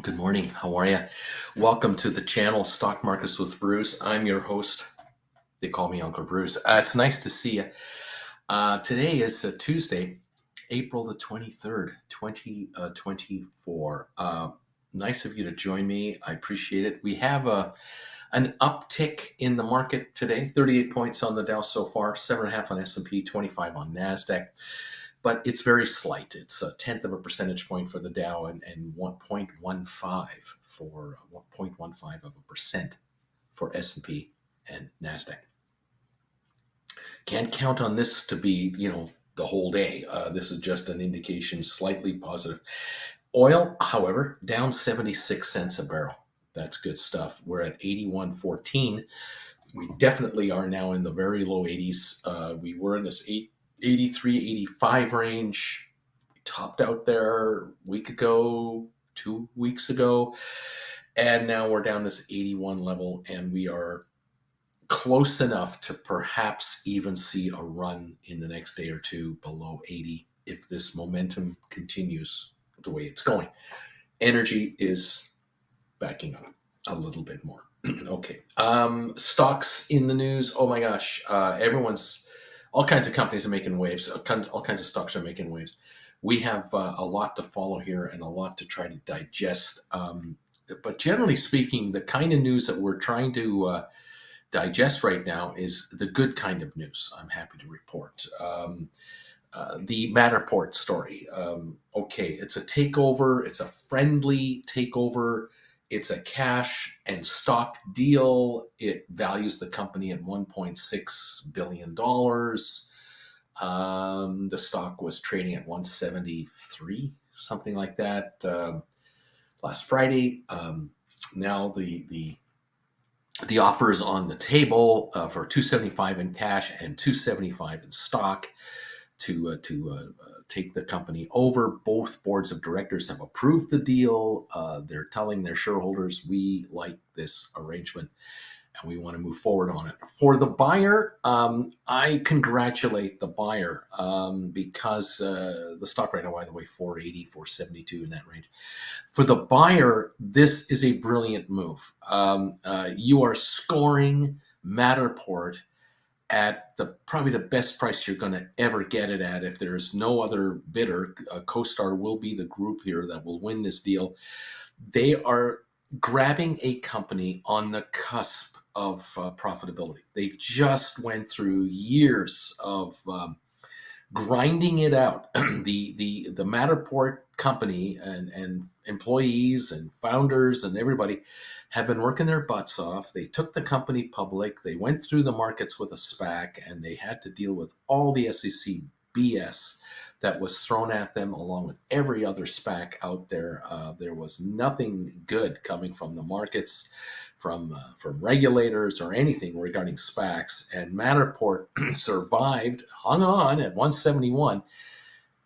Good morning. How are you? Welcome to the channel Stock Markets with Bruce. I'm your host. They call me Uncle Bruce. It's nice to see you. Today is Tuesday, April the 23rd, 2024. Nice of you to join me. I appreciate it. We have an uptick in the market today, 38 points on the Dow so far, 7.5 on S&P, 25 on NASDAQ. But it's very slight. It's a tenth of a percentage point for the Dow and 1.15 of a percent for S&P and NASDAQ. Can't count on this to be, the whole day. This is just an indication, slightly positive. Oil, however, down 76 cents a barrel. That's good stuff. We're at 81.14. We definitely are now in the very low 80s. We were in this 83, 85 range. We topped out there a week ago, 2 weeks ago, and now we're down this 81 level, and we are close enough to perhaps even see a run in the next day or two below 80 if this momentum continues the way it's going. Energy is backing up a little bit more. Okay. Stocks in the news. Oh my gosh. All kinds of companies are making waves. All kinds of stocks are making waves. We have a lot to follow here and a lot to try to digest. But generally speaking, the kind of news that we're trying to digest right now is the good kind of news, I'm happy to report. The Matterport story. Okay, it's a takeover. It's a friendly takeover. It's a cash and stock deal. It values the company at $1.6 billion. The stock was trading at 173, something like that, last Friday. Now the offer is on the table for $275 in cash and $275 in stock to take the company over. Both boards of directors have approved the deal. They're telling their shareholders, we like this arrangement and we want to move forward on it. For the buyer, I congratulate the buyer because the stock right now, by the way, 480, 472 in that range. For the buyer, this is a brilliant move. You are scoring Matterport at probably the best price you're going to ever get it at. If there's no other bidder, CoStar will be the group here that will win this deal. They are grabbing a company on the cusp of profitability. They just went through years of grinding it out. The Matterport company and employees and founders and everybody have been working their butts off. They took the company public. They went through the markets with a SPAC, and they had to deal with all the SEC BS that was thrown at them, along with every other SPAC out there. There was nothing good coming from the markets, from regulators or anything regarding SPACs. And Matterport survived, hung on at 171,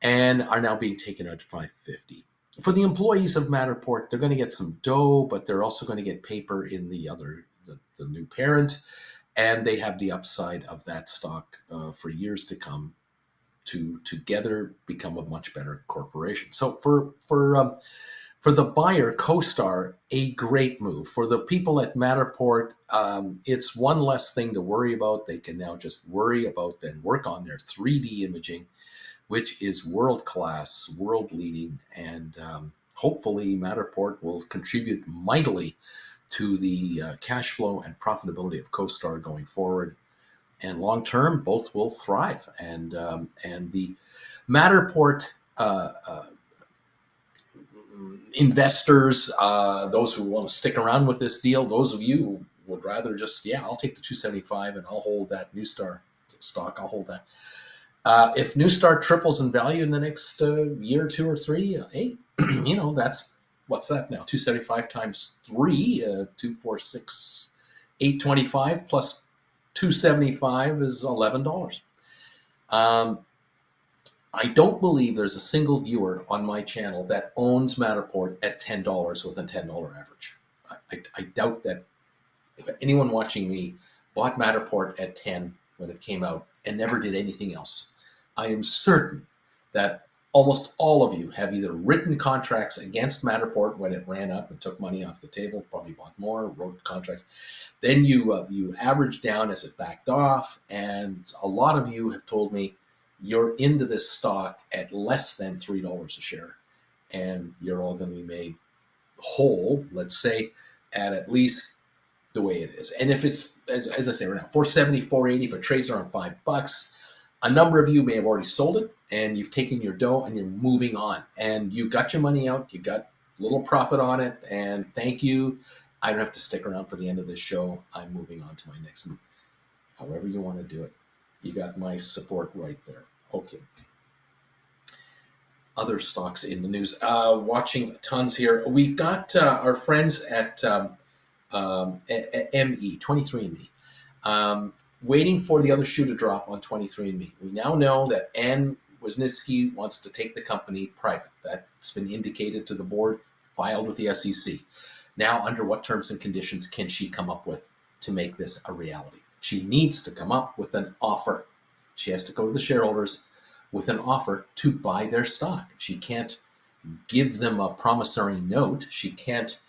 and are now being taken out to 550. For the employees of Matterport, they're going to get some dough, but they're also going to get paper in the new parent, and they have the upside of that stock for years to come to together become a much better corporation. So for the buyer, CoStar, a great move. For the people at Matterport, it's one less thing to worry about. They can now just worry about and work on their 3D imaging, which is world-class, world-leading, and hopefully Matterport will contribute mightily to the cash flow and profitability of CoStar going forward. And long-term, both will thrive. And the Matterport investors, those who want to stick around with this deal, those of you who would rather just, I'll take the 275 and I'll hold that Newstar stock, I'll hold that. If Newstar triples in value in the next year, 2 or 3, hey, that's, what's that now? 275 times 3, 246, 825 plus 275 is $11. I don't believe there's a single viewer on my channel that owns Matterport at $10 with a $10 average. I doubt that anyone watching me bought Matterport at 10 when it came out and never did anything else. I am certain that almost all of you have either written contracts against Matterport when it ran up and took money off the table, probably bought more, wrote contracts. Then you averaged down as it backed off, and a lot of you have told me you're into this stock at less than $3 a share, and you're all going to be made whole, let's say, at least the way it is. And if it's, as I say right now, 470, 480, if it trades around $5, a number of you may have already sold it and you've taken your dough and you're moving on and you got your money out, you got a little profit on it, and thank you. I don't have to stick around for the end of this show. I'm moving on to my next move. However you want to do it, you got my support right there. Okay. Other stocks in the news. Watching tons here. We've got our friends at ME, 23andMe, waiting for the other shoe to drop on 23andMe. We now know that Ann Wisniewski wants to take the company private. That's been indicated to the board, filed with the SEC. Now, under what terms and conditions can she come up with to make this a reality? She needs to come up with an offer. She has to go to the shareholders with an offer to buy their stock. She can't give them a promissory note. She can't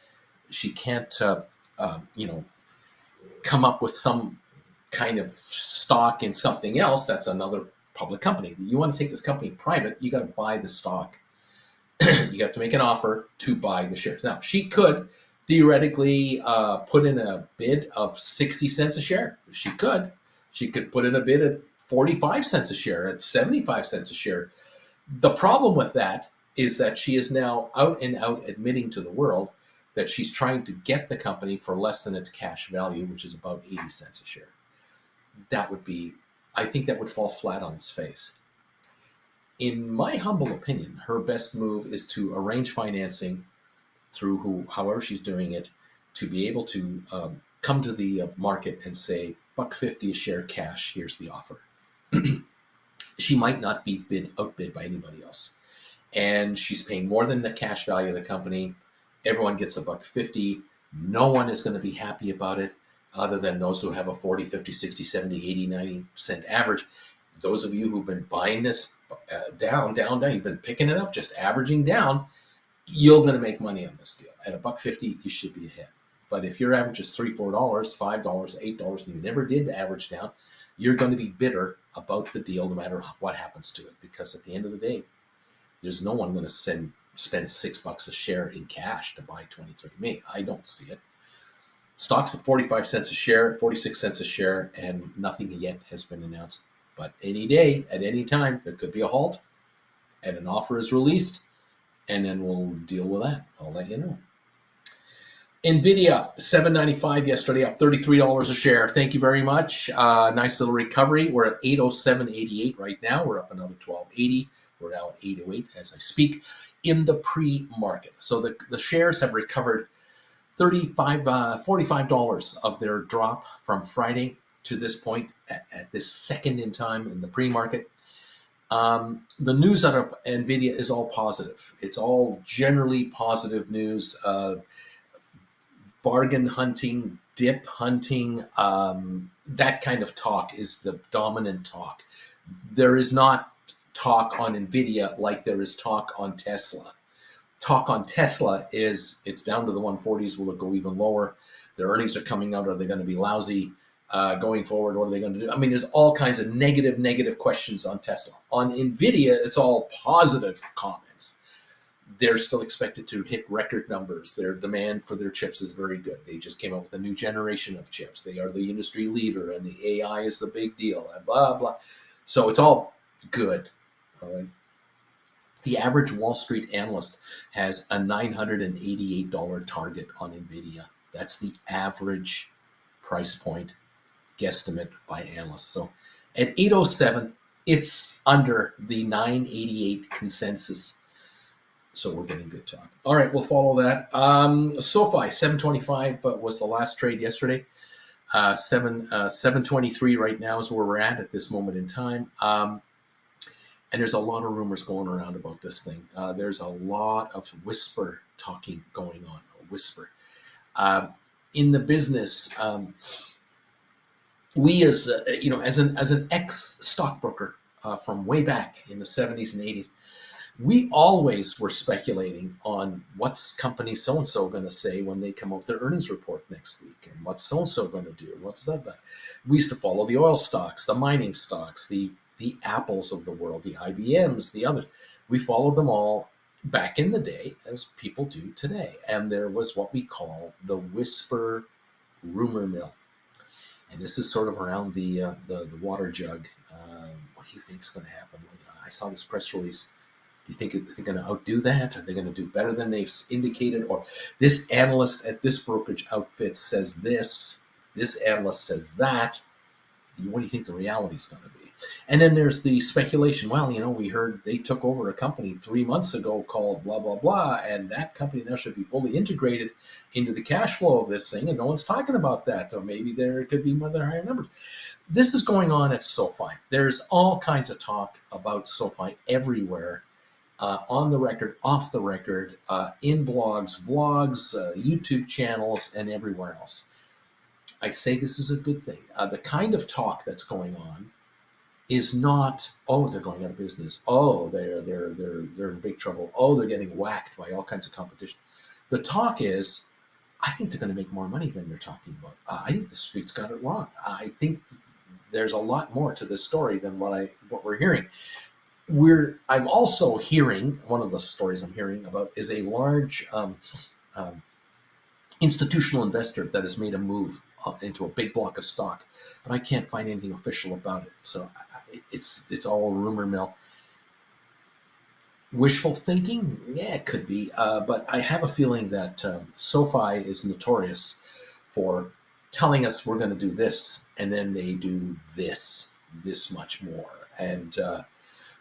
come up with some kind of stock in something else that's another public company. You want to take this company private, you got to buy the stock. You have to make an offer to buy the shares. Now, she could theoretically put in a bid of 60 cents a share. If she could put in a bid at 45 cents a share, at 75 cents a share. The problem with that is that she is now out and out admitting to the world that she's trying to get the company for less than its cash value, which is about 80 cents a share. I think that would fall flat on its face. In my humble opinion, her best move is to arrange financing through however she's doing it, to be able to come to the market and say, $1.50 a share cash, here's the offer. She might not be outbid by anybody else. And she's paying more than the cash value of the company. Everyone gets $1.50. No one is going to be happy about it other than those who have a 40, 50, 60, 70, 80, 90 cent average. Those of you who've been buying this down, you've been picking it up, just averaging down, you're going to make money on this deal. At $1.50, you should be ahead. But if your average is $3, $4, $5, $8, and you never did average down, you're going to be bitter about the deal no matter what happens to it. Because at the end of the day, there's no one going to spend $6 a share in cash to buy 23andMe. I don't see it. Stocks at 45 cents a share, 46 cents a share, and nothing yet has been announced. But any day, at any time, there could be a halt, and an offer is released, and then we'll deal with that. I'll let you know. Nvidia, $7.95 yesterday, up $33 a share. Thank you very much. Nice little recovery. We're at 807.88 right now. We're up another 12.80. We're now at 808 as I speak in the pre-market. So the shares have recovered $45 of their drop from Friday to this point at this second in time in the pre-market. The news out of Nvidia is all positive. It's all generally positive news. Bargain hunting, dip hunting, that kind of talk is the dominant talk. There is not talk on Nvidia like there is talk on Tesla. Talk on Tesla is it's down to the 140s. Will it go even lower? Their earnings are coming out. Are they going to be lousy going forward? What are they going to do? I mean, there's all kinds of negative questions on Tesla. On Nvidia, it's all positive comments. They're still expected to hit record numbers. Their demand for their chips is very good. They just came out with a new generation of chips. They are the industry leader, and the AI is the big deal, and blah, blah. So it's all good. All right. The average Wall Street analyst has a $988 target on Nvidia. That's the average price point guesstimate by analysts. So at 807, it's under the 988 consensus. So we're getting good talk. All right, we'll follow that. SoFi, 725 was the last trade yesterday. 723 right now is where we're at this moment in time. And there's a lot of rumors going around about this thing. There's a lot of whisper talking going on. Whisper. In the business, we as an ex stockbroker from way back in the 70s and 80s, We always were speculating on what's company so-and-so going to say when they come out with their earnings report next week, and what's so-and-so going to do, and what's that. We used to follow the oil stocks, the mining stocks, the Apples of the world, the IBMs, the others. We followed them all back in the day, as people do today. And there was what we call the whisper rumor mill. And this is sort of around the water jug. What do you think is going to happen? I saw this press release. Do you think they're going to outdo that? Are they going to do better than they've indicated? Or this analyst at this brokerage outfit says this. This analyst says that. What do you think the reality is going to be? And then there's the speculation. Well, we heard they took over a company 3 months ago called blah, blah, blah, and that company now should be fully integrated into the cash flow of this thing, and no one's talking about that. Or maybe there could be other higher numbers. This is going on at SoFi. There's all kinds of talk about SoFi everywhere, on the record, off the record, in blogs, vlogs, YouTube channels, and everywhere else. I say this is a good thing. The kind of talk that's going on is not, oh, they're going out of business. Oh, they're in big trouble. Oh, they're getting whacked by all kinds of competition. The talk is, I think they're going to make more money than they're talking about. I think the street's got it wrong. I think there's a lot more to this story than what we're hearing. I'm also hearing, one of the stories I'm hearing about is a large institutional investor that has made a move into a big block of stock, but I can't find anything official about it. So it's all rumor mill. Wishful thinking? Yeah, it could be. But I have a feeling that SoFi is notorious for telling us we're going to do this, and then they do this much more. And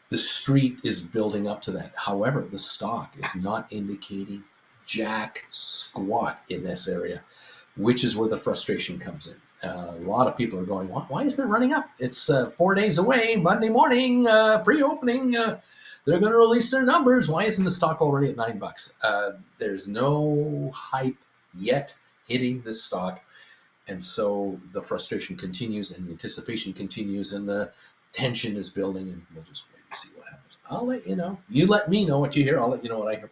the street is building up to that. However, the stock is not indicating jack squat in this area, which is where the frustration comes in. A lot of people are going, why isn't it running up? It's 4 days away, Monday morning, pre-opening. They're going to release their numbers. Why isn't the stock already at $9? There's no hype yet hitting this stock. And so the frustration continues, and the anticipation continues, and the tension is building, and we'll just wait and see what happens. I'll let you know. You let me know what you hear. I'll let you know what I hear.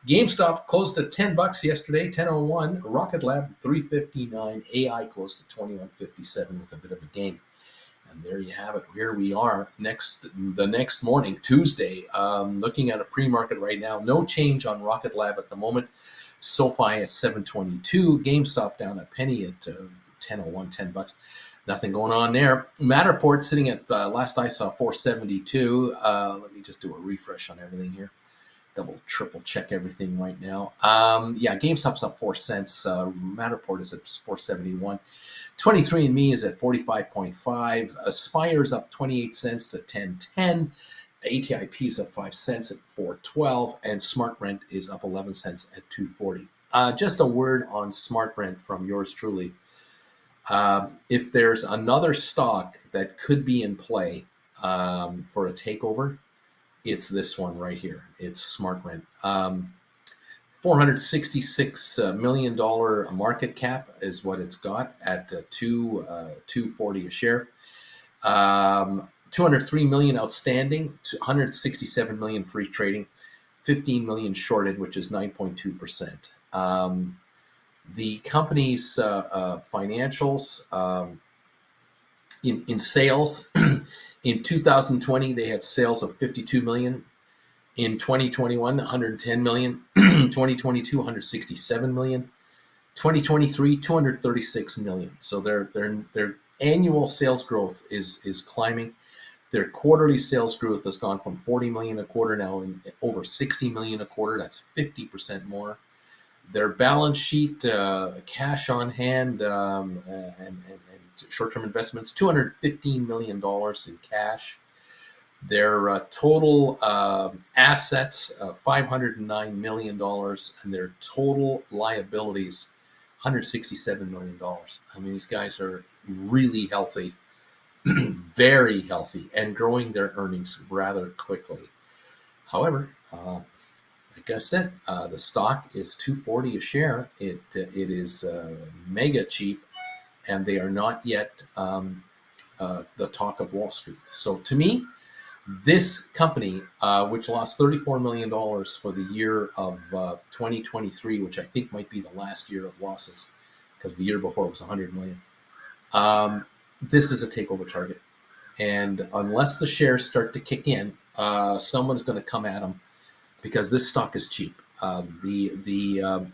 GameStop closed at $10 yesterday, 10.01. Rocket Lab, $3.59. AI closed at $21.57 with a bit of a gain. And there you have it. Here we are the next morning, Tuesday. Looking at a pre-market right now. No change on Rocket Lab at the moment. SoFi at $7.22. GameStop down a penny at 10.01, $10. Nothing going on there. Matterport sitting at, last I saw, $4.72. Let me just do a refresh on everything here. Double, triple check everything right now. GameStop's up 4 cents. Matterport is at $4.71. 23andMe is at 45.5. Aspire's up 28 cents to 10.10. ATIP is up 5 cents at 4.12. And SmartRent is up 11 cents at 2.40. Just a word on SmartRent from yours truly. If there's another stock that could be in play for a takeover, it's this one right here. It's SmartRent. $466 million market cap is what it's got at $2.40 a share. 203 million outstanding, 167 million free trading, 15 million shorted, which is 9.2%. The company's financials in sales in 2020 they had sales of 52 million. In 2021, 110 million. 2022, 167 million. 2023, 236 million. So their annual sales growth is climbing. Their quarterly sales growth has gone from 40 million a quarter now in over 60 million a quarter. That's 50% more. Their balance sheet, cash on hand, and short-term investments, $215 million in cash. Their total assets, $509 million, and their total liabilities, $167 million. I mean, these guys are really healthy, very healthy, and growing their earnings rather quickly. However, like I said, the stock is $2.40 a share. It is mega cheap, and they are not yet the talk of Wall Street. So to me, This company, which lost $34 million for the year of 2023, which I think might be the last year of losses, because the year before it was $100 million. This is a takeover target. And unless the shares start to kick in, someone's going to come at them, because this stock is cheap. The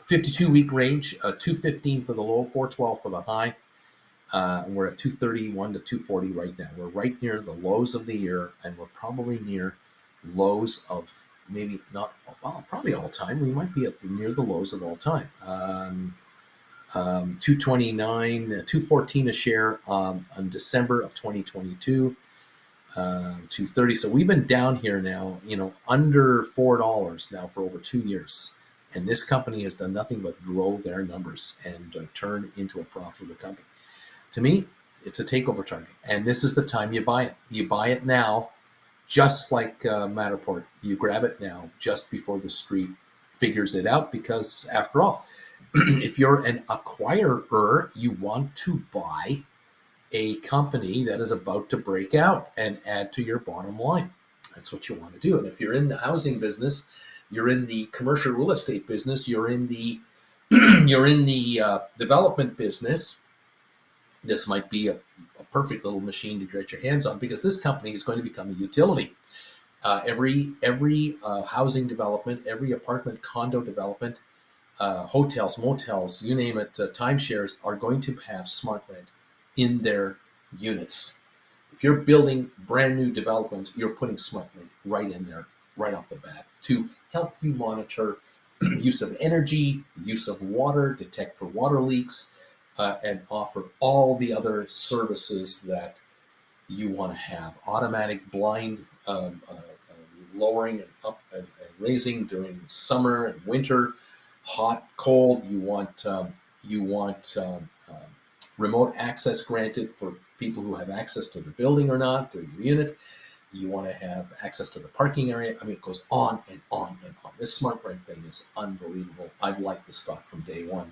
52-week range, 215 for the low, 412 for the high. And we're at 231 to 240 right now. We're right near the lows of the year, and we're probably near lows of maybe not, well, probably all time. We might be near the lows of all time. 229, 214 a share on December of 2022. 230. So we've been down here now, under $4 now for over 2 years. And this company has done nothing but grow their numbers and turn into a profitable company. To me, it's a takeover target. And this is the time you buy it. You buy it now, just like Matterport. You grab it now, just before the street figures it out. Because after all, if you're an acquirer, you want to buy a company that is about to break out and add to your bottom line. That's what you want to do. And if you're in the housing business, you're in the commercial real estate business, you're in the development business, this might be a perfect little machine to get your hands on, because this company is going to become a utility. Every housing development, every apartment condo development, hotels, motels, you name it, timeshares are going to have smart rent in their units. If you're building brand new developments, you're putting smart rent right in there, right off the bat, to help you monitor use of energy, use of water, detect for water leaks, and offer all the other services that you want to have. Automatic blind lowering and up and raising during summer and winter, hot, cold. You want remote access granted for people who have access to the building or not, to your unit. You want to have access to the parking area. I mean, it goes on and on and on. This smart rent thing is unbelievable. I've liked the stock from day one.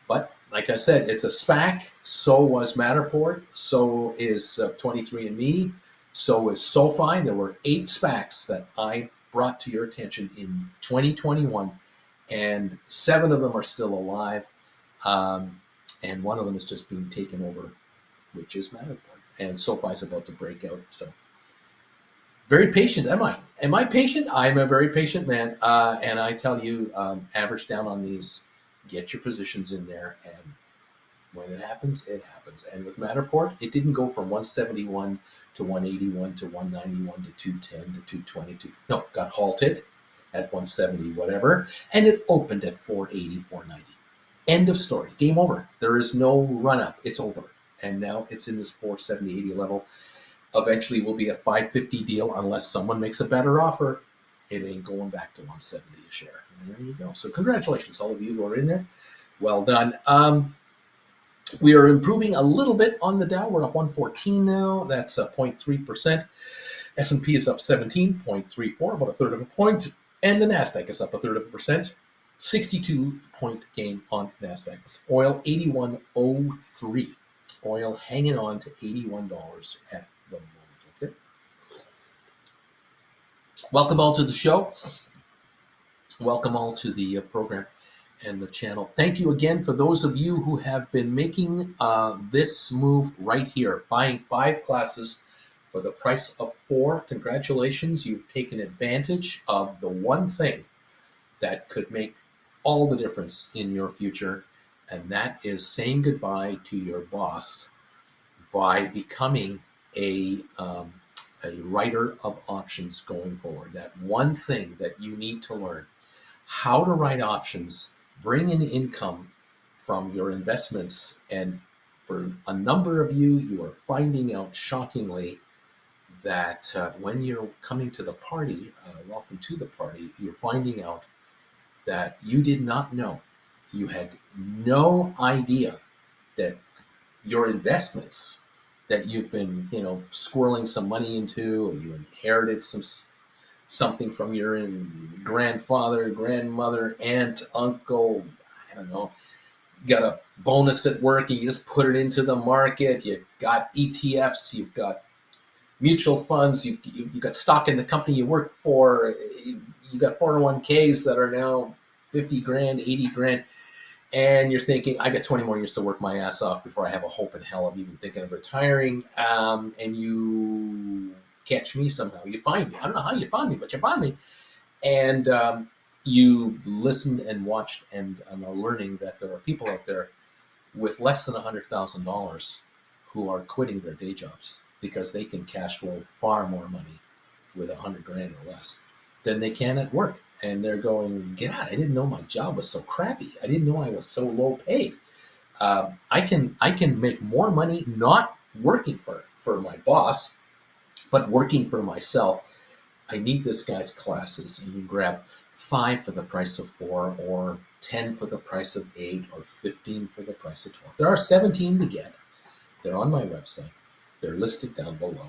But like I said, it's a SPAC. So was Matterport. So is 23andMe. So is Sofi. There were 8 SPACs that I brought to your attention in 2021, and 7 of them are still alive, and one of them is just being taken over, which is Matterport. And Sofi is about to break out. So very patient, am I? Am I patient? I'm a very patient man, and I tell you, average down on these. Get your positions in there, and when it happens, it happens. And with Matterport, it didn't go from 171 to 181 to 191 to 210 to 222. No, got halted at 170 whatever, and it opened at 480, 490. End of story. Game over. There is no run up. It's over. And now it's in this 470, 80 level. Eventually will be a 550 deal unless someone makes a better offer. It ain't going back to 170 a share. And there you go. So congratulations, all of you who are in there. Well done. We are improving a little bit on the Dow. We're up 114 now. That's 0.3%. S&P is up 17.34, about a third of a point. And the NASDAQ is up a third of a percent. 62-point gain on NASDAQ. Oil, 81.03. Oil hanging on to $81 at the moment. Okay. Welcome all to the show. Welcome all to the program and the channel. Thank you again for those of you who have been making this move right here, buying 5 classes for the price of 4. Congratulations. You've taken advantage of the one thing that could make all the difference in your future, and that is saying goodbye to your boss by becoming a writer of options going forward. That one thing that you need to learn, how to write options, bring in income from your investments. And for a number of you, you are finding out shockingly that when you're coming to the party, welcome to the party, you're finding out that you did not know. You had no idea that your investments that you've been, squirreling some money into, or you inherited something from your grandfather, grandmother, aunt, uncle, I don't know, got a bonus at work and you just put it into the market. You got ETFs, you've got mutual funds, you've got stock in the company you work for, you've got 401ks that are now 50 grand, 80 grand, and you're thinking, I got 20 more years to work my ass off before I have a hope in hell of even thinking of retiring. And you catch me somehow. You find me. I don't know how you found me, but you found me. And you've listened and watched and are learning that there are people out there with less than $100,000 who are quitting their day jobs because they can cash flow far more money with 100 grand or less than they can at work. And they're going, God, I didn't know my job was so crappy. I didn't know I was so low paid. I can make more money not working for my boss, but working for myself. I need this guy's classes. And you grab 5 for the price of 4, or 10 for the price of 8, or 15 for the price of 12. There are 17 to get. They're on my website. They're listed down below.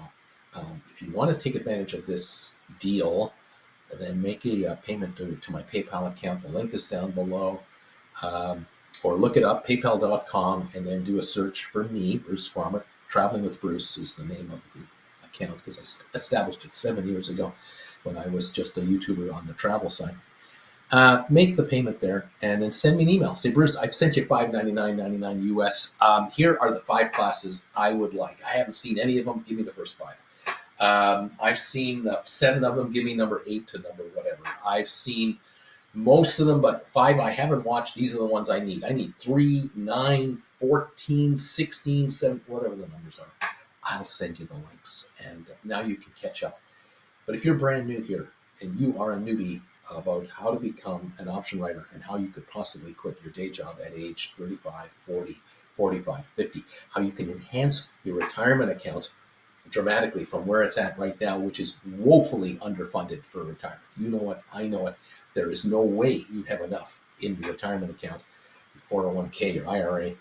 If you want to take advantage of this deal, then make a payment to my PayPal account. The link is down below. Or look it up, paypal.com, and then do a search for me, Bruce Farmer. Traveling with Bruce is the name of the account, because I established it 7 years ago when I was just a YouTuber on the travel side. Make the payment there, and then send me an email. Say, Bruce, I've sent you $599.99 US. Here are the 5 classes I would like. I haven't seen any of them. Give me the first 5. I've seen 7 of them. Give me number 8 to number whatever. I've seen most of them, but 5 I haven't watched. These are the ones I need. I need 3, 9, 14, 16, 7, whatever the numbers are. I'll send you the links, and now you can catch up. But if you're brand new here and you are a newbie about how to become an option writer and how you could possibly quit your day job at age 35, 40, 45, 50, how you can enhance your retirement account dramatically from where it's at right now, which is woefully underfunded for retirement. You know it, I know it. There is no way you have enough in your retirement account, your 401k, your IRA.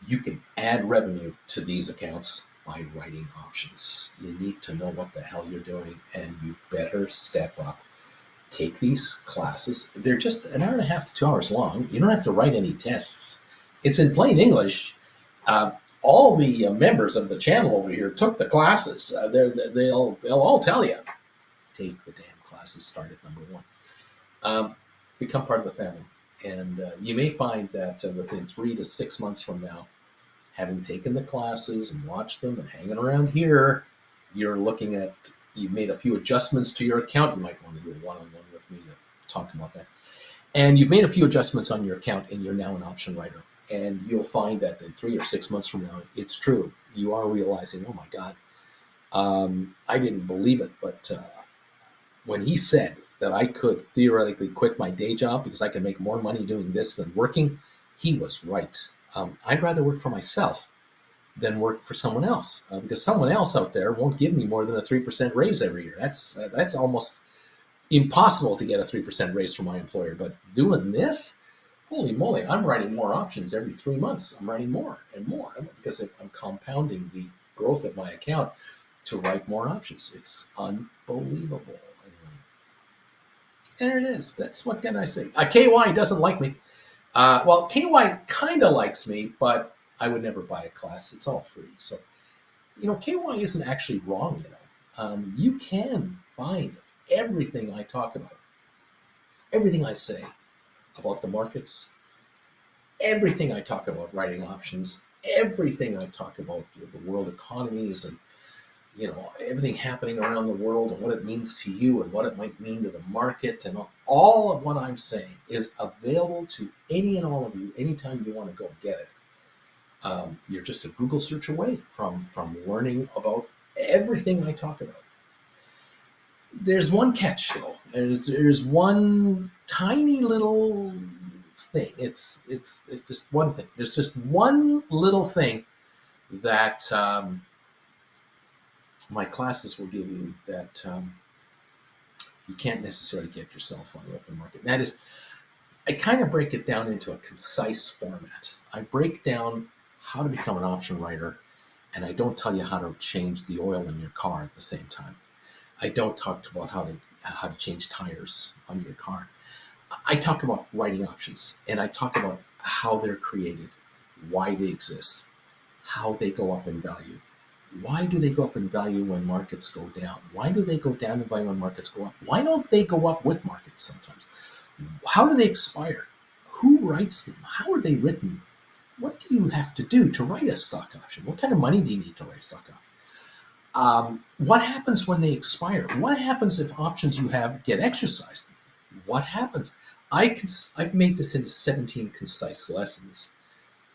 You can add revenue to these accounts by writing options. You need to know what the hell you're doing, and you better step up. Take these classes. They're just an hour and a half to 2 hours long. You don't have to write any tests. It's in plain English. All the members of the channel over here took the classes. They'll all tell you, take the damn classes. Start at number 1. Become part of the family. And you may find that within 3 to 6 months from now, having taken the classes and watched them and hanging around here, you're looking at, you've made a few adjustments to your account. You might want to do a one-on-one with me to talk about that. And you've made a few adjustments on your account, and you're now an option writer. And you'll find that in 3 or 6 months from now, it's true. You are realizing, oh my God, I didn't believe it. But when he said that I could theoretically quit my day job because I can make more money doing this than working, he was right. I'd rather work for myself than work for someone else, because someone else out there won't give me more than a 3% raise every year. That's almost impossible to get a 3% raise from my employer. But doing this, holy moly, I'm writing more options every 3 months. I'm writing more and more because I'm compounding the growth of my account to write more options. It's unbelievable. Anyway, there it is. That's what can I say. KY doesn't like me. Well, KY kind of likes me, but I would never buy a class. It's all free. So, KY isn't actually wrong, you can find everything I talk about, everything I say about the markets, everything I talk about writing options, everything I talk about the world economies and, everything happening around the world and what it means to you and what it might mean to the market, and all of what I'm saying is available to any and all of you anytime you want to go get it. You're just a Google search away from learning about everything I talk about. There's one catch, though. There's one tiny little thing. It's just one thing. There's just one little thing that my classes will give you that you can't necessarily get yourself on the open market. And that is, I kind of break it down into a concise format. I break down how to become an option writer, and I don't tell you how to change the oil in your car at the same time. I don't talk about how to change tires on your car. I talk about writing options, and I talk about how they're created, why they exist, how they go up in value, Why do they go up in value when markets go down? Why do they go down in value when markets go up? Why don't they go up with markets sometimes? How do they expire? Who writes them? How are they written? What do you have to do to write a stock option? What kind of money do you need to write a stock option? What happens when they expire? What happens if options you have get exercised? What happens? I've made this into 17 concise lessons.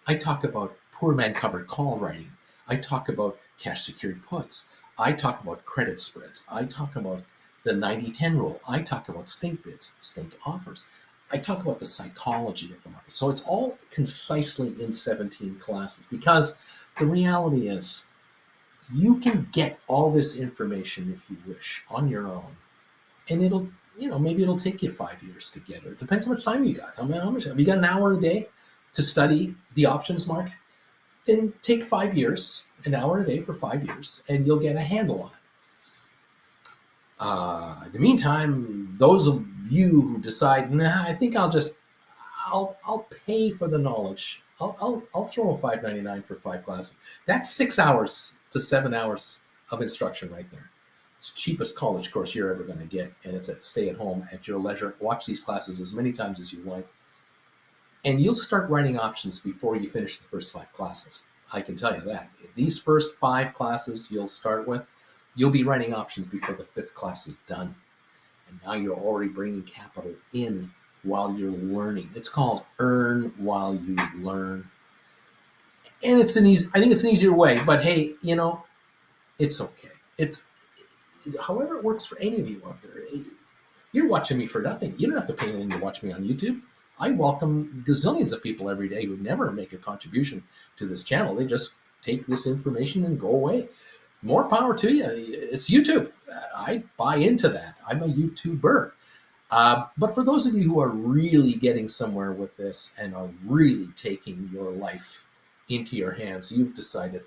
I talk about poor man covered call writing. I talk about cash secured puts. I talk about credit spreads. I talk about the 90-10 rule. I talk about stake bids, stake offers. I talk about the psychology of the market. So it's all concisely in 17 classes, because the reality is you can get all this information if you wish on your own, and it'll, maybe it'll take you 5 years to get it. It depends how much time you got. How much have you got? An hour a day to study the options market? Then take 5 years, an hour a day for 5 years, and you'll get a handle on it. In the meantime, those of you who decide, nah, I think I'll pay for the knowledge. I'll throw a $5.99 for 5 classes. That's 6 hours to 7 hours of instruction right there. It's the cheapest college course you're ever going to get, and it's at stay at home at your leisure. Watch these classes as many times as you like, and you'll start writing options before you finish the first 5 classes. I can tell you that. These first 5 classes you'll start with, you'll be writing options before the 5th class is done. And now you're already bringing capital in while you're learning. It's called earn while you learn. And I think it's an easier way, but hey, it's okay. It's however it works for any of you out there. You're watching me for nothing. You don't have to pay anything to watch me on YouTube. I welcome gazillions of people every day who never make a contribution to this channel. They just take this information and go away. More power to you. It's YouTube. I buy into that. I'm a YouTuber. But for those of you who are really getting somewhere with this and are really taking your life into your hands, you've decided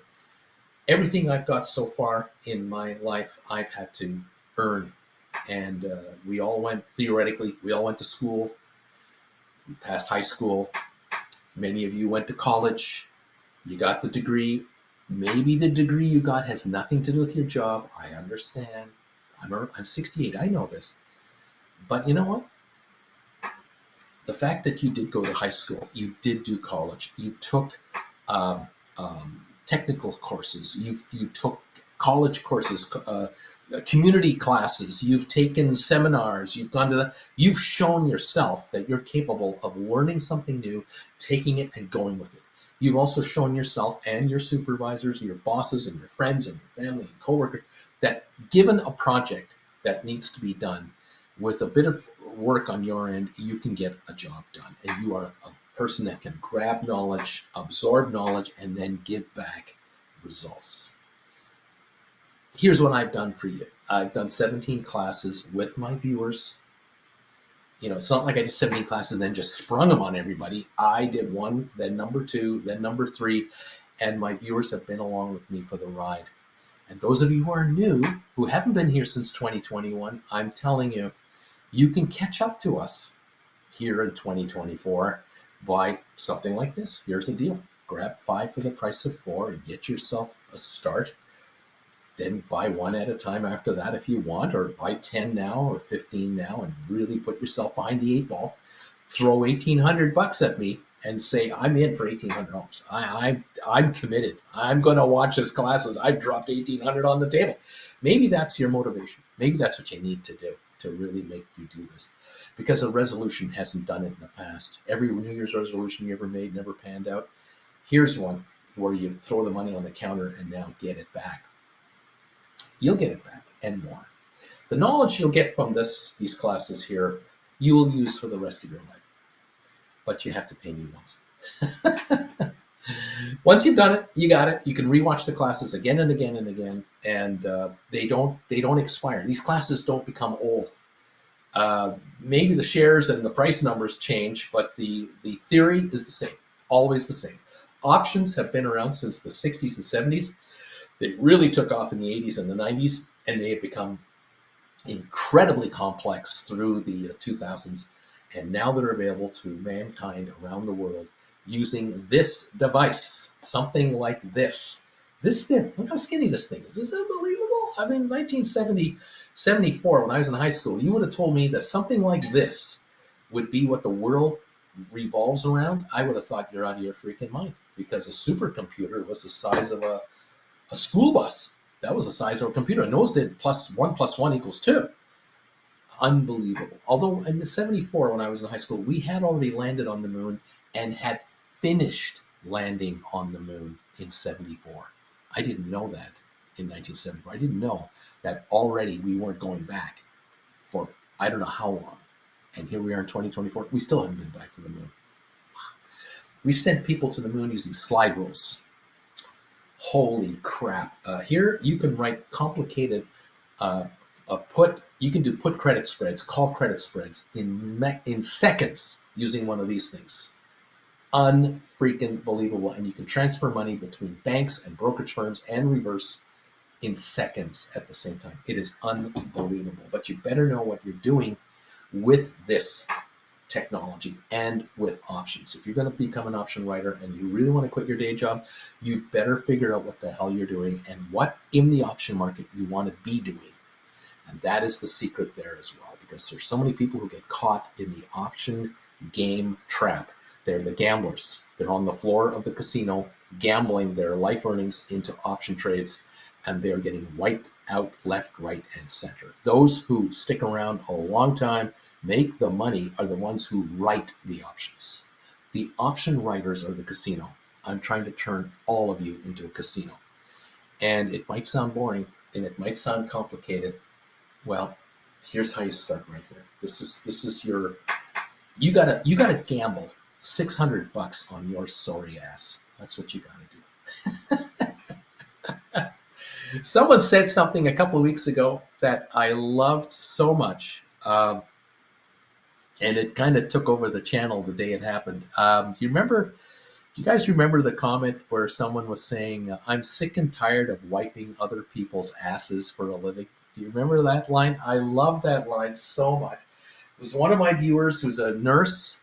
everything I've got so far in my life, I've had to earn. And we all went to school. We passed high school. Many of you went to college. You got the degree. Maybe the degree you got has nothing to do with your job. I understand. I'm 68. I know this. But you know what? The fact that you did go to high school, you did do college, you took technical courses, you took college courses, community classes, you've taken seminars, you've shown yourself that you're capable of learning something new, taking it and going with it. You've also shown yourself and your supervisors and your bosses and your friends and your family and coworkers that given a project that needs to be done with a bit of work on your end, you can get a job done. And you are a person that can grab knowledge, absorb knowledge, and then give back results. Here's what I've done for you. I've done 17 classes with my viewers. It's not like I did 17 classes and then just sprung them on everybody. I did one, then number 2, then number 3, and my viewers have been along with me for the ride. And those of you who are new, who haven't been here since 2021, I'm telling you, you can catch up to us here in 2024 by something like this. Here's the deal. Grab 5 for the price of 4 and get yourself a start. Then buy 1 at a time after that if you want, or buy 10 now or 15 now and really put yourself behind the 8 ball. Throw $1,800 at me and say, I'm in for $1,800. I'm committed. I'm going to watch his classes. I've dropped $1,800 on the table. Maybe that's your motivation. Maybe that's what you need to do to really make you do this, because a resolution hasn't done it in the past. Every New Year's resolution you ever made never panned out. Here's one where you throw the money on the counter and now get it back. You'll get it back and more. The knowledge you'll get from these classes here, you will use for the rest of your life. But you have to pay me once. Once you've done it, you got it. You can rewatch the classes again and again and again, and they don't expire. These classes don't become old. Maybe the shares and the price numbers change, but the theory is the same, always the same. Options have been around since the 60s and 70s. They really took off in the 80s and the 90s, and they have become incredibly complex through the 2000s. And now they're available to mankind around the world using this device, something like this This thin. Look how skinny this thing is. Is this unbelievable? I mean, 1970, 74, when I was in high school, you would have told me that something like this would be what the world revolves around. I would have thought you're out of your freaking mind, because a supercomputer was the size of a school bus. That was the size of a computer. And those did plus one equals two. Unbelievable. Although in 74, when I was in high school, we had already landed on the moon and had finished landing on the moon in 74. I didn't know that in 1974. I didn't know that already we weren't going back for I don't know how long. And here we are in 2024. We still haven't been back to the moon. We sent people to the moon using slide rules. Holy crap. Here you can write complicated you can do put credit spreads, call credit spreads in seconds using one of these things. Unfreaking believable. And you can transfer money between banks and brokerage firms and reverse in seconds at the same time. It is unbelievable. But you better know what you're doing with this technology and with options. If you're going to become an option writer and you really want to quit your day job, you better figure out what the hell you're doing and what in the option market you want to be doing. And that is the secret there as well, because there's so many people who get caught in the option game trap. They're the gamblers. They're on the floor of the casino gambling their life earnings into option trades, and they're getting wiped out left, right, and center. Those who stick around a long time, make the money, are the ones who write the options. The option writers are the casino. I'm trying to turn all of you into a casino. And it might sound boring and it might sound complicated. Well, here's how you start right here. This is your you gotta gamble $600 on your sorry ass. That's what you gotta do. Someone said something a couple of weeks ago that I loved so much, and it kind of took over the channel the day it happened. Do you guys remember the comment where someone was saying, "I'm sick and tired of wiping other people's asses for a living"? Do you remember that line? I love that line so much. It was one of my viewers who's a nurse,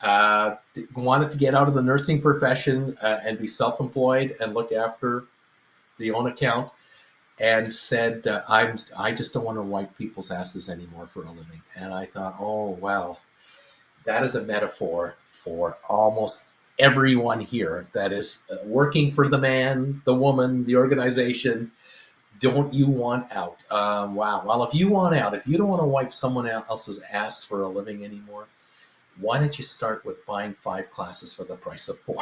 wanted to get out of the nursing profession and be self-employed and look after the own account, and said, I just don't want to wipe people's asses anymore for a living. And I thought, oh, well, that is a metaphor for almost everyone here that is working for the man, the woman, the organization. Don't you want out? Wow. Well, if you want out, if you don't want to wipe someone else's ass for a living anymore, why don't you start with buying 5 classes for the price of 4?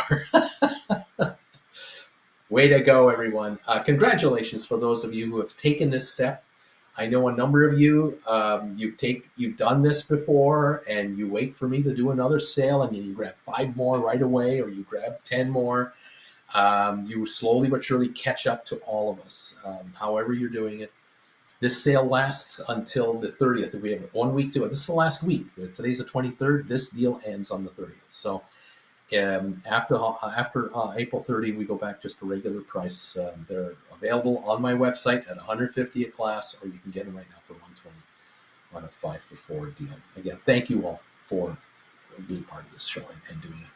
Way to go, everyone. Congratulations for those of you who have taken this step. I know a number of you, you've done this before, and you wait for me to do another sale, and then you grab 5 more right away, or you grab 10 more. You slowly but surely catch up to all of us, however you're doing it. This sale lasts until the 30th. We have 1 week to it. This is the last week. Today's the 23rd. This deal ends on the 30th. So after April 30, we go back just to regular price. They're available on my website at $150 a class, or you can get them right now for $120 on a 5 for 4 deal. Again, thank you all for being part of this show and doing it.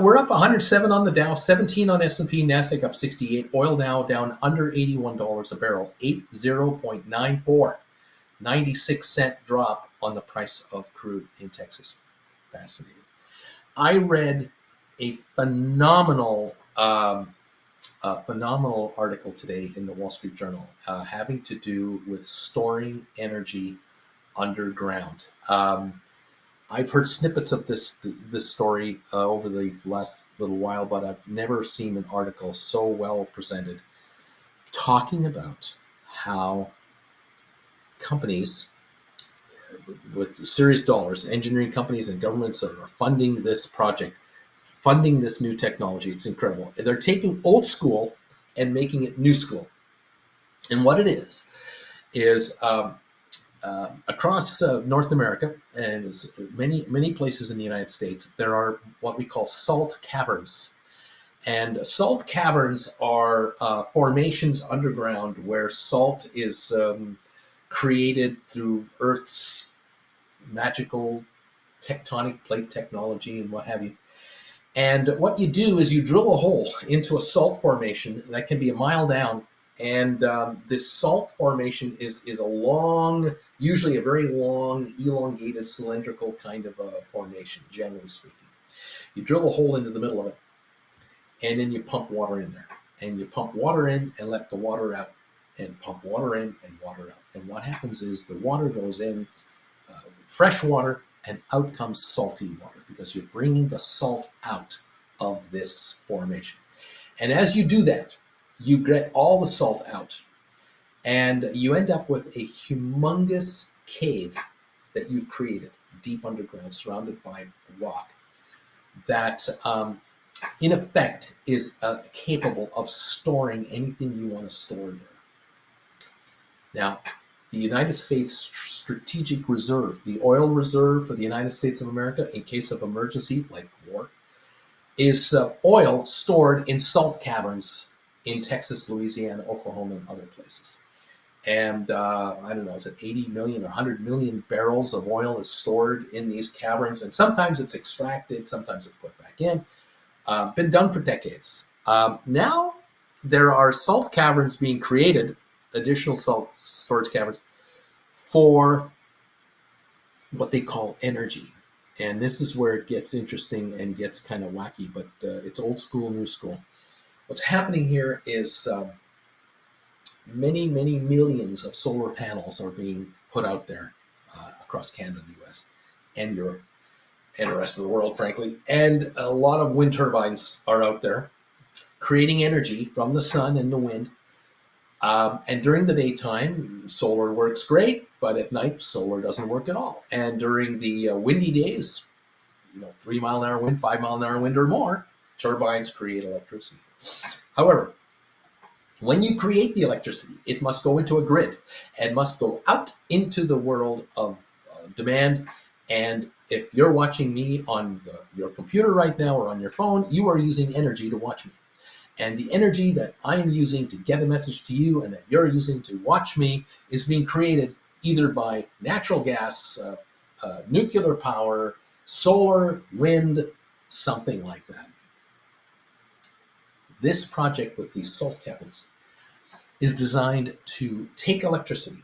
We're up 107 on the Dow, 17 on S&P, NASDAQ up 68. Oil now down under $81 a barrel, 80.94. 96-cent drop on the price of crude in Texas. Fascinating. I read a phenomenal article today in the Wall Street Journal having to do with storing energy underground. I've heard snippets of this story over the last little while, but I've never seen an article so well presented talking about how companies with serious dollars, engineering companies and governments are funding this project, funding this new technology. It's incredible. They're taking old school and making it new school. And what it is across North America and many places in the United States, there are what we call salt caverns. And salt caverns are formations underground where salt is created through Earth's magical tectonic plate technology and what have you. And what you do is you drill a hole into a salt formation that can be a mile down. And this salt formation is a long, usually a very long, elongated, cylindrical kind of a formation, generally speaking. You drill a hole into the middle of it, and then you pump water in there. And you pump water in and let the water out, and pump water in and water out. And what happens is the water goes in, fresh water, and out comes salty water because you're bringing the salt out of this formation. And as you do that, you get all the salt out, and you end up with a humongous cave that you've created deep underground, surrounded by rock, that in effect is capable of storing anything you want to store there. Now, the United States Strategic Reserve, the oil reserve for the United States of America in case of emergency like war, is oil stored in salt caverns in Texas, Louisiana, Oklahoma, and other places. And I don't know, is it 80 million or 100 million barrels of oil is stored in these caverns, and sometimes it's extracted, sometimes it's put back in. Been done for decades. Now there are salt caverns being created, additional salt storage caverns, for what they call energy. And this is where it gets interesting and gets kind of wacky, but it's old school, new school. What's happening here is many, many millions of solar panels are being put out there across Canada, the US, and Europe, and the rest of the world, frankly. And a lot of wind turbines are out there creating energy from the sun and the wind. And during the daytime, solar works great, but at night, solar doesn't work at all. And during the windy days, 3 mile an hour wind, 5 mile an hour wind or more, turbines create electricity. However, when you create the electricity, it must go into a grid and must go out into the world of demand. And if you're watching me on your computer right now or on your phone, you are using energy to watch me. And the energy that I'm using to get a message to you and that you're using to watch me is being created either by natural gas, nuclear power, solar, wind, something like that. This project with these salt caverns is designed to take electricity,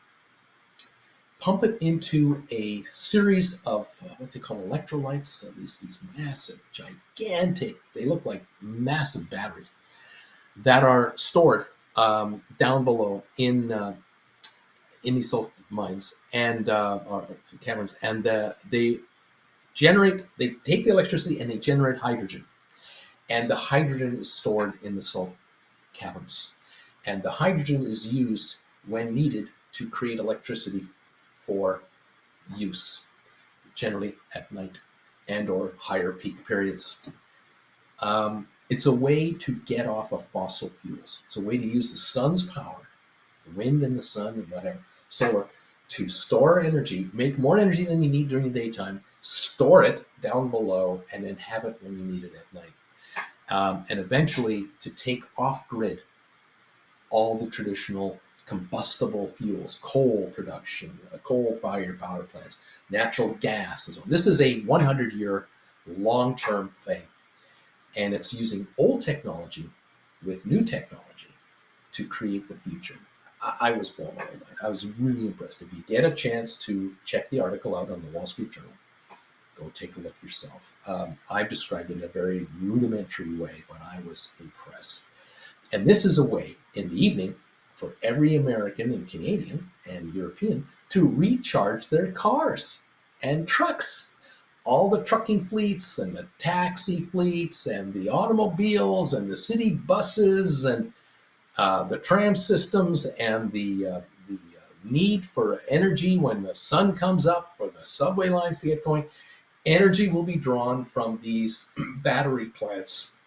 pump it into a series of what they call electrolytes, these massive, gigantic, they look like massive batteries, that are stored down below in these salt mines and or caverns, and they take the electricity and they generate hydrogen, and the hydrogen is stored in the salt caverns, and the hydrogen is used when needed to create electricity for use, generally at night and or higher peak periods. It's a way to get off of fossil fuels. It's a way to use the sun's power, the wind and the sun and whatever, solar, to store energy, make more energy than you need during the daytime, store it down below, and then have it when you need it at night. And eventually to take off grid all the traditional combustible fuels, coal production, coal-fired power plants, natural gas, and so on. This is a 100-year long-term thing. And it's using old technology with new technology to create the future. I was blown away by it. I was really impressed. If you get a chance to check the article out on the Wall Street Journal, go take a look yourself. I've described it in a very rudimentary way, but I was impressed. And this is a way in the evening for every American and Canadian and European to recharge their cars and trucks. All the trucking fleets and the taxi fleets and the automobiles and the city buses and the tram systems and the need for energy when the sun comes up for the subway lines to get going. Energy will be drawn from these battery plants,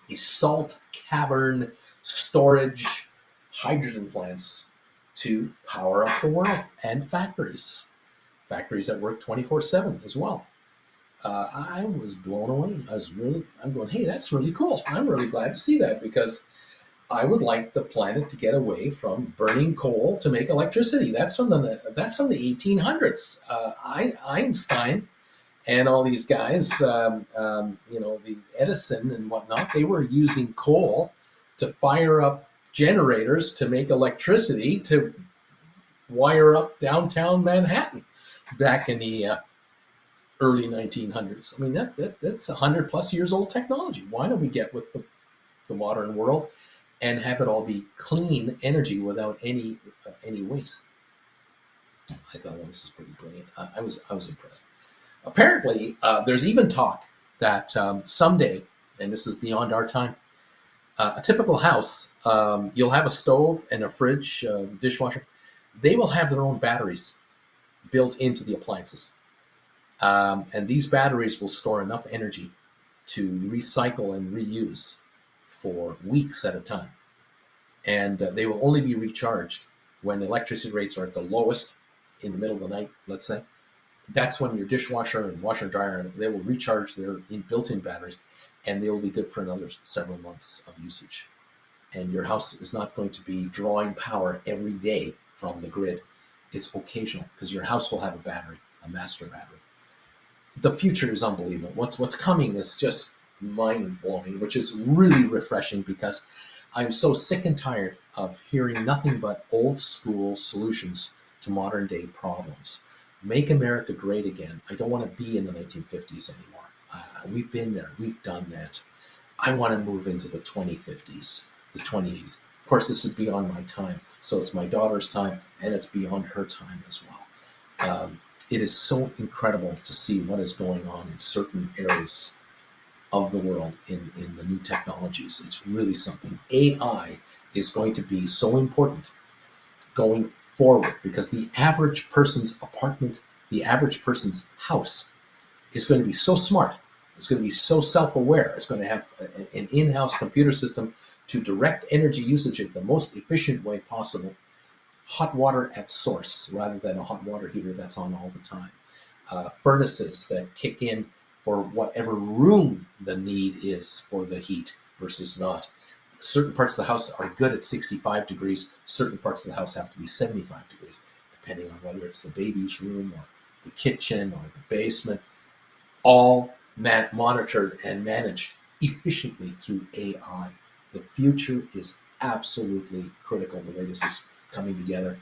these salt cavern storage hydrogen plants to power up the world, and factories that work 24/7 as well. I was blown away. I'm going, hey, that's really cool. I'm really glad to see that, because I would like the planet to get away from burning coal to make electricity. That's from the 1800s. Einstein and all these guys, the Edison and whatnot, they were using coal to fire up generators to make electricity to wire up downtown Manhattan back in the early 1900s. I mean, that's 100 plus years old technology. Why don't we get with the modern world and have it all be clean energy without any waste? I thought, well, this is pretty brilliant. I was impressed. Apparently, there's even talk that someday, and this is beyond our time, a typical house, you'll have a stove and a fridge, dishwasher. They will have their own batteries built into the appliances. And these batteries will store enough energy to recycle and reuse for weeks at a time. And they will only be recharged when electricity rates are at the lowest in the middle of the night, let's say. That's when your dishwasher and washer and dryer, they will recharge their built-in batteries, and they will be good for another several months of usage. And your house is not going to be drawing power every day from the grid. It's occasional, because your house will have a battery, a master battery. The future is unbelievable. What's coming is just mind-blowing, which is really refreshing, because I'm so sick and tired of hearing nothing but old school solutions to modern day problems. Make America great again. I don't want to be in the 1950s anymore. We've been there. We've done that. I want to move into the 2050s, the 2080s. Of course, this is beyond my time. So it's my daughter's time, and it's beyond her time as well. It is so incredible to see what is going on in certain areas of the world in the new technologies. It's really something. AI is going to be so important going forward, because the average person's apartment, the average person's house is going to be so smart. It's going to be so self-aware. It's going to have an in-house computer system to direct energy usage in the most efficient way possible. Hot water at source rather than a hot water heater that's on all the time. Furnaces that kick in for whatever room the need is for the heat versus not. Certain parts of the house are good at 65 degrees. Certain parts of the house have to be 75 degrees, depending on whether it's the baby's room or the kitchen or the basement. All monitored and managed efficiently through AI. The future is absolutely critical, the way this is coming together.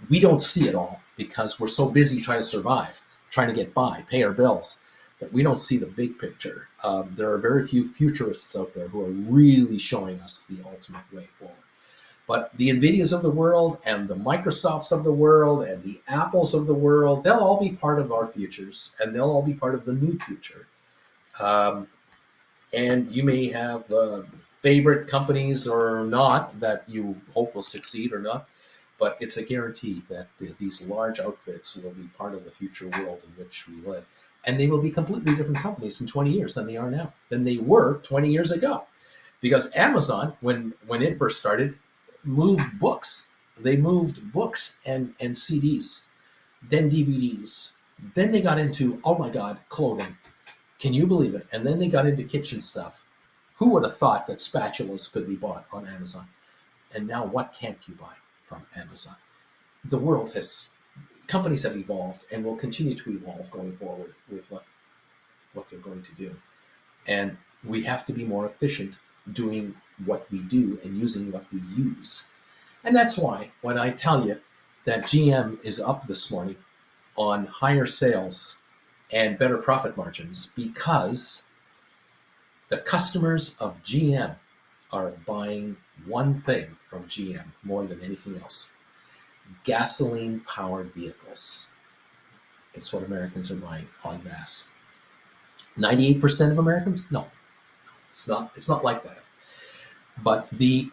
We don't see it all because we're so busy trying to survive, trying to get by, pay our bills, that we don't see the big picture. There are very few futurists out there who are really showing us the ultimate way forward. But the Nvidias of the world and the Microsofts of the world and the Apples of the world, they'll all be part of our futures, and they'll all be part of the new future. And you may have favorite companies or not that you hope will succeed or not, but it's a guarantee that these large outfits will be part of the future world in which we live. And they will be completely different companies in 20 years than they are now, than they were 20 years ago. Because Amazon, when it first started, moved books. They moved books and CDs, then DVDs. Then they got into, oh my God, clothing. Can you believe it? And then they got into kitchen stuff. Who would have thought that spatulas could be bought on Amazon? And now what can't you buy from Amazon? The world has, companies have evolved and will continue to evolve going forward with what they're going to do. And we have to be more efficient doing what we do and using what we use. And that's why when I tell you that GM is up this morning on higher sales and better profit margins, because the customers of GM are buying one thing from GM more than anything else: gasoline-powered vehicles. That's what Americans are buying en masse. 98% of Americans? No, it's not like that. But the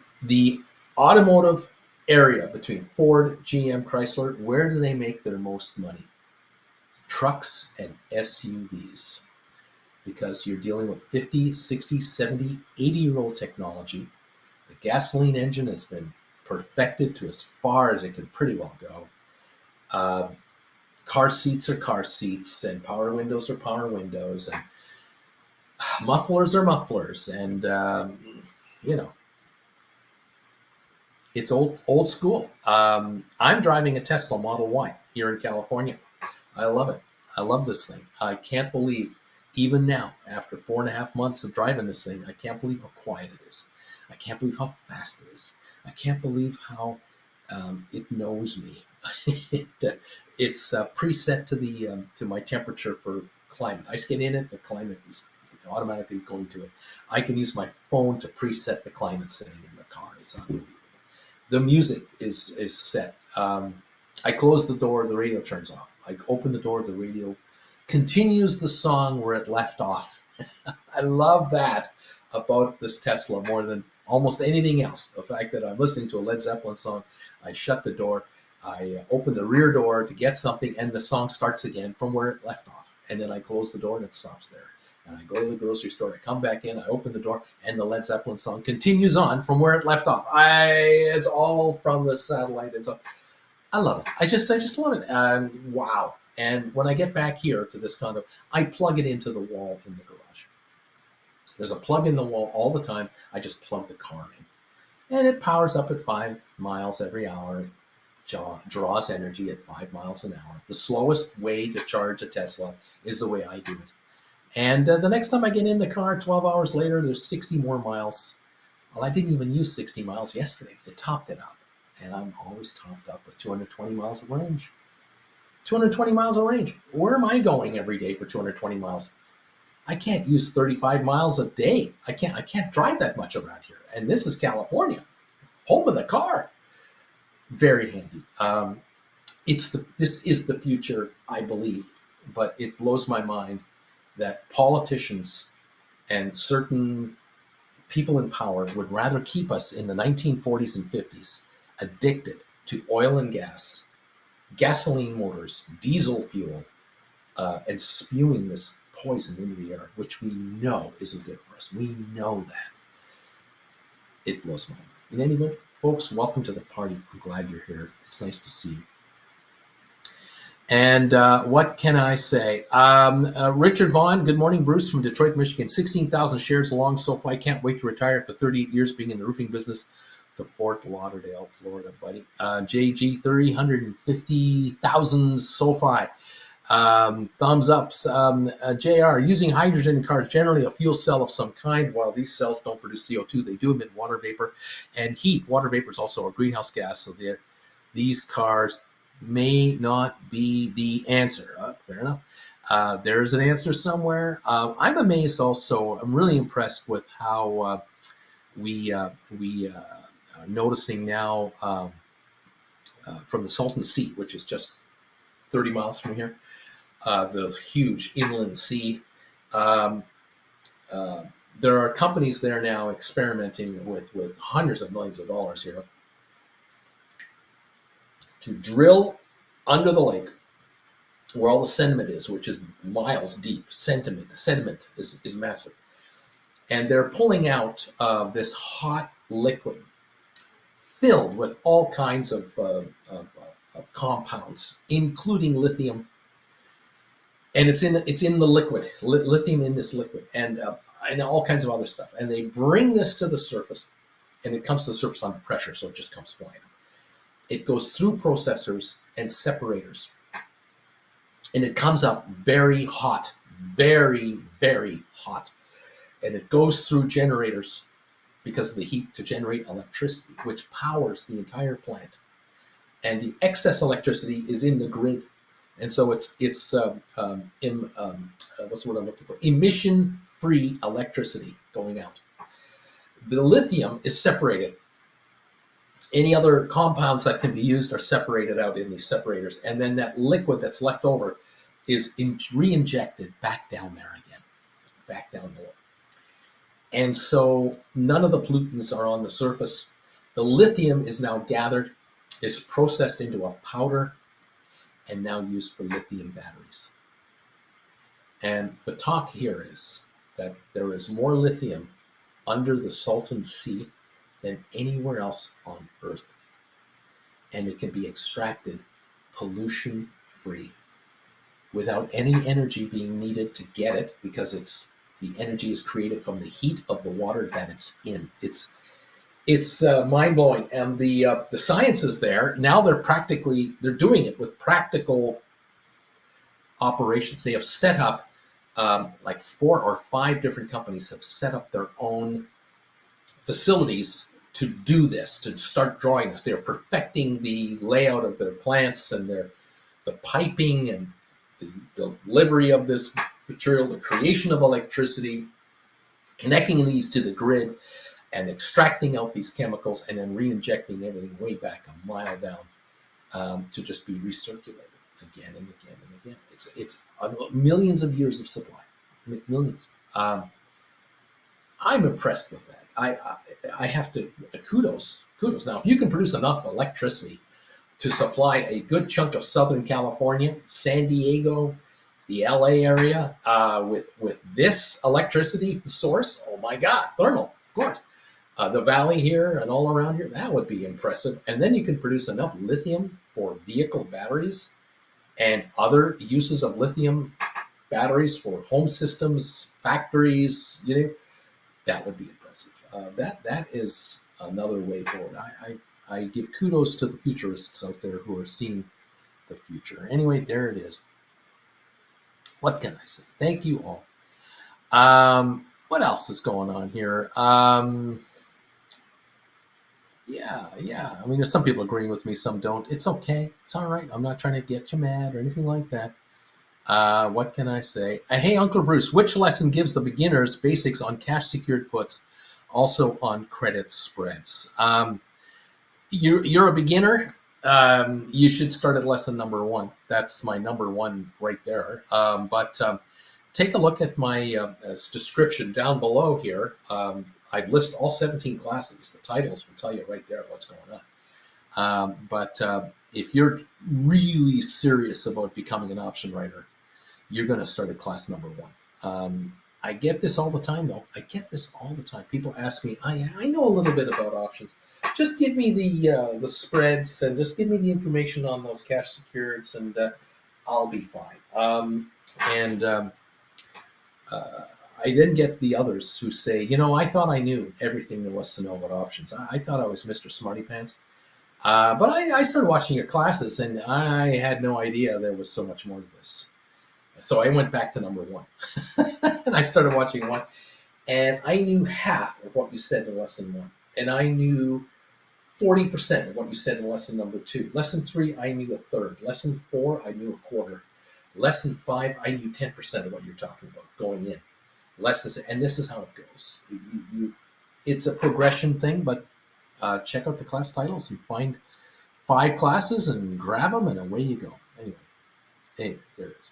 automotive area between Ford, GM, Chrysler, where do they make their most money? Trucks and SUVs. Because you're dealing with 50, 60, 70, 80-year-old technology. The gasoline engine has been perfected to as far as it can pretty well go. Car seats are car seats, and power windows are power windows, and mufflers are mufflers, and it's old school. I'm driving a Tesla Model Y here in California. I love it. I love this thing. I can't believe, even now, after 4.5 months of driving this thing, I can't believe how quiet it is. I can't believe how fast it is. I can't believe how it knows me. It's preset to my temperature for climate. I just get in it, the climate is automatically going to it. I can use my phone to preset the climate setting in the car. It's unbelievable. The music is set. I close the door, the radio turns off. I open the door, the radio continues the song where it left off. I love that about this Tesla more than almost anything else. The fact that I'm listening to a Led Zeppelin song, I shut the door, I open the rear door to get something, and the song starts again from where it left off. And then I close the door and it stops there. And I go to the grocery store, I come back in, I open the door, and the Led Zeppelin song continues on from where it left off. It's all from the satellite. I love it. I just love it. Wow. And when I get back here to this condo, I plug it into the wall in the garage. There's a plug in the wall all the time. I just plug the car in. And it powers up at 5 miles every hour. It draws energy at 5 miles an hour. The slowest way to charge a Tesla is the way I do it. And the next time I get in the car, 12 hours later, there's 60 more miles. Well, I didn't even use 60 miles yesterday. It topped it up. And I'm always topped up with 220 miles of range. 220 miles of range. Where am I going every day for 220 miles? I can't use 35 miles a day. I can't drive that much around here. And this is California, home of the car. Very handy. This is the future, I believe, but it blows my mind that politicians and certain people in power would rather keep us in the 1940s and 50s addicted to oil and gas, gasoline motors, diesel fuel, and spewing this poison into the air, which we know isn't good for us. We know that. It blows my mind. In any event, folks, welcome to the party. I'm glad you're here. It's nice to see you. And what can I say? Richard Vaughn, good morning, Bruce from Detroit, Michigan. 16,000 shares long so far. I can't wait to retire after 38 years being in the roofing business to Fort Lauderdale, Florida, buddy. JG, 350,000 SoFi. Thumbs ups. JR, using hydrogen in cars, generally a fuel cell of some kind. While these cells don't produce CO2, they do emit water vapor and heat. Water vapor is also a greenhouse gas, so these cars may not be the answer. Fair enough. There's an answer somewhere. I'm amazed also. I'm really impressed with how we are noticing now from the Salton Sea, which is just 30 miles from here, the huge inland sea. There are companies there now experimenting with hundreds of millions of dollars here to drill under the lake where all the sediment is, which is miles deep. Sediment is massive. And they're pulling out this hot liquid filled with all kinds of compounds, including lithium. And it's in the liquid, lithium in this liquid, and all kinds of other stuff. And they bring this to the surface, and it comes to the surface under pressure, so it just comes flying up. It goes through processors and separators, and it comes up very hot, very, very hot. And it goes through generators because of the heat to generate electricity, which powers the entire plant. And the excess electricity is in the grid. And so it's what's the word I'm looking for? Emission-free electricity going out. The lithium is separated. Any other compounds that can be used are separated out in these separators. And then that liquid that's left over is re-injected back down there again, back down below. And so none of the pollutants are on the surface. The lithium is now gathered, is processed into a powder, and now used for lithium batteries. And the talk here is that there is more lithium under the Salton Sea than anywhere else on Earth. And it can be extracted pollution-free without any energy being needed to get it, because the energy is created from the heat of the water that it's in. It's mind-blowing. And the science is there. Now they're doing it with practical operations. They have set up like 4 or 5 different companies have set up their own facilities to do this, to start drawing this. They're perfecting the layout of their plants and the piping and the delivery of this material, the creation of electricity, connecting these to the grid, and extracting out these chemicals and then re-injecting everything way back a mile down to just be recirculated again and again and again. It's millions of years of supply, millions. I'm impressed with that. I have to kudos. Now, if you can produce enough electricity to supply a good chunk of Southern California, San Diego, the LA area with this electricity source, oh my God, thermal, of course. The valley here and all around here, that would be impressive. And then you can produce enough lithium for vehicle batteries and other uses of lithium batteries for home systems, factories, that would be impressive. That is another way forward. I give kudos to the futurists out there who are seeing the future. Anyway, there it is. What can I say? Thank you all. What else is going on here? Yeah. I mean, there's some people agreeing with me, some don't. It's okay. It's all right. I'm not trying to get you mad or anything like that. What can I say? Hey, Uncle Bruce, which lesson gives the beginners basics on cash secured puts, also on credit spreads? You're a beginner. You should start at lesson number 1. That's my number 1 right there. But take a look at my description down below here. I've listed all 17 classes. The titles will tell you right there what's going on. But if you're really serious about becoming an option writer, you're going to start at class number 1. I get this all the time, though. People ask me, I know a little bit about options. Just give me the spreads and just give me the information on those cash secureds, and I'll be fine. I then get the others who say, I thought I knew everything there was to know about options. I thought I was Mr. Smarty Pants. But I started watching your classes, and I had no idea there was so much more to this. So I went back to number 1, and I started watching 1, and I knew half of what you said in lesson 1, and I knew 40% of what you said in lesson number 2. Lesson 3, I knew a third. Lesson 4, I knew a quarter. Lesson 5, I knew 10% of what you're talking about going in. And this is how it goes. It's a progression thing, but check out the class titles and find 5 classes and grab them, and away you go. Anyway, there it is.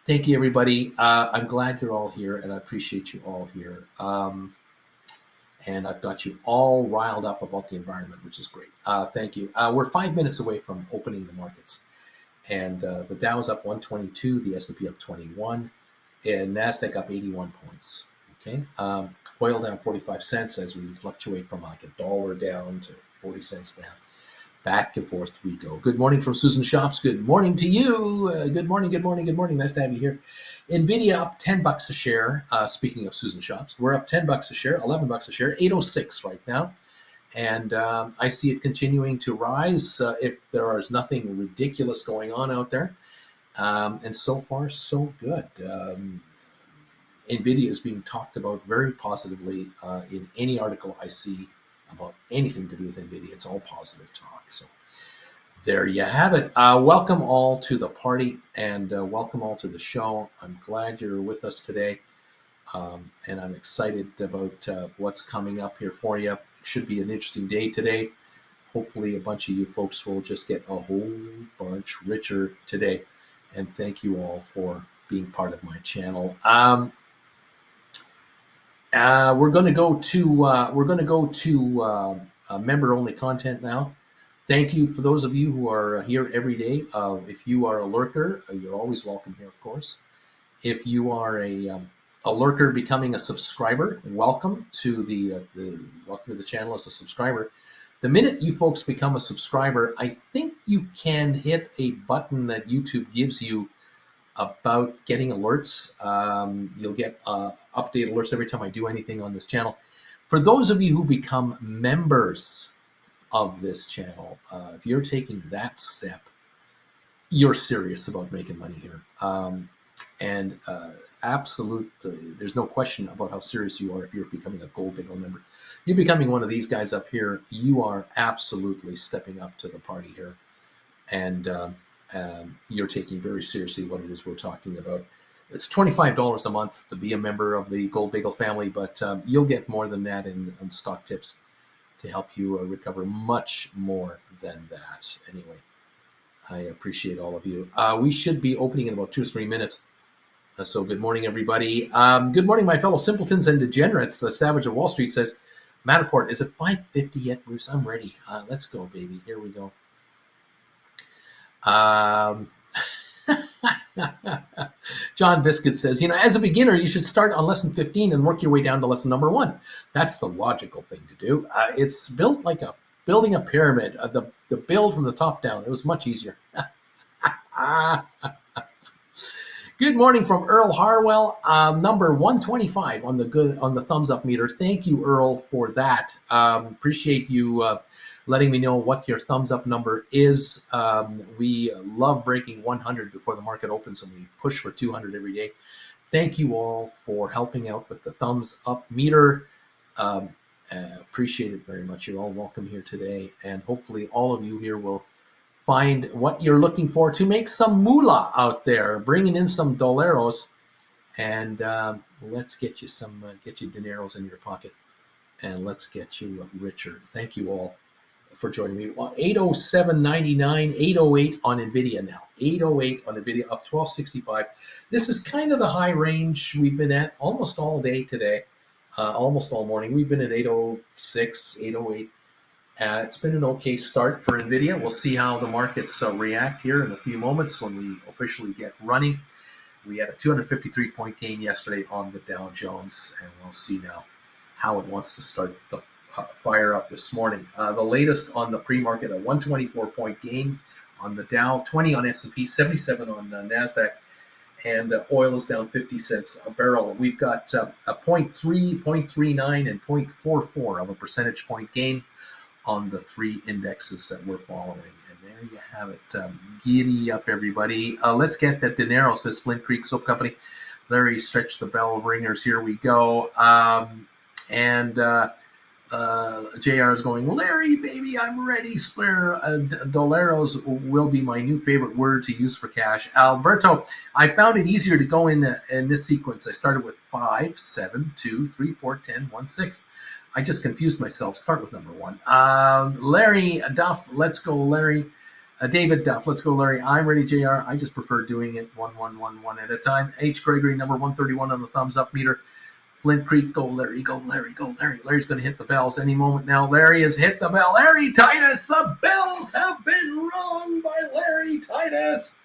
Thank you, everybody. I'm glad you're all here, and I appreciate you all here. And I've got you all riled up about the environment, which is great. Thank you. We're 5 minutes away from opening the markets. And the Dow's up 122, the S&P up 21, and NASDAQ up 81 points. Okay. Oil down 45 cents as we fluctuate from like $1 down to 40 cents down. Back and forth we go. Good morning from Susan Shops. Good morning to you. Good morning. Nice to have you here. Nvidia up $10 a share. Speaking of Susan Shops, we're up $10 a share, $11 a share, 806 right now. And I see it continuing to rise if there is nothing ridiculous going on out there. And so far, so good. Nvidia is being talked about very positively in any article I see about anything to do with Nvidia. It's all positive talk. So there you have it. Welcome all to the party, and welcome all to the show. I'm glad you're with us today, and I'm excited about what's coming up here for you. It should be an interesting day today. Hopefully a bunch of you folks will just get a whole bunch richer today, and thank you all for being part of my channel. We're going to go to member-only content now. Thank you for those of you who are here every day. If you are a lurker, you're always welcome here, of course. If you are a lurker becoming a subscriber, welcome to the channel as a subscriber. The minute you folks become a subscriber, I think you can hit a button that YouTube gives you about getting alerts. You'll get update alerts every time I do anything on this channel. For those of you who become members of this channel, if you're taking that step, you're serious about making money here. And absolute, there's no question about how serious you are if you're becoming a Gold Bagel member. You're becoming one of these guys up here. You are absolutely stepping up to the party here. And you're taking very seriously what it is we're talking about. It's $25 a month to be a member of the Gold Bagel family, but you'll get more than that in stock tips to help you recover much more than that. Anyway, I appreciate all of you. We should be opening in about 2 or 3 minutes. So good morning, everybody. Good morning, my fellow simpletons and degenerates. The Savage of Wall Street says, Matterport, is it 550 yet, Bruce? I'm ready. Let's go, baby. Here we go. John Biscuit says, as a beginner, you should start on lesson 15 and work your way down to lesson number 1. That's the logical thing to do. It's built like building a pyramid. The build from the top down. It was much easier. Good morning from Earl Harwell, number 125 on the thumbs up meter. Thank you, Earl, for that. Appreciate you letting me know what your thumbs up number is. We love breaking 100 before the market opens, and we push for 200 every day. Thank you all for helping out with the thumbs up meter. Appreciate it very much. You're all welcome here today, and hopefully all of you here will find what you're looking for to make some moolah out there, bringing in some doleros, and let's get you dineros in your pocket, and let's get you richer. Thank you all for joining me. 807.99, 808 on Nvidia now. 808 on Nvidia, up 1265. This is kind of the high range we've been at almost all day today, almost all morning. We've been at 806, 808. It's been an okay start for Nvidia. We'll see how the markets react here in a few moments when we officially get running. We had a 253-point gain yesterday on the Dow Jones, and we'll see now how it wants to start the fire up this morning. The latest on the pre-market, a 124-point gain on the Dow, 20 on S&P, 77 on NASDAQ, and oil is down 50 cents a barrel. We've got a 0.3, 0.39, and 0.44 of a percentage point gain on the 3 indexes that we're following. And there you have it. Giddy up, everybody. Let's get that dinero, says Flint Creek Soap Company. Larry, stretch the bell ringers. Here we go. JR is going, Larry, baby, I'm ready. Doleros will be my new favorite word to use for cash. Alberto, I found it easier to go in this sequence. I started with 5, 7, 2, 3, 4, 10, 1, 6. I just confused myself. Start with number 1. Larry Duff, let's go, Larry. David Duff, let's go, Larry. I'm ready, JR. I just prefer doing it 1, 1, 1, 1 at a time. H. Gregory, number 131 on the thumbs up meter. Flint Creek, go, Larry, go, Larry, go, Larry. Larry's going to hit the bells any moment now. Larry has hit the bell. Larry Titus, the bells have been rung by Larry Titus.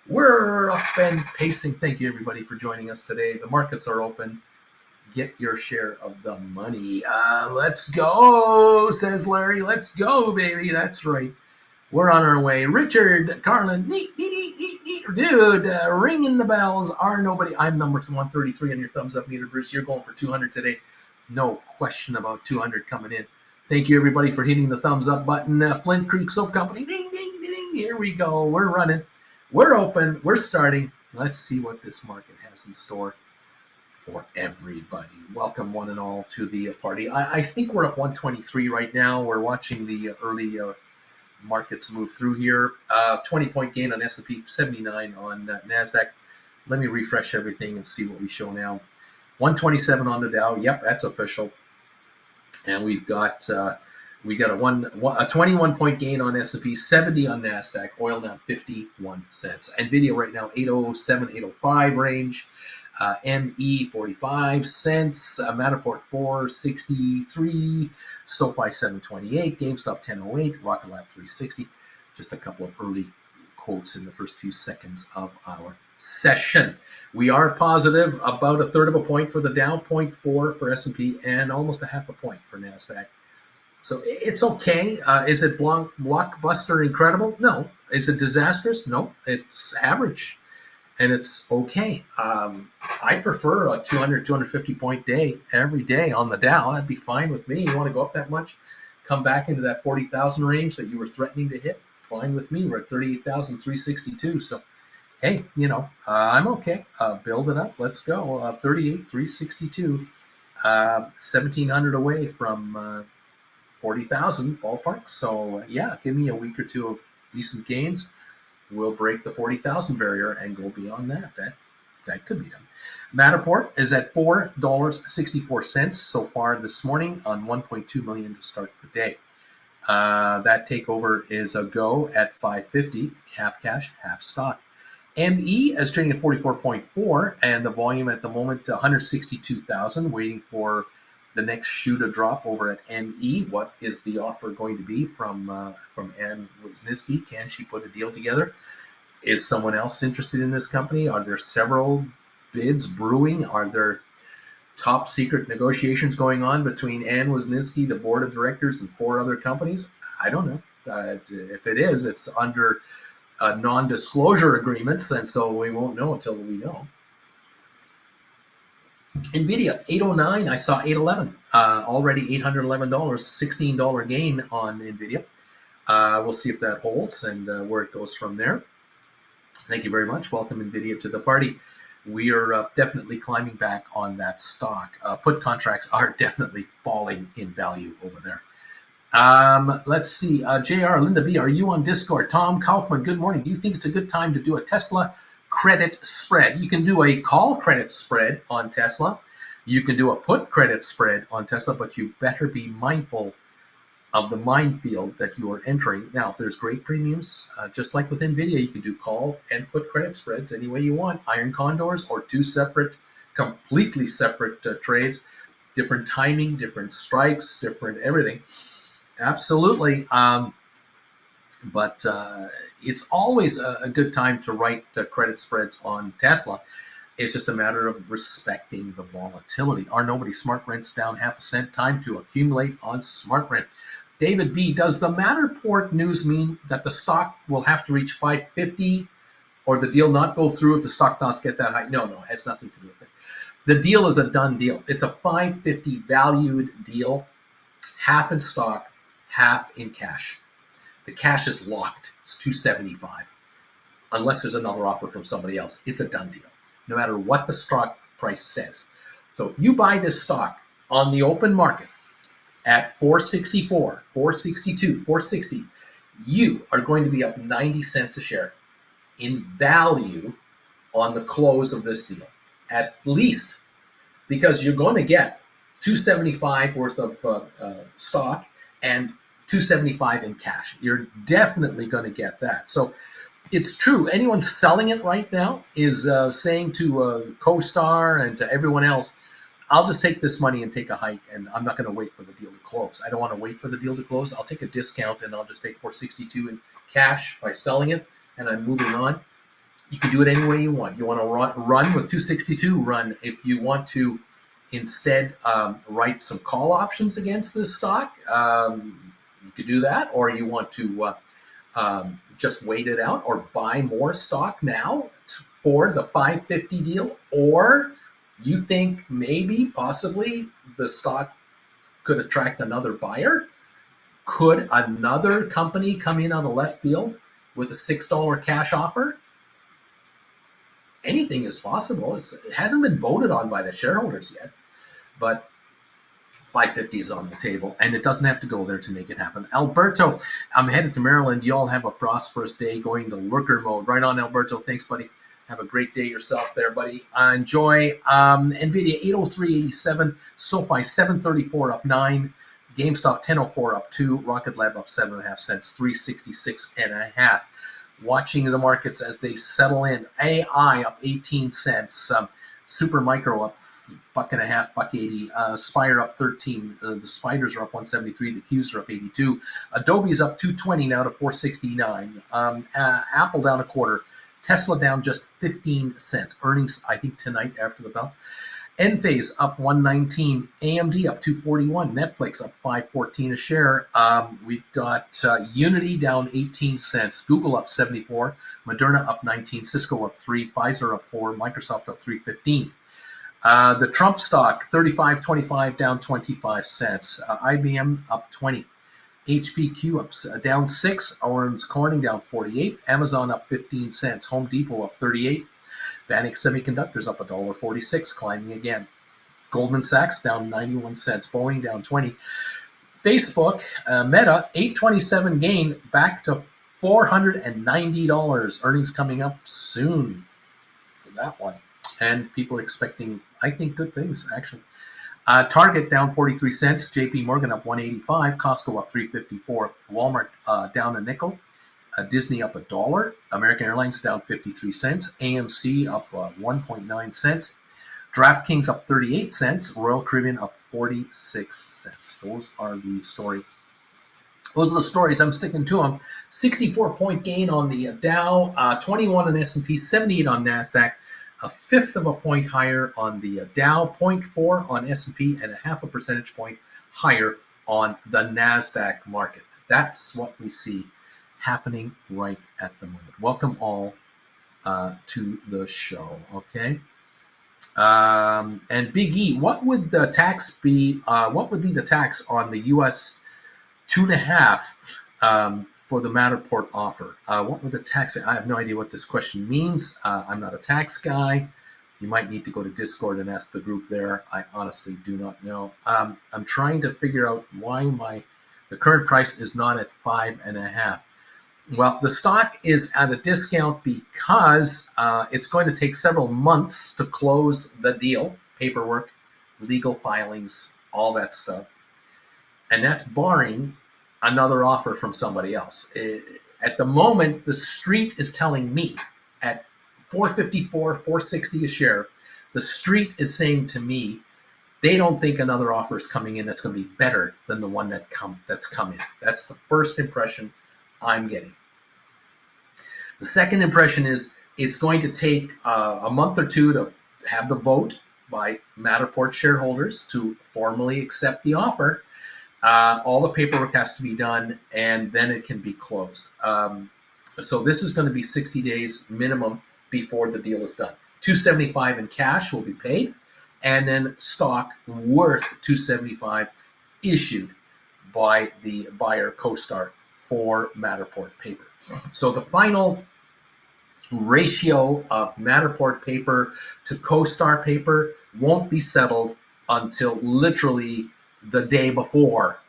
We're up and pacing. Thank you, everybody, for joining us today. The markets are open. Get your share of the money. Let's go, says Larry. Let's go, baby. That's right. We're on our way. Richard Carlin, neat. Dude, ringing the bells are nobody. I'm number 133 on your thumbs up meter, Bruce. You're going for 200 today. No question about 200 coming in. Thank you, everybody, for hitting the thumbs up button. Flint Creek Soap Company. Ding, ding, ding. Here we go. We're running. We're open. We're starting. Let's see what this market has in store for everybody. Welcome, one and all, to the party. I think we're up 123 right now. We're watching the early markets move through here. 20-point gain on S&P, 79 on NASDAQ. Let me refresh everything and see what we show now. 127 on the Dow. Yep, that's official. And we've got a 21-point gain on S&P, 70 on NASDAQ. Oil down 51 cents. Nvidia right now 807, 805 range. ME 45 cents, Matterport 463, SoFi 728, GameStop 1008, Rocket Lab 360. Just a couple of early quotes in the first few seconds of our session. We are positive about a third of a point for the Dow, 0.4 for S&P, and almost a half a point for NASDAQ. So it's okay. Is it blockbuster incredible? No. Is it disastrous? No. It's average. And it's okay. I prefer a 200, 250-point day every day on the Dow. That'd be fine with me. You want to go up that much? Come back into that 40,000 range that you were threatening to hit? fine with me. We're at 38,362. So, hey, I'm okay. Build it up. Let's go. 38,362. 1,700 away from 40,000 ballpark. So, yeah, give me a week or two of decent gains. We'll break the 40,000 barrier and go beyond that. That could be done. Matterport is at $4.64 so far this morning on 1.2 million to start the day. That takeover is a go at 550, half cash, half stock. ME is trading at 44.4, and the volume at the moment 162,000, waiting for the next shoe to drop over at ME. What is the offer going to be from Ann Wojcicki? Can she put a deal together? Is someone else interested in this company? Are there several bids brewing? Are there top secret negotiations going on between Ann Wojcicki, the board of directors, and 4 other companies? I don't know. If it is, it's under non-disclosure agreements, and so we won't know until we know. Nvidia, 809. I saw 811. Already $811, $16 gain on Nvidia. We'll see if that holds and where it goes from there. Thank you very much. Welcome, Nvidia, to the party. We are definitely climbing back on that stock. Put contracts are definitely falling in value over there. Let's see. JR, Linda B, are you on Discord? Tom Kaufman, good morning. Do you think it's a good time to do a Tesla credit spread? You can do a call credit spread on Tesla. You can do a put credit spread on Tesla, but you better be mindful of the minefield that you are entering. Now, there's great premiums. Just like with Nvidia, you can do call and put credit spreads any way you want. Iron condors or 2 separate, completely separate trades. Different timing, different strikes, different everything. Absolutely. But it's always a good time to write credit spreads on Tesla. It's just a matter of respecting the volatility. Are nobody smart rents down 0.5 cent? Time to accumulate on smart rent. David B, does the Matterport news mean that the stock will have to reach 550 or the deal not go through if the stock does get that high? No, it has nothing to do with it. The deal is a done deal. It's a 550 valued deal, half in stock, half in cash. The cash is locked. It's 275. Unless there's another offer from somebody else, it's a done deal, no matter what the stock price says. So if you buy this stock on the open market at 464, 462, 460, you are going to be up 90 cents a share in value on the close of this deal, at least, because you're going to get 275 worth of stock and 275 in cash. You're definitely going to get that. So it's true. Anyone selling it right now is saying to CoStar and to everyone else, I'll just take this money and take a hike, and I'm not going to wait for the deal to close. I don't want to wait for the deal to close. I'll take a discount, and I'll just take 462 in cash by selling it, and I'm moving on. You can do it any way you want. You want to run with 262, run. If you want to instead write some call options against this stock, you could do that, or you want to just wait it out or buy more stock now for the 550 deal, or you think maybe possibly the stock could attract another buyer. Could another company come in on a left field with a $6 cash offer? Anything is possible. It hasn't been voted on by the shareholders yet, but 550 is on the table, and it doesn't have to go there to make it happen. Alberto, I'm headed to Maryland. You all have a prosperous day going to lurker mode. Right on, Alberto. Thanks, buddy. Have a great day yourself there, buddy. Enjoy. Nvidia 803.87, SoFi 734 up 9, GameStop 1004 up 2, Rocket Lab up 7.5 cents, 366.5. Watching the markets as they settle in. AI up 18 cents. Supermicro up $1.50, $1.80. Spire up 13. The Spiders are up 173. The Qs are up 82. Adobe's up 220 now to 469. Apple down a quarter. Tesla down just 15 cents. Earnings, I think, tonight after the bell. Enphase up 119. AMD up 241. Netflix up 514 a share. We've got Unity down 18 cents. Google up 74. Moderna up 19. Cisco up 3. Pfizer up 4. Microsoft up 315. The Trump stock 35.25 down 25 cents. IBM up 20. HPQ up down 6. Owens Corning down 48. Amazon up 15 cents. Home Depot up 38. Vanex Semiconductors up $1.46, climbing again. Goldman Sachs down 91 cents. Boeing down 20. Facebook, Meta, 827 gain, back to $490. Earnings coming up soon for that one. And people are expecting, I think, good things, actually. Target down 43 cents. JP Morgan up 185. Costco up 354. Walmart down a nickel. Disney up $1. American Airlines down 53 cents. AMC up 1.9 cents. DraftKings up 38 cents. Royal Caribbean up 46 cents. Those are the stories. Those are the stories. I'm sticking to them. 64-point gain on the Dow, 21 on S&P, 78 on NASDAQ, a fifth of a point higher on the Dow, 0.4 on S&P, and a half a percentage point higher on the NASDAQ market. That's what we see happening right at the moment. Welcome all to the show, okay? And Big E, what would the tax be? What would be the tax on the U.S. 2.5 for the Matterport offer? What would the tax be? I have no idea what this question means. I'm not a tax guy. You might need to go to Discord and ask the group there. I honestly do not know. I'm trying to figure out why the current price is not at 5.5. Well, the stock is at a discount because it's going to take several months to close the deal, paperwork, legal filings, all that stuff. And that's barring another offer from somebody else. At the moment, the street is telling me at $454, $460 a share, the street is saying to me, they don't think another offer is coming in that's going to be better than the one that's come in. That's the first impression I'm getting. The second impression is it's going to take a month or two to have the vote by Matterport shareholders to formally accept the offer. All the paperwork has to be done, and then it can be closed. So this is going to be 60 days minimum before the deal is done. $275 in cash will be paid, and then stock worth $275 issued by the buyer CoStar for Matterport paper. So the final ratio of Matterport paper to CoStar paper won't be settled until literally the day before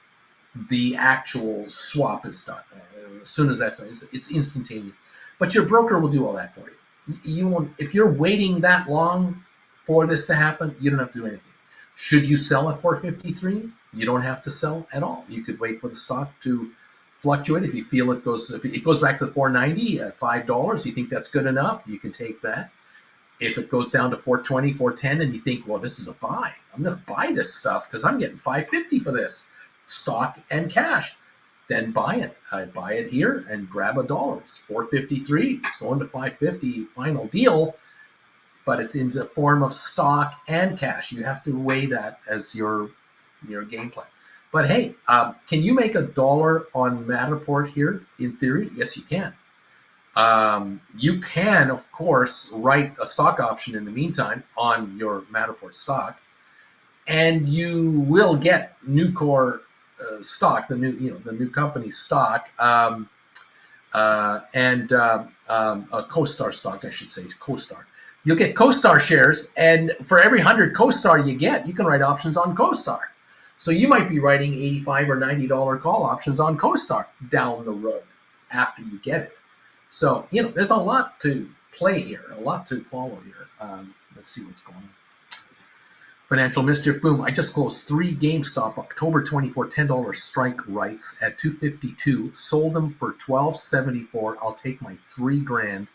the actual swap is done. As soon as that's done, it's instantaneous. But your broker will do all that for you. You won't, if you're waiting that long for this to happen, you don't have to do anything. Should you sell at 453? You don't have to sell at all. You could wait for the stock to fluctuate. If you feel if it goes back to the 490 at $5, you think that's good enough, you can take that. If it goes down to 420, 410, and you think, well, this is a buy, I'm going to buy this stuff because I'm getting $550 for this stock and cash, then buy it. I buy it here and grab $1. It's 453. It's going to 550. Final deal, but it's in the form of stock and cash. You have to weigh that as your game plan. But hey, can you make $1 on Matterport here? In theory, yes, you can. You can, of course, write a stock option in the meantime on your Matterport stock, and you will get Nucor stock, the new company stock, and CoStar stock, I should say, CoStar. You'll get CoStar shares, and for every 100 CoStar you get, you can write options on CoStar. So you might be writing $85 or $90 call options on CoStar down the road after you get it. So, there's a lot to play here, a lot to follow here. Let's see what's going on. Financial Mischief, boom. I just closed 3 GameStop October 24 $10 strike rights at $252. Sold them for $12.74. I'll take my $3,000.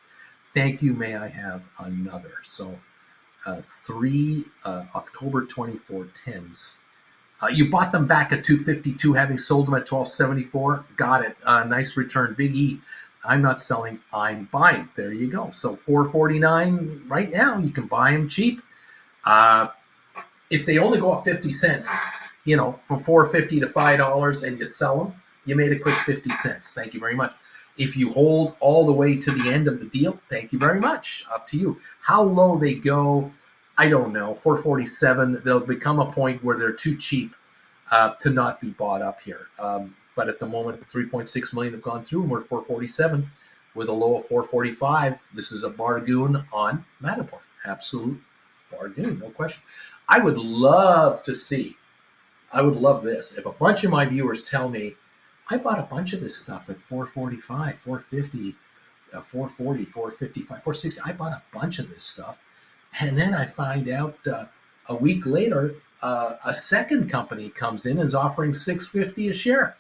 Thank you. May I have another? So 3 October 24 10s. You bought them back at $252, having sold them at $12.74. Got it. Nice return. Big E. I'm not selling. I'm buying. There you go. So $4.49 right now. You can buy them cheap. If they only go up 50 cents, from $4.50 to $5, and you sell them, you made a quick 50 cents. Thank you very much. If you hold all the way to the end of the deal, thank you very much. Up to you. How low they go, I don't know. 447. There'll become a point where they're too cheap to not be bought up here. but at the moment, 3.6 million have gone through, and we're 447 with a low of 445. This is a bargain on Matterport. Absolute bargain, no question. I would love this. If a bunch of my viewers tell me, I bought a bunch of this stuff at 445, 450, 440, 455, 460. I bought a bunch of this stuff. And then I find out a week later, a second company comes in and is offering $6.50 a share.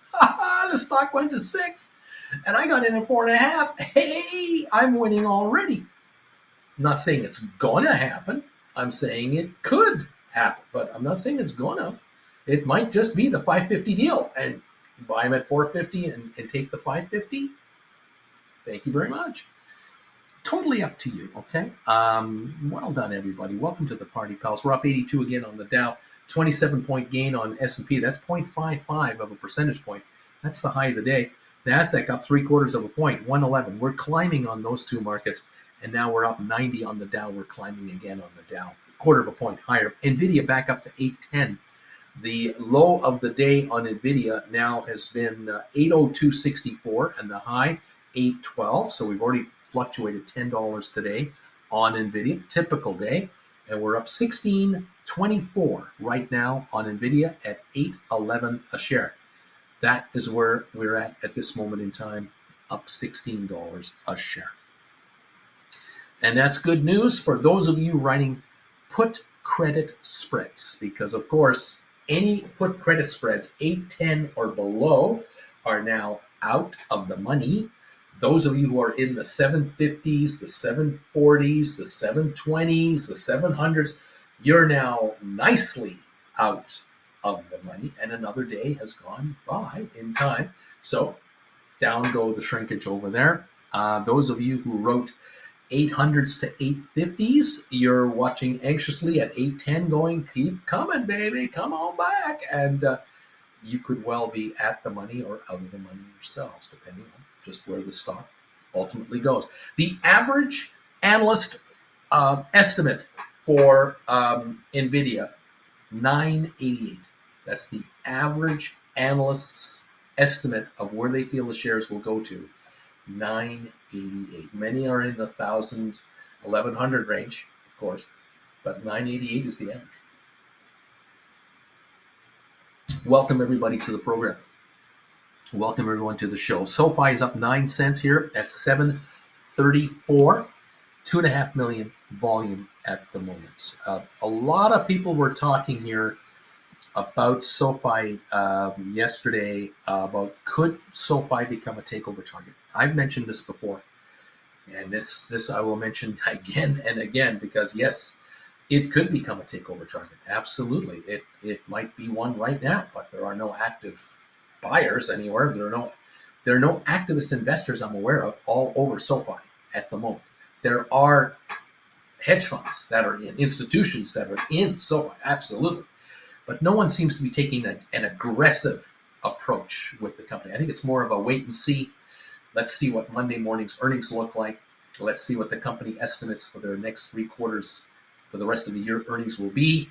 The stock went to 6, and I got in at 4.5. Hey, I'm winning already. I'm not saying it's gonna happen. I'm saying it could happen, but I'm not saying it's gonna. It might just be the 550 deal, and buy them at 450 and take the 550. Thank you very much. Totally up to you, okay? Well done, everybody. Welcome to the party, pals. We're up 82 again on the Dow. 27-point gain on S&P. That's 0.55 of a percentage point. That's the high of the day. NASDAQ up 0.75 of a point, 111. We're climbing on those two markets, and now we're up 90 on the Dow. We're climbing again on the Dow. 0.25 of a point higher. Nvidia back up to 810. The low of the day on Nvidia now has been 802.64, and the high 812. So we've already fluctuated $10 today on Nvidia, typical day, and we're up 16.24 right now on Nvidia at 811 a share. That is where we're at this moment in time, up $16 a share. And that's good news for those of you writing put credit spreads, because of course any put credit spreads 810 or below are now out of the money. Those of you who are in the 750s, the 740s, the 720s, the 700s, you're now nicely out of the money, and another day has gone by in time. So down go the shrinkage over there. Those of you who wrote 800s to 850s, you're watching anxiously at 810 going, keep coming, baby, come on back. And you could well be at the money or out of the money yourselves, depending on just where the stock ultimately goes. The average analyst estimate for Nvidia, 988. That's the average analyst's estimate of where they feel the shares will go to, 988. Many are in the 1,000, 1,100 range, of course, but 988 is the average. Welcome everybody to the program. Welcome everyone to the show. SoFi is up 9 cents here at 734. 2.5 million volume at the moment. A lot of people were talking here about SoFi yesterday, about could SoFi become a takeover target. I've mentioned this before, and this I will mention again and again, because yes, it could become a takeover target. Absolutely. It might be one right now, but there are no active buyers anywhere. There are no activist investors I'm aware of all over SoFi at the moment. There are hedge funds that are in, institutions that are in SoFi, absolutely. But no one seems to be taking an aggressive approach with the company. I think it's more of a wait and see. Let's see what Monday morning's earnings look like. Let's see what the company estimates for their next 3 quarters for the rest of the year earnings will be.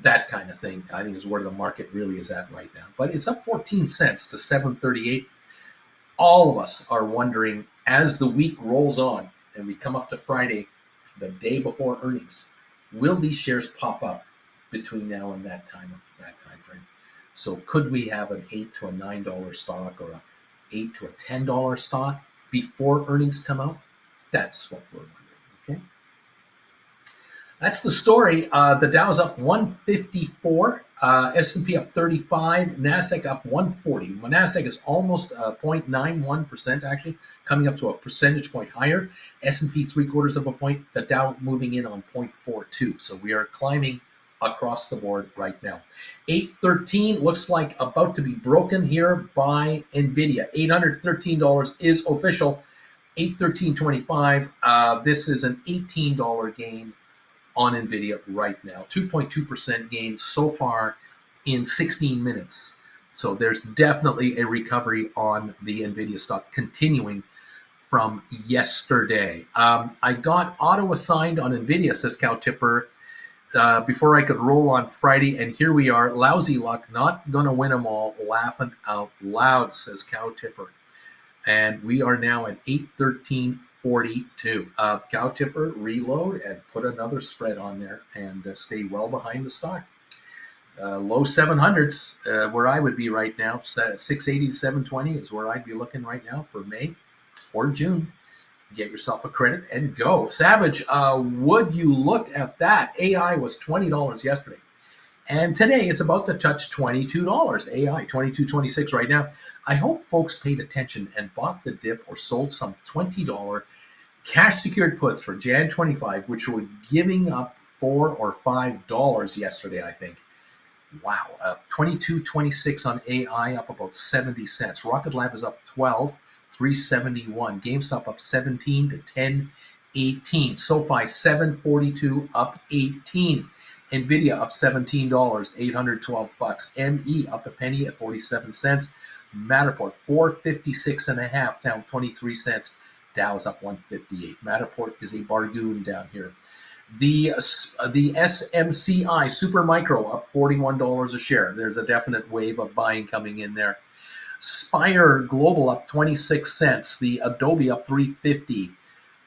That kind of thing, I think, is where the market really is at right now. But it's up 14 cents to 738. All of us are wondering, as the week rolls on and we come up to Friday, the day before earnings, will these shares pop up between now and that time frame? So could we have an $8 to a $9 stock, or a $8 to a $10 stock before earnings come out? That's what we're wondering, okay? That's the story. The Dow's up 154, S&P up 35, NASDAQ up 140. NASDAQ is almost 0.91% actually, coming up to a percentage point higher. S&P 0.75 of a point. The Dow moving in on 0.42. So we are climbing across the board right now. 813 looks like about to be broken here by Nvidia. $813 is official. 813.25. This is an $18 gain on Nvidia right now. 2.2% gain so far in 16 minutes. So there's definitely a recovery on the Nvidia stock continuing from yesterday. I got auto assigned on Nvidia, says Cow Tipper. before I could roll on Friday, and here we are, lousy luck, not going to win them all, laughing out loud, says Cow Tipper. And we are now at 813.42. Cow Tipper, reload and put another spread on there and stay well behind the stock. Low 700s, where I would be right now. 680 to 720 is where I'd be looking right now for May or June. Get yourself a credit and go. Savage, would you look at that? AI was $20 yesterday. And today it's about to touch $22. AI, $22.26 right now. I hope folks paid attention and bought the dip or sold some $20 cash secured puts for Jan 25, which were giving up $4 or $5 yesterday, I think. Wow. 22.26 on AI, up about 70 cents. Rocket Lab is up 12, 371. GameStop up 17 to 10.18. SoFi 742 up 18. Nvidia up $17, $812. ME up a penny at 47 cents. Matterport 456.5, down 23 cents. Dow is up 158. Matterport is a bargain down here. The SMCI Super Micro up $41 a share. There's a definite wave of buying coming in there. Spire Global up 26 cents. The Adobe up 350.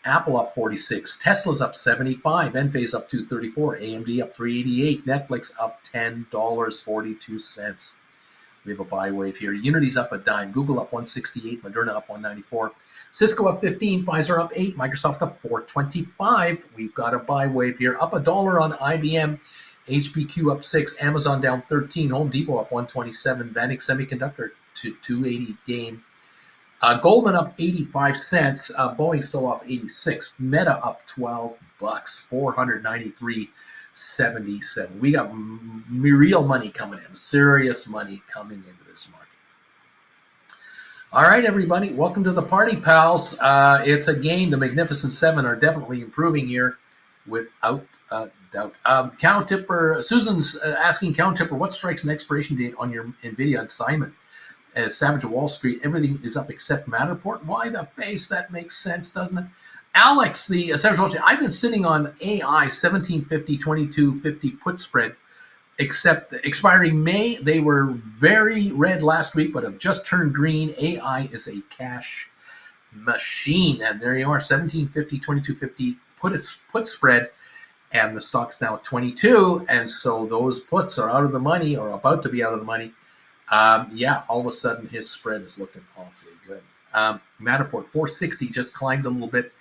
Apple up 46. Tesla's up 75. Enphase up 234. AMD up 388. Netflix up $10.42. We have a buy wave here. Unity's up a dime. Google up 168. Moderna up 194. Cisco up 15, Pfizer up 8, Microsoft up 4.25. We've got a buy wave here, up $1 on IBM, HPQ up 6, Amazon down 13, Home Depot up 127, Vanix Semiconductor to 280 gain. Goldman up 85 cents, Boeing still off 86, Meta up $12, 493.77. We got real money coming in, serious money coming into this market. All right, everybody, welcome to the party, pals. It's a gain. The Magnificent Seven are definitely improving here, without doubt. Cow Tipper, Susan's asking Cow Tipper, what strikes an expiration date on your Nvidia assignment? As Savage of Wall Street, everything is up except Matterport. Why the face? That makes sense, doesn't it? Alex, the Savage of Wall Street, I've been sitting on AI 1750, 2250 put spread, except expiring May. They were very red last week, but have just turned green. AI is a cash machine. And there you are, 1750, 2250 put spread, and the stock's now at 22. And so those puts are out of the money, or about to be out of the money. Yeah, all of a sudden his spread is looking awfully good. Matterport 460 just climbed a little bit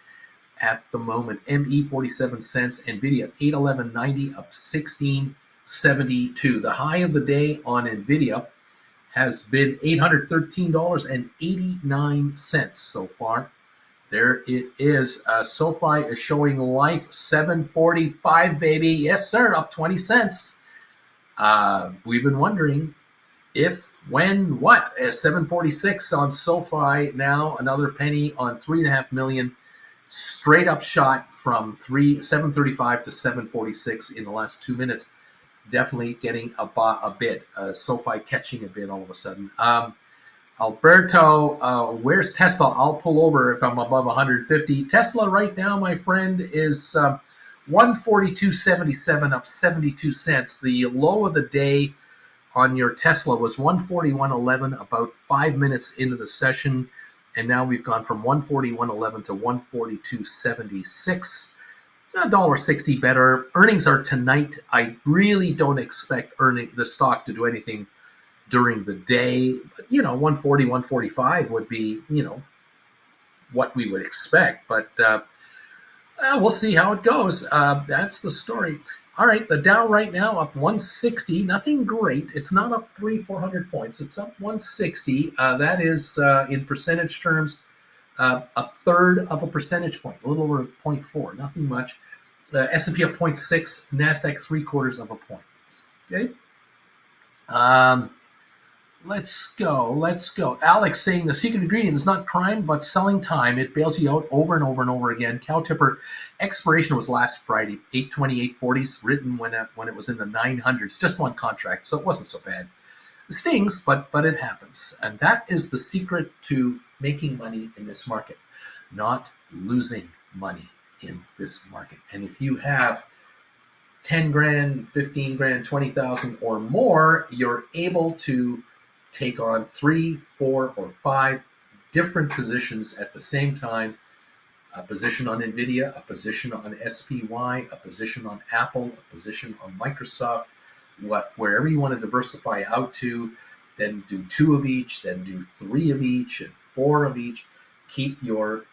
at the moment. ME 47 cents. Nvidia 811.90, up 16.72. The high of the day on Nvidia has been $813.89 so far. There it is. SoFi is showing life, 745, baby. Yes, sir, up 20 cents. We've been wondering if, when, what. 746 on SoFi now, another penny on 3.5 million. Straight up shot from 735 to 746 in the last 2 minutes. Definitely getting a bid. SoFi catching a bid all of a sudden. Alberto, where's Tesla? I'll pull over if I'm above 150. Tesla right now, my friend, is 142.77, up 72 cents. The low of the day on your Tesla was 141.11 about 5 minutes into the session. And now we've gone from 141.11 to 142.76. $1.60 better. Earnings are tonight. I really don't expect the stock to do anything during the day. But, 140, 145 would be, what we would expect. But we'll see how it goes. That's the story. All right, the Dow right now up 160. Nothing great. It's not up 400 points. It's up 160. That is, in percentage terms, a third of a percentage point, a little over 0.4. Nothing much. S&P up 0.6. NASDAQ 3/4 of a point. Okay. Let's go. Alex saying the secret ingredient is not crime, but selling time. It bails you out over and over and over again. Cow Tipper expiration was last Friday, 8/28/40s, written when it was in the 900s. Just one contract, so it wasn't so bad. It stings, but it happens. And that is the secret to making money in this market, not losing money in this market. And if you have 10 grand, 15 grand, 20,000 or more, you're able to take on 3, 4, or 5 different positions at the same time. A position on Nvidia, a position on SPY, a position on Apple, a position on Microsoft, wherever you want to diversify out to, then do 2 of each, then do 3 of each, and 4 of each. Keep your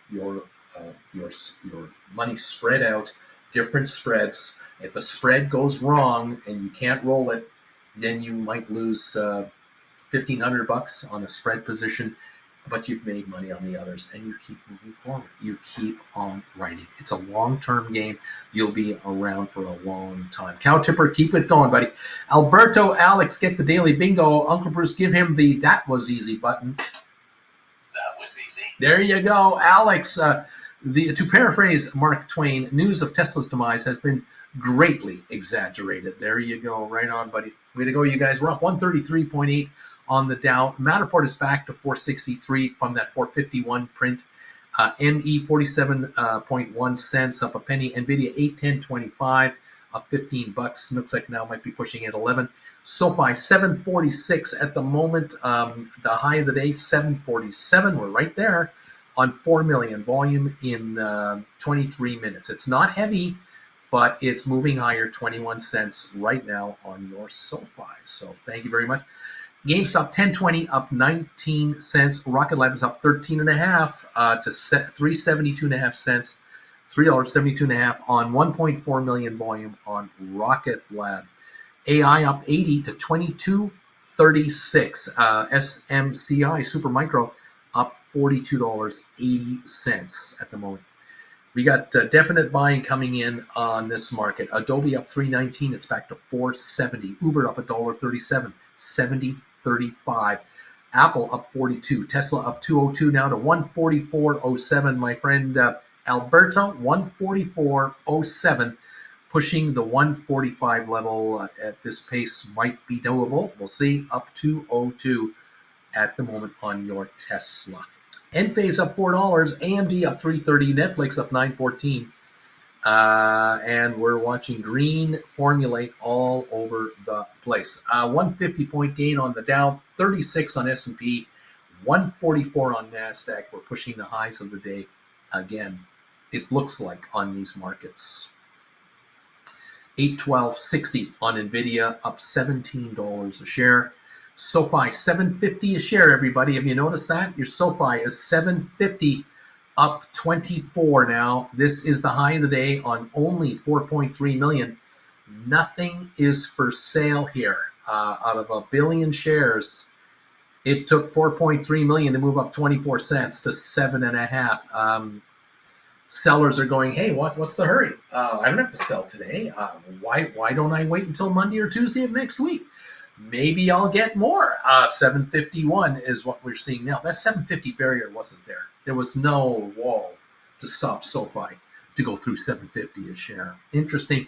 money spread out, different spreads. If a spread goes wrong and you can't roll it, then you might lose $1,500 on a spread position, but you've made money on the others, and you keep moving forward. You keep on writing. It's a long-term game. You'll be around for a long time. Cow Tipper, keep it going, buddy. Alberto, Alex, get the daily bingo. Uncle Bruce, give him the "that was easy" button. That was easy. There you go, Alex. To paraphrase Mark Twain, news of Tesla's demise has been greatly exaggerated. There you go. Right on, buddy. Way to go, you guys. We're up 133.8 on the Dow. Matterport is back to 463 from that 451 print. ME 47.1 cents, up a penny. Nvidia 810.25, up $15. Looks like now might be pushing at 11. SoFi 746 at the moment. The high of the day 747. We're right there on 4 million volume in 23 minutes. It's not heavy, but it's moving higher. 21 cents right now on your SoFi. So thank you very much. GameStop 1020 up 19 cents. Rocket Lab is up 13.5 to 372.5 cents. $3.72.5 on 1.4 million volume on Rocket Lab. AI up 80 to 22.36. SMCI Supermicro up $42.80 at the moment. We got definite buying coming in on this market. Adobe up 319. It's back to 470. Uber up $1.37. 70.35. Apple up 42. Tesla up 202 now to 144.07. My friend Alberto 144.07. Pushing the 145 level at this pace might be doable. We'll see. Up 202 at the moment on your Tesla. Enphase up $4. AMD up 330. Netflix up 914. And we're watching green formulate all over the place. 150 point gain on the Dow, 36 on S&P, 144 on NASDAQ. We're pushing the highs of the day again, it looks like, on these markets. 812.60 on Nvidia, up $17 a share. SoFi $7.50 a share, everybody. Have you noticed that? Your SoFi is $7.50, up 24 now. This is the high of the day on only 4.3 million. Nothing is for sale here. Out of 1 billion shares, it took 4.3 million to move up 24 cents to 7.5. Sellers are going, hey, what's the hurry? I don't have to sell today. Why don't I wait until Monday or Tuesday of next week? Maybe I'll get more. 751 is what we're seeing now. That 750 barrier wasn't there. There was no wall to stop SoFi to go through 750 a share. Interesting.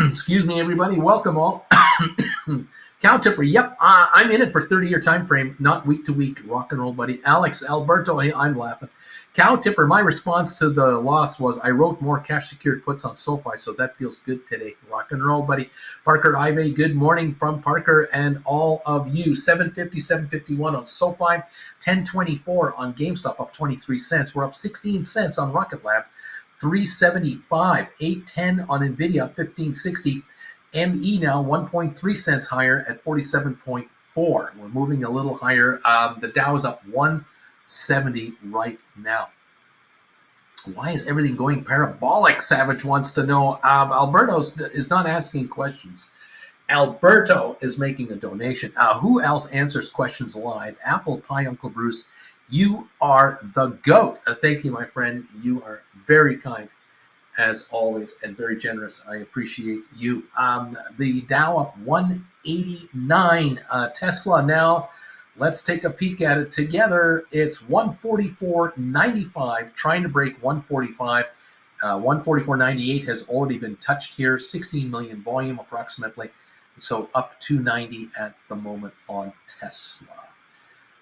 Excuse me, everybody. Welcome all. Cow Tipper, yep, I'm in it for 30-year time frame, not week to week. Rock and roll, buddy. Alex, Alberto, hey, I'm laughing. Cow Tipper, my response to the loss was I wrote more cash secured puts on SoFi, so that feels good today. Rock and roll, buddy. Parker Ive, good morning from Parker and all of you. 750, 751 on SoFi, 1024 on GameStop, up 23 cents. We're up 16 cents on Rocket Lab, 375, 810 on Nvidia, up 1560. ME now 1.3 cents higher at 47.4. We're moving a little higher. The Dow is up 170 right now. Why is everything going parabolic? Savage wants to know. Alberto is not asking questions. Alberto is making a donation. Who else answers questions live? Apple Pie Uncle Bruce, you are the GOAT. Thank you, my friend. You are very kind, as always, and very generous. I appreciate you. The Dow up 189. Tesla now, let's take a peek at it together. It's 144.95, trying to break 145. 144.98 has already been touched here. 16 million volume approximately. So up 290 at the moment on Tesla.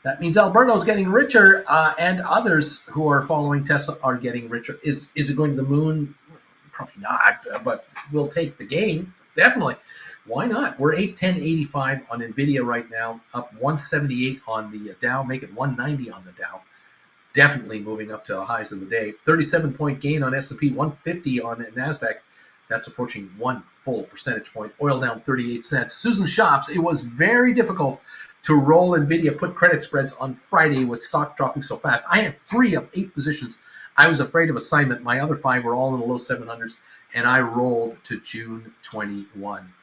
That means Alberto's getting richer, and others who are following Tesla are getting richer. Is it going to the moon? Probably not, but we'll take the gain. Definitely. Why not? We're 810.85 on Nvidia right now, up 178 on the Dow, make it 190 on the Dow. Definitely moving up to the highs of the day. 37-point gain on S&P, 150 on NASDAQ. That's approaching 1 full percentage point. Oil down 38 cents. Susan Shops, it was very difficult to roll Nvidia put credit spreads on Friday with stock dropping so fast. I had 3 of 8 positions. I was afraid of assignment. My other 5 were all in the low 700s, and I rolled to June 21.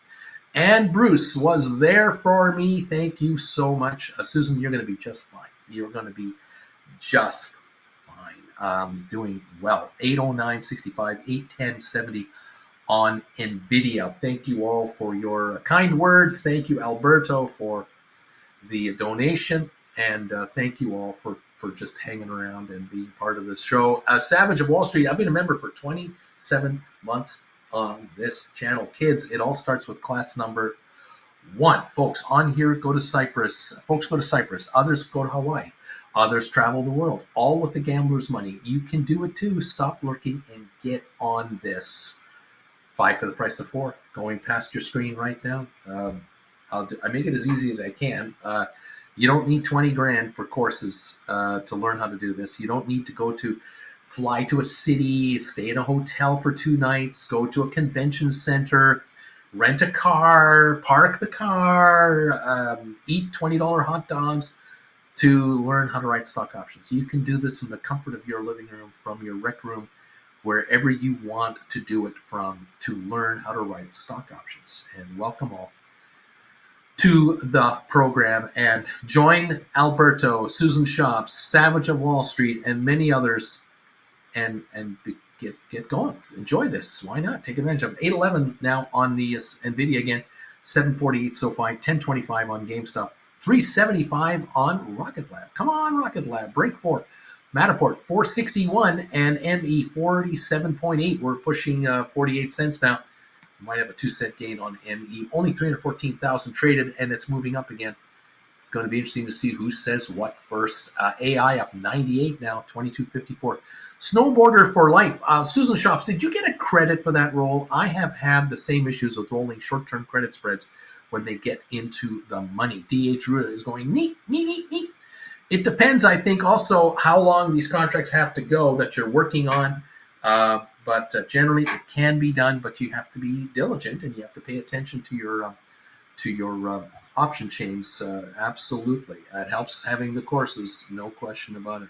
And Bruce was there for me. Thank you so much. Susan, you're going to be just fine. You're going to be just fine. Doing well. 809.65, 810.70 on Nvidia. Thank you all for your kind words. Thank you, Alberto, for the donation. And thank you all for just hanging around and being part of this show. Savage of Wall Street, I've been a member for 27 months on this channel. Kids, it all starts with class number 1. Folks, on here, go to Cyprus. Folks go to Cyprus. Others go to Hawaii. Others travel the world, all with the gambler's money. You can do it too. Stop lurking and get on this. 5 for the price of 4. Going past your screen right now. I make it as easy as I can. You don't need 20 grand for courses to learn how to do this. You don't need to fly to a city, stay in a hotel for 2 nights, go to a convention center, rent a car, park the car, eat $20 hot dogs to learn how to write stock options. You can do this from the comfort of your living room, from your rec room, wherever you want to do it from, to learn how to write stock options. And welcome all to the program, and join Alberto, Susan Shops, Savage of Wall Street, and many others, and get going. Enjoy this. Why not? Take advantage of it. 811 now on the Nvidia again, 748 SoFi, 1025 on GameStop, 375 on Rocket Lab. Come on, Rocket Lab. Break 4. Matterport 461 and ME 47.8. We're pushing 48 cents now. Might have a 2-cent gain on ME. Only 314,000 traded, and it's moving up again. Going to be interesting to see who says what first. AI up 98 now, 22.54. Snowboarder for life. Susan Shops, did you get a credit for that roll? I have had the same issues with rolling short-term credit spreads when they get into the money. DH Ruda is going neat. It depends, I think, also how long these contracts have to go that you're working on. But generally, it can be done, but you have to be diligent and you have to pay attention to your option chains. Absolutely, it helps having the courses, no question about it.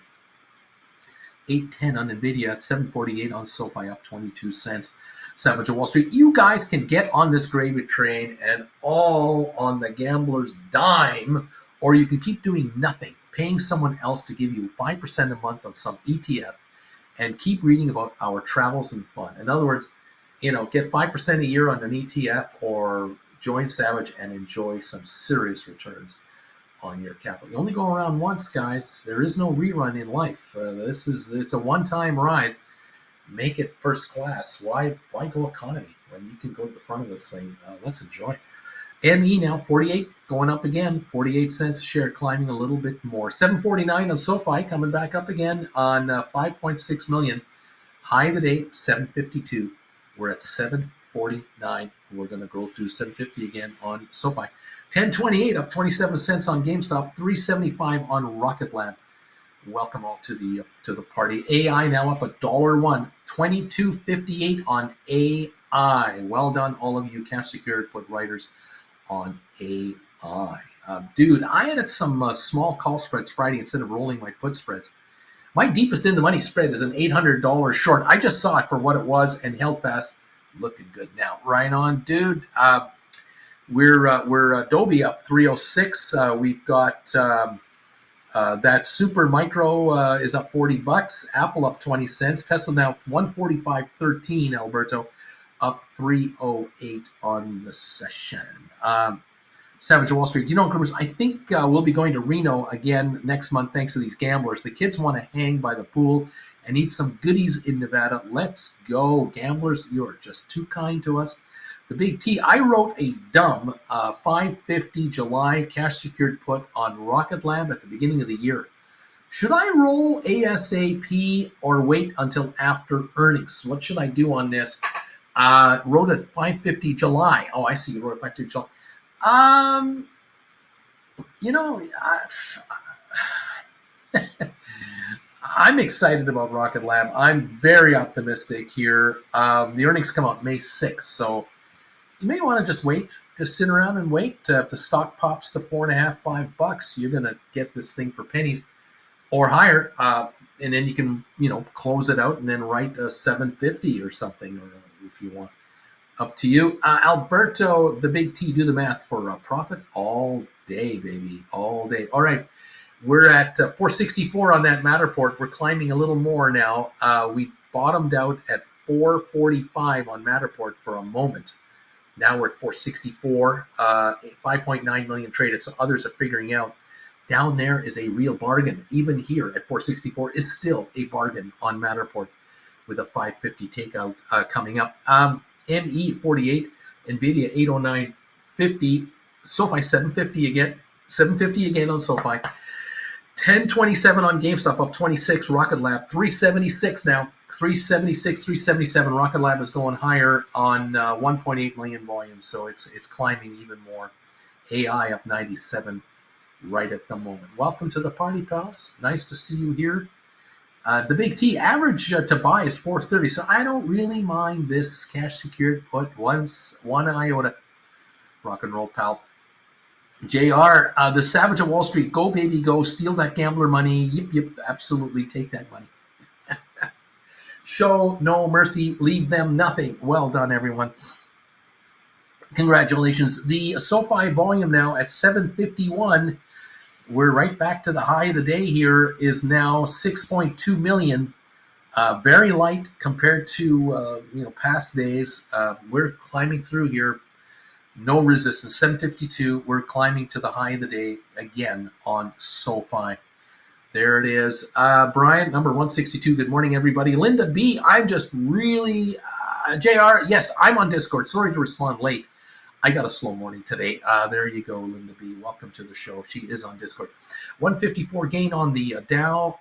810 on Nvidia, 748 on SoFi, up 22 cents. Savage of Wall Street. You guys can get on this gravy train and all on the gambler's dime, or you can keep doing nothing, paying someone else to give you 5% a month on some ETF, and keep reading about our travels and fun. In other words, get 5% a year on an ETF, or join Savage and enjoy some serious returns on your capital. You only go around once, guys. There is no rerun in life. It's a one-time ride. Make it first class. Why go economy when you can go to the front of this thing? Let's enjoy. ME now 48, going up again, 48 cents a share, climbing a little bit more. 749 on SoFi, coming back up again on 5.6 million. High of the day, 752. We're at 749. We're going to go through 750 again on SoFi. 1028, up 27 cents on GameStop, 375 on Rocket Lab. Welcome all to the party. AI now up $1.01, 22.58 on AI. Well done, all of you cash secured put writers on AI. Dude, I added some small call spreads Friday instead of rolling my put spreads. My deepest in the money spread is an $800 short. I just saw it for what it was and held fast. Looking good now. Right on, dude. We're Adobe up 306. We've got that Super Micro is up $40. Apple up 20 cents. Tesla now 145.13. Alberto up 308 on the session. Savage Wall Street. I think we'll be going to Reno again next month thanks to these gamblers. The kids want to hang by the pool and eat some goodies in Nevada. Let's go. Gamblers, you're just too kind to us. The Big T, I wrote a dumb 550 July cash secured put on Rocket Lab at the beginning of the year. Should I roll ASAP or wait until after earnings? What should I do on this? Wrote at 5:50 July. Oh, I see. You wrote at 5:50 July. Um, you know, I'm excited about Rocket Lab. I'm very optimistic here. The earnings come out May 6th, so you may want to just wait. Just sit around and wait. If the stock pops to $4.50, $5, you're gonna get this thing for pennies or higher, and then you can close it out and then write a 750 or something, or if you want. Up to you. Alberto, the big T, do the math for profit all day, baby, all day. All right. We're at 464 on that Matterport. We're climbing a little more now. We bottomed out at 445 on Matterport for a moment. Now we're at 464, 5.9 million traded. So others are figuring out down there is a real bargain. Even here at 464 is still a bargain on Matterport with a 550 takeout coming up. ME 48, Nvidia 809.50, SoFi 750 again, 750 again on SoFi. 1027 on GameStop, up 26. Rocket Lab 376 now, 376, 377. Rocket Lab is going higher on 1.8 million volume, so it's climbing even more. AI up 97 right at the moment. Welcome to the party, pals. Nice to see you here. The big T average to buy is 430, so I don't really mind this cash secured put one iota. Rock and roll, pal. JR, the Savage of Wall Street, go baby, go, steal that gambler money. Yep, absolutely, take that money. Show no mercy, leave them nothing. Well done, everyone. Congratulations. The SoFi volume now at 751. We're right back to the high of the day here, is now 6.2 million. Very light compared to past days. We're climbing through here. No resistance. 752. We're climbing to the high of the day again on SoFi. There it is. Brian, number 162. Good morning, everybody. Linda B. I'm just really JR. Yes, I'm on Discord. Sorry to respond late. I got a slow morning today. There you go, Linda B. Welcome to the show. She is on Discord. 154 gain on the Dow,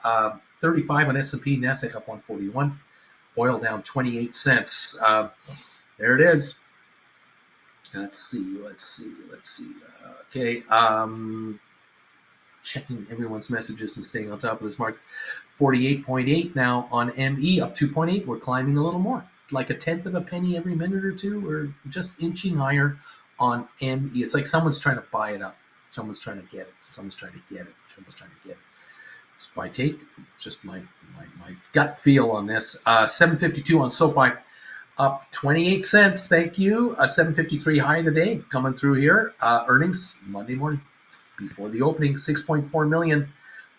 35 on S&P, NASDAQ up 141. Oil down 28 cents. There it is. Let's see. Okay. Checking everyone's messages and staying on top of this market. 48.8 now on ME, up 2.8. We're climbing a little more. Like a tenth of a penny every minute or two. We're just inching higher on ME. It's like someone's trying to buy it up. Someone's trying to get it. It's my take. It's just my gut feel on this. 752 on SoFi, up 28 cents. Thank you. 753 high of the day coming through here. Earnings Monday morning before the opening, 6.4 million.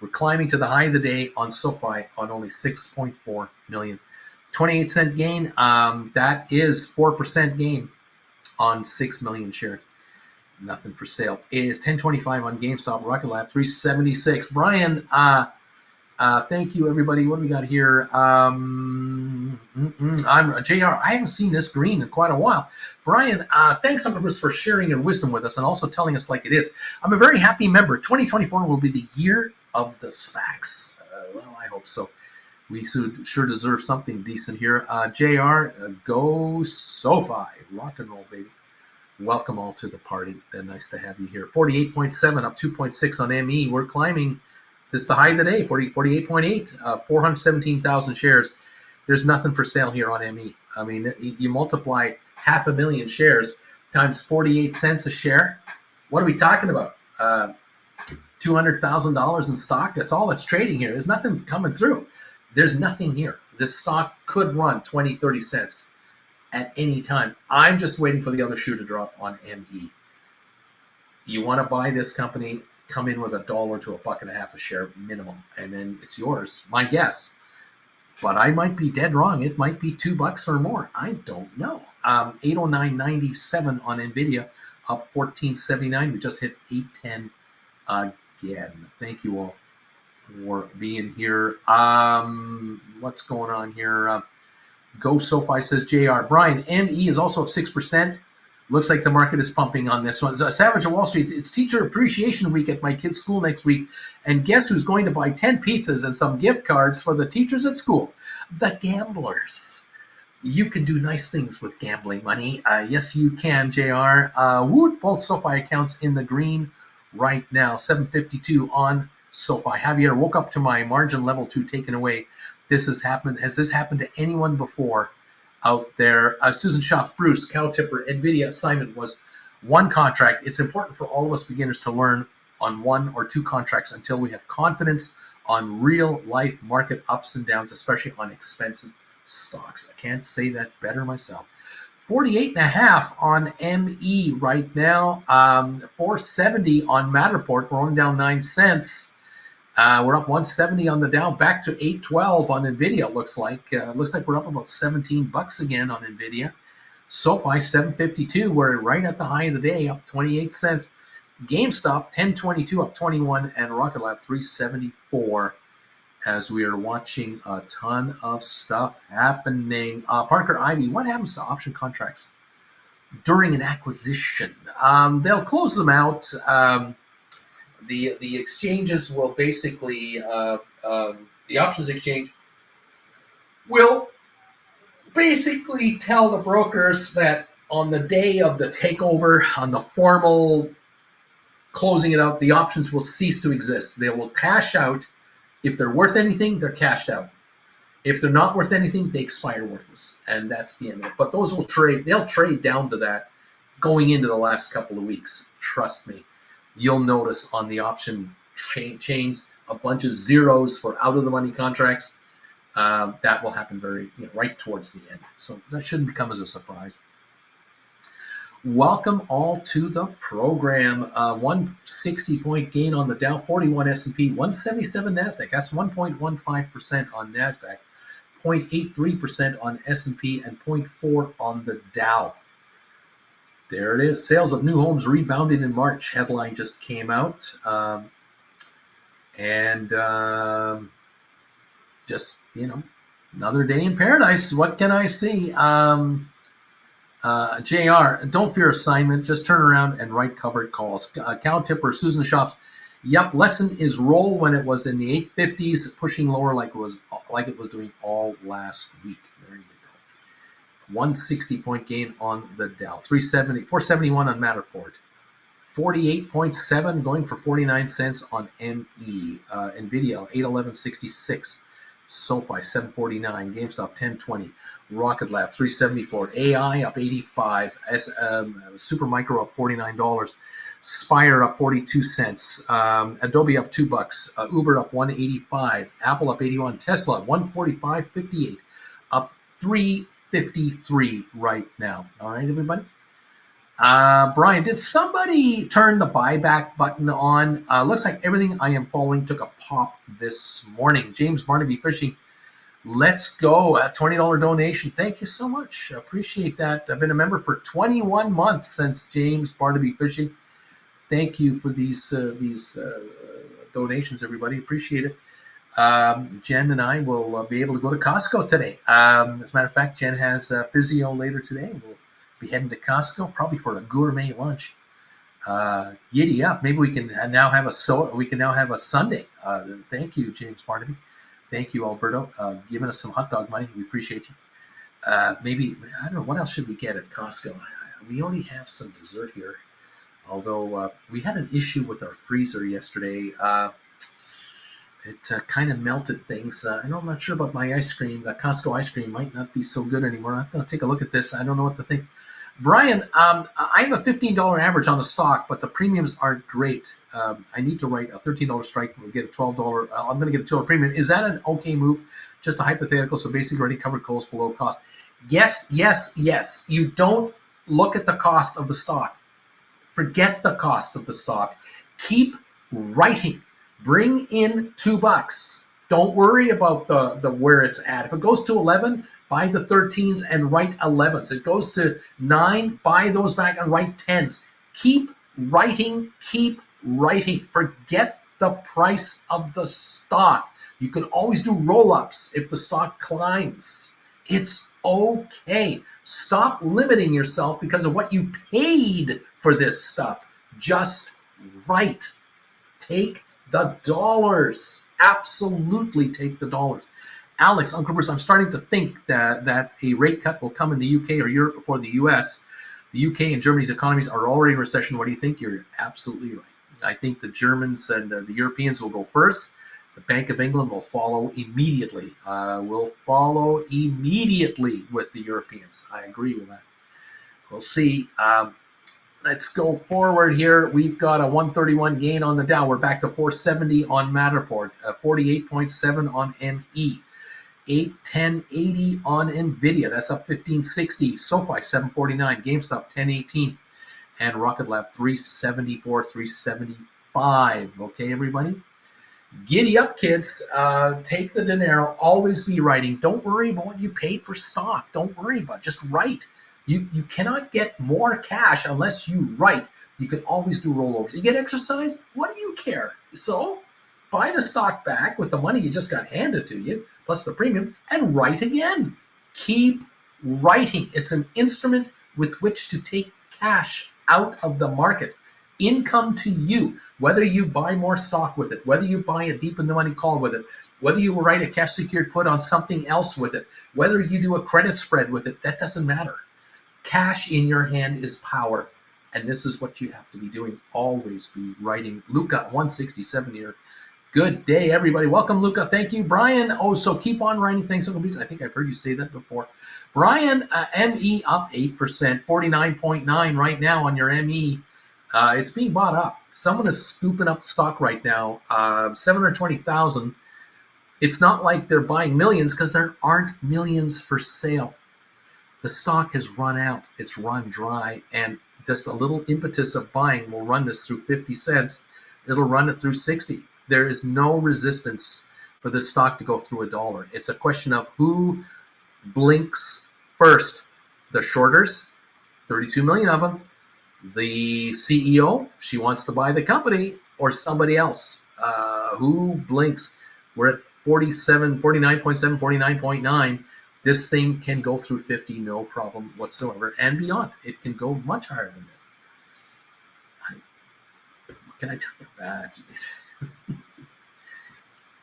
We're climbing to the high of the day on SoFi on only 6.4 million. 28 cent gain. That is 4% gain on 6 million shares. Nothing for sale. It is 1025 on GameStop. Rocket Lab 376. Brian, thank you, everybody. What do we got here? I'm JR. I haven't seen this green in quite a while. Brian, thanks, Uncle for sharing your wisdom with us and also telling us like it is. I'm a very happy member. 2024 will be the year of the SPACs. Well, I hope so. We sure deserve something decent here. JR, go SoFi. Rock and roll, baby. Welcome all to the party. Nice to have you here. 48.7 up 2.6 on ME. We're climbing. This is the high of the day, 48.8, 417,000 shares. There's nothing for sale here on ME. I mean, you multiply 500,000 shares times 48 cents a share. What are we talking about? $200,000 in stock? That's all that's trading here. There's nothing coming through. There's nothing here. This stock could run 20, 30 cents at any time. I'm just waiting for the other shoe to drop on ME. You want to buy this company, come in with $1 to $1.50 a share minimum, and then it's yours. My guess. But I might be dead wrong. It might be $2 or more. I don't know. 809.97 on Nvidia, up 14.79. We just hit 810 again. Thank you all for being here. What's going on here? Go SoFi, says JR. Brian, ME is also up 6%. Looks like the market is pumping on this one. Savage of Wall Street, it's Teacher Appreciation Week at my kid's school next week. And guess who's going to buy 10 pizzas and some gift cards for the teachers at school? The gamblers. You can do nice things with gambling money. Yes, you can, JR. Woot, both SoFi accounts in the green right now. 752 on SoFi. Javier, woke up to my margin level 2 taken away. This has happened. Has this happened to anyone before out there? Susan Shop, Bruce, Cow Tipper, Nvidia assignment was one contract. It's important for all of us beginners to learn on one or two contracts until we have confidence on real life market ups and downs, especially on expensive stocks. I can't say that better myself. 48.5 on ME right now. 470 on Matterport. We're only down 9 cents. We're up 170 on the Dow, back to 812 on Nvidia. Looks like we're up about $17 again on Nvidia. SoFi 752. We're right at the high of the day, up 28 cents. GameStop 1022 up 21, and Rocket Lab 374. As we are watching a ton of stuff happening. Parker Ivy, what happens to option contracts during an acquisition? They'll close them out. The exchanges will basically, the options exchange will basically tell the brokers that on the day of the takeover, on the formal closing it out, the options will cease to exist. They will cash out. If they're worth anything, they're cashed out. If they're not worth anything, they expire worthless. And that's the end of it. But those will trade. They'll trade down to that going into the last couple of weeks. Trust me. You'll notice on the option chains a bunch of zeros for out-of-the-money contracts. That will happen right towards the end. So that shouldn't come as a surprise. Welcome all to the program. 160-point gain on the Dow, 41 S&P, 177 NASDAQ. That's 1.15% on NASDAQ, 0.83% on S&P, and 0.4% on the Dow. There it is. Sales of new homes rebounded in March. Headline just came out. Just, another day in paradise. What can I see? JR, don't fear assignment. Just turn around and write covered calls. Cow Tipper, Susan Shops. Yep, lesson is roll when it was in the 850s, pushing lower like it was doing all last week. There you go. 160-point gain on the Dow. 471 on Matterport. 48.7 going for 49 cents on ME. Nvidia 811.66. SoFi 749. GameStop 1020. Rocket Lab 374. AI up 85. Supermicro up $49. Spire up 42 cents. Adobe up $2. Uber up 185. Apple up 81. Tesla 145.58. Up 353 right now. All right, everybody. Brian, did somebody turn the buyback button on? Looks like everything I am following took a pop this morning. James Barnaby Fishing, let's go. A $20 donation. Thank you so much. Appreciate that. I've been a member for 21 months since James Barnaby Fishing. Thank you for these donations, everybody. Appreciate it. Jen and I will be able to go to Costco today. As a matter of fact, Jen has physio later today. We'll be heading to Costco probably for a gourmet lunch. Giddy up! Maybe we can now have a Sunday. Thank you, James Barnaby. Thank you, Alberto, giving us some hot dog money. We appreciate you. Maybe I don't know what else should we get at Costco. We already have some dessert here, although we had an issue with our freezer yesterday. It kind of melted things. I'm not sure about my ice cream. The Costco ice cream might not be so good anymore. I'm going to take a look at this. I don't know what to think. Brian, I have a $15 average on the stock, but the premiums aren't great. I need to write a $13 strike and get a $12. I'm going to get a $2 premium. Is that an okay move? Just a hypothetical. So basically already covered calls below cost. Yes. You don't look at the cost of the stock. Forget the cost of the stock. Keep writing. Bring in $2. Don't worry about the where it's at. If it goes to 11, buy the 13s and write 11s. It goes to 9, buy those back and write 10s. Keep writing. Forget the price of the stock. You can always do roll-ups if the stock climbs. It's okay. Stop limiting yourself because of what you paid for this stuff. Just write. Take the dollars. Absolutely take the dollars. Alex, Uncle Bruce, I'm starting to think that a rate cut will come in the UK or Europe before the US. The UK and Germany's economies are already in recession. What do you think? You're absolutely right. I think the Germans and the Europeans will go first. The Bank of England will follow immediately. With the Europeans. I agree with that. We'll see. Let's go forward here. We've got a 131 gain on the Dow. We're back to 470 on Matterport, 48.7 on ME, 810.80 on Nvidia. That's up 1560. SoFi 749, GameStop 1018, and Rocket Lab 374, 375. Okay, everybody. Giddy up, kids. Take the dinero. Always be writing. Don't worry about what you paid for stock. Don't worry about it. Just write. You cannot get more cash unless you write. You can always do rollovers. You get exercise? What do you care? So buy the stock back with the money you just got handed to you, plus the premium, and write again. Keep writing. It's an instrument with which to take cash out of the market. Income to you, whether you buy more stock with it, whether you buy a deep in the money call with it, whether you write a cash secured put on something else with it, whether you do a credit spread with it, that doesn't matter. Cash in your hand is power, and this is what you have to be doing. Always be writing. Luca 167 here. Good day, everybody. Welcome, Luca. Thank you, Brian. Oh, so keep on writing things. I think I've heard you say that before. Brian, ME up 8%, 49.9 right now on your ME. It's being bought up. Someone is scooping up stock right now, 720,000. It's not like they're buying millions because there aren't millions for sale. The stock has run out. It's run dry. And just a little impetus of buying will run this through 50 cents. It'll run it through 60. There is no resistance for this stock to go through $1. It's a question of who blinks first. The shorters, 32 million of them. The CEO, she wants to buy the company, or somebody else. Who blinks? We're at 47, 49.7, 49.9. This thing can go through 50, no problem whatsoever, and beyond. It can go much higher than this. What can I tell you?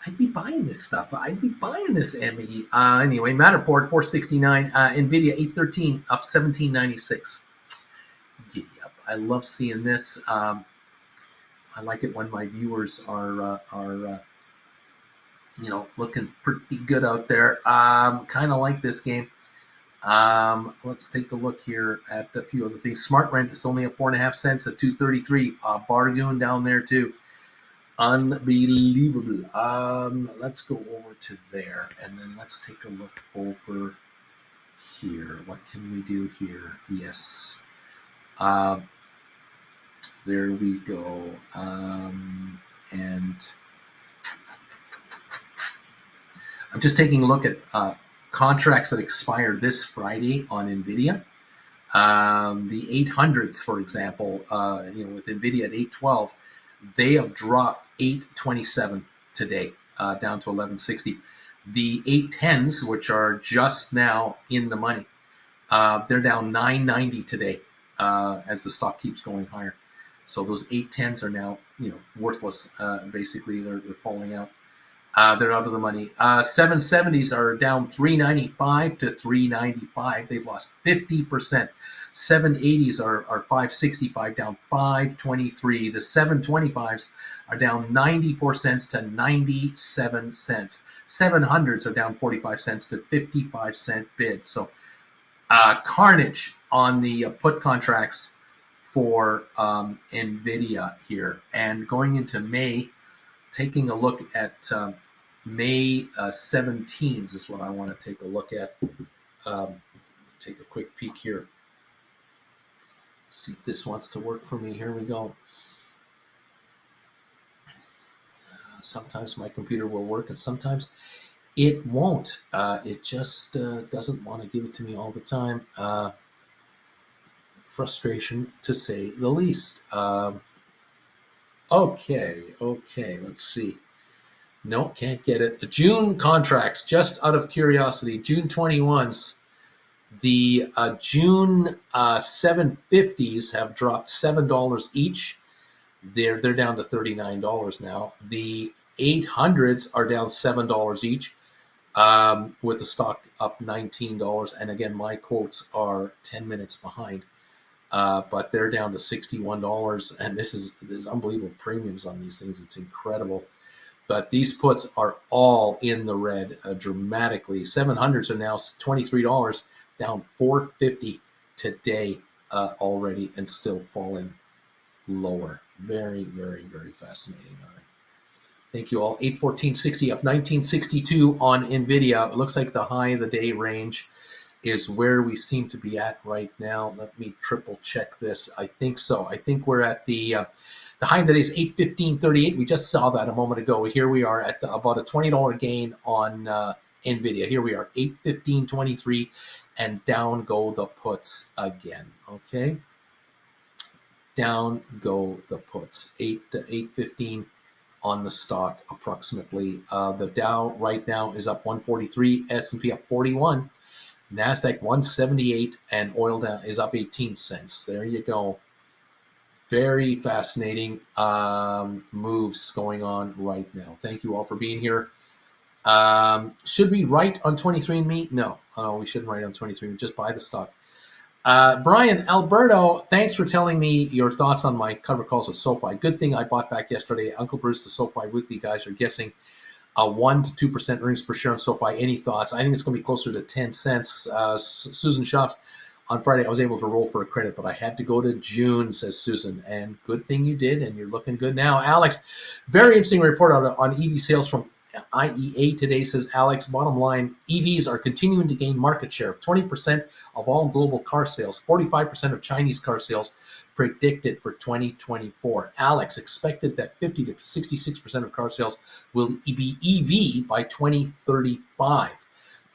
I'd be buying this stuff. I'd be buying this ME. Anyway, Matterport 469, Nvidia 813, up 1796. Giddy up. I love seeing this. I like it when my viewers are looking pretty good out there. Kind of like this game. Let's take a look here at a few other things. Smart Rent is only up 4.5 cents at 233. Bargain down there too. Unbelievable. Let's go over to there, and then let's take a look over here. What can we do here? Yes. There we go. And I'm just taking a look at contracts that expired this Friday on Nvidia. The 800s, for example, with Nvidia at 812, they have dropped 827 today, down to 1160. The 810s, which are just now in the money, they're down 990 today, as the stock keeps going higher. So those 810s are now, worthless. Basically, they're falling out. They're out of the money. 770s are down 395 to 395. They've lost 50%. 780s are 565, down 523. The 725s are down 94 cents to 97 cents. 700s are down 45 cents to 55 cent bid. So carnage on the put contracts for Nvidia here. And going into May, taking a look at May 17s is what I want to take a look at. Take a quick peek here. See if this wants to work for me. Here we go. Sometimes my computer will work and sometimes it won't. It just doesn't want to give it to me all the time. Frustration, to say the least. Okay, let's see. No, can't get it. June contracts, just out of curiosity. June 21s. The June 750s have dropped $7 each. They're down to $39 now. The 800s are down $7 each. with the stock up $19. And again, my quotes are 10 minutes behind, but they're down to $61. And there's unbelievable premiums on these things. It's incredible. But these puts are all in the red dramatically. 700s are now $23, down $4.50 today already, and still falling lower. Very, very, very fascinating. All right. Thank you all. 814.60 up 1962 on Nvidia. It looks like the high of the day range is where we seem to be at right now. Let me triple check this. I think so. I think we're at the high of the day is 815.38. We just saw that a moment ago. Here we are at about a $20 gain on Nvidia. Here we are, 815.23, and down go the puts again. Okay, down go the puts. 815 on the stock approximately. The Dow right now is up 143, S&P up 41, NASDAQ 178, and oil down is up 18 cents. There you go. Very fascinating moves going on right now. Thank you all for being here. Should we write on 23andMe? No, we shouldn't write on 23andMe. Just buy the stock. Brian Alberto, thanks for telling me your thoughts on my cover calls with SoFi. Good thing I bought back yesterday. Uncle Bruce, the SoFi Weekly guys are guessing a 1 to 2% earnings per share on SoFi. Any thoughts? I think it's going to be closer to 10 cents. Susan Shops, on Friday, I was able to roll for a credit, but I had to go to June, says Susan. And good thing you did, and you're looking good now. Alex, very interesting report on EV sales from IEA today, says Alex. Bottom line, EVs are continuing to gain market share. 20% of all global car sales, 45% of Chinese car sales predicted for 2024. Alex expected that 50 to 66% of car sales will be EV by 2035.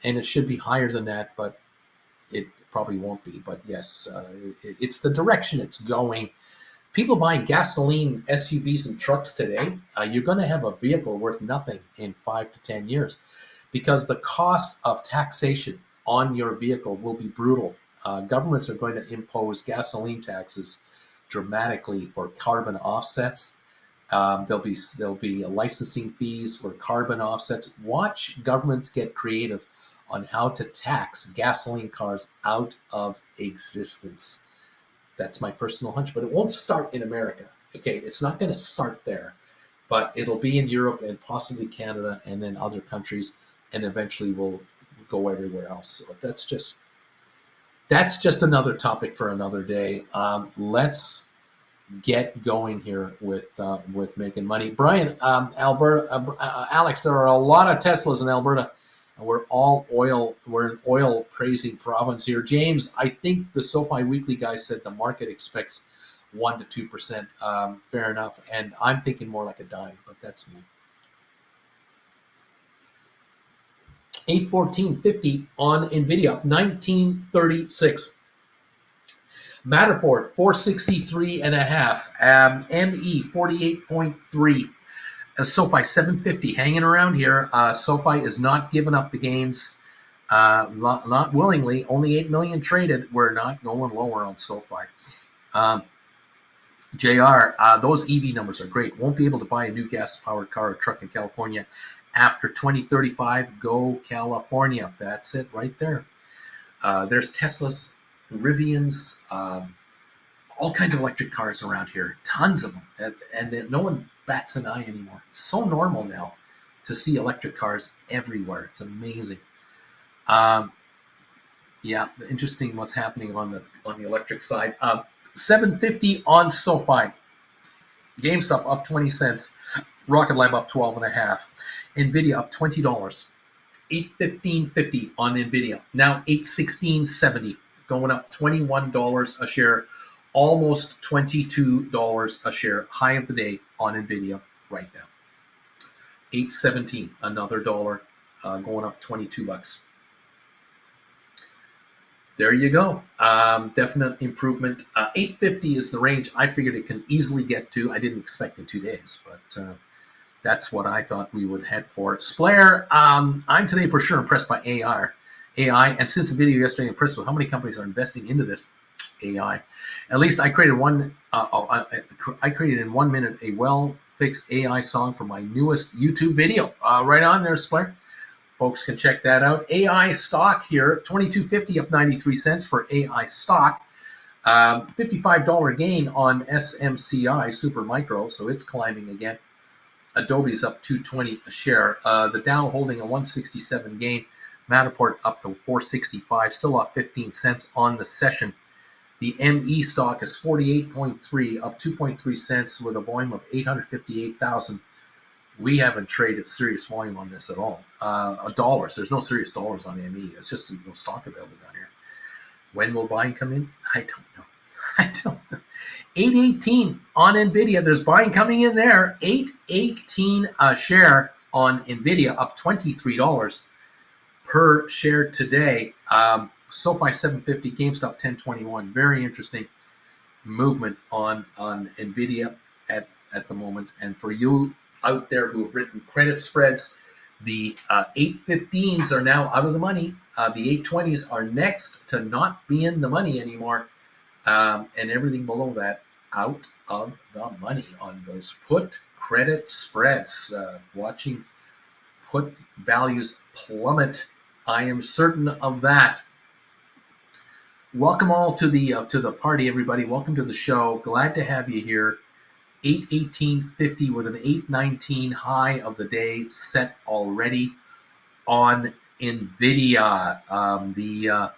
And it should be higher than that, but it probably won't be. But yes, it's the direction it's going. People buying gasoline SUVs and trucks today, you're going to have a vehicle worth nothing in 5 to 10 years because the cost of taxation on your vehicle will be brutal. Governments are going to impose gasoline taxes dramatically for carbon offsets. There'll be licensing fees for carbon offsets. Watch governments get creative on how to tax gasoline cars out of existence. That's my personal hunch, but it won't start in America. Okay, it's not going to start there, but it'll be in Europe and possibly Canada and then other countries, and eventually will go everywhere else. So that's just another topic for another day. Let's get going here with making money. Brian, Alberta, Alex, there are a lot of Teslas in Alberta. We're an oil praising province here. James, I think the SoFi Weekly guy said the market expects 1 to 2%. Fair enough. And I'm thinking more like a dime, but that's me. 814.50 on Nvidia, 1936. Matterport, 463.5. ME, 48.3. SoFi 750 hanging around here. SoFi is not giving up the gains, not willingly. Only 8 million traded. We're not going lower on SoFi. JR, those EV numbers are great. Won't be able to buy a new gas-powered car or truck in California after 2035. Go California. That's it right there. There's Teslas, Rivians, all kinds of electric cars around here. Tons of them. And no one bats an eye anymore. It's so normal now to see electric cars everywhere. It's amazing. Yeah, interesting what's happening on the electric side. 750 on SoFi. GameStop up 20 cents. Rocket Lab up 12.5. Nvidia up $20. 815.50 on Nvidia. Now 816.70, going up $21 a share. Almost $22 a share, high of the day on Nvidia right now. 817, another dollar, going up $22. There you go. Definite improvement. 850 is the range I figured it can easily get to. I didn't expect in 2 days, but that's what I thought we would head for. Splair, I'm today for sure impressed by AI, and since the video yesterday, impressed with how many companies are investing into this AI. At least I created I created in 1 minute a well-fixed AI song for my newest YouTube video. Right on there, Splair. Folks can check that out. AI stock here, $22.50 up 93 cents for AI stock. $55 gain on SMCI, Super Micro, so it's climbing again. Adobe's up $2.20 a share. The Dow holding a 167 gain. Matterport up to 465, still up 15 cents on the session. The ME stock is 48.3, up 2.3 cents with a volume of 858,000. We haven't traded serious volume on this at all. Dollars. There's no serious dollars on ME. It's just no stock available down here. When will buying come in? I don't know. 818 on Nvidia. There's buying coming in there. 818 a share on Nvidia, up $23 per share today. SoFi 750, GameStop 1021. Very interesting movement on Nvidia at the moment. And for you out there who have written credit spreads, the 815s are now out of the money. The 820s are next to not be in the money anymore. And everything below that out of the money on those put credit spreads. Watching put values plummet. I am certain of that. Welcome all to the party, everybody. Welcome to the show. Glad to have you here. 818.50 with an 819 high of the day set already on Nvidia. The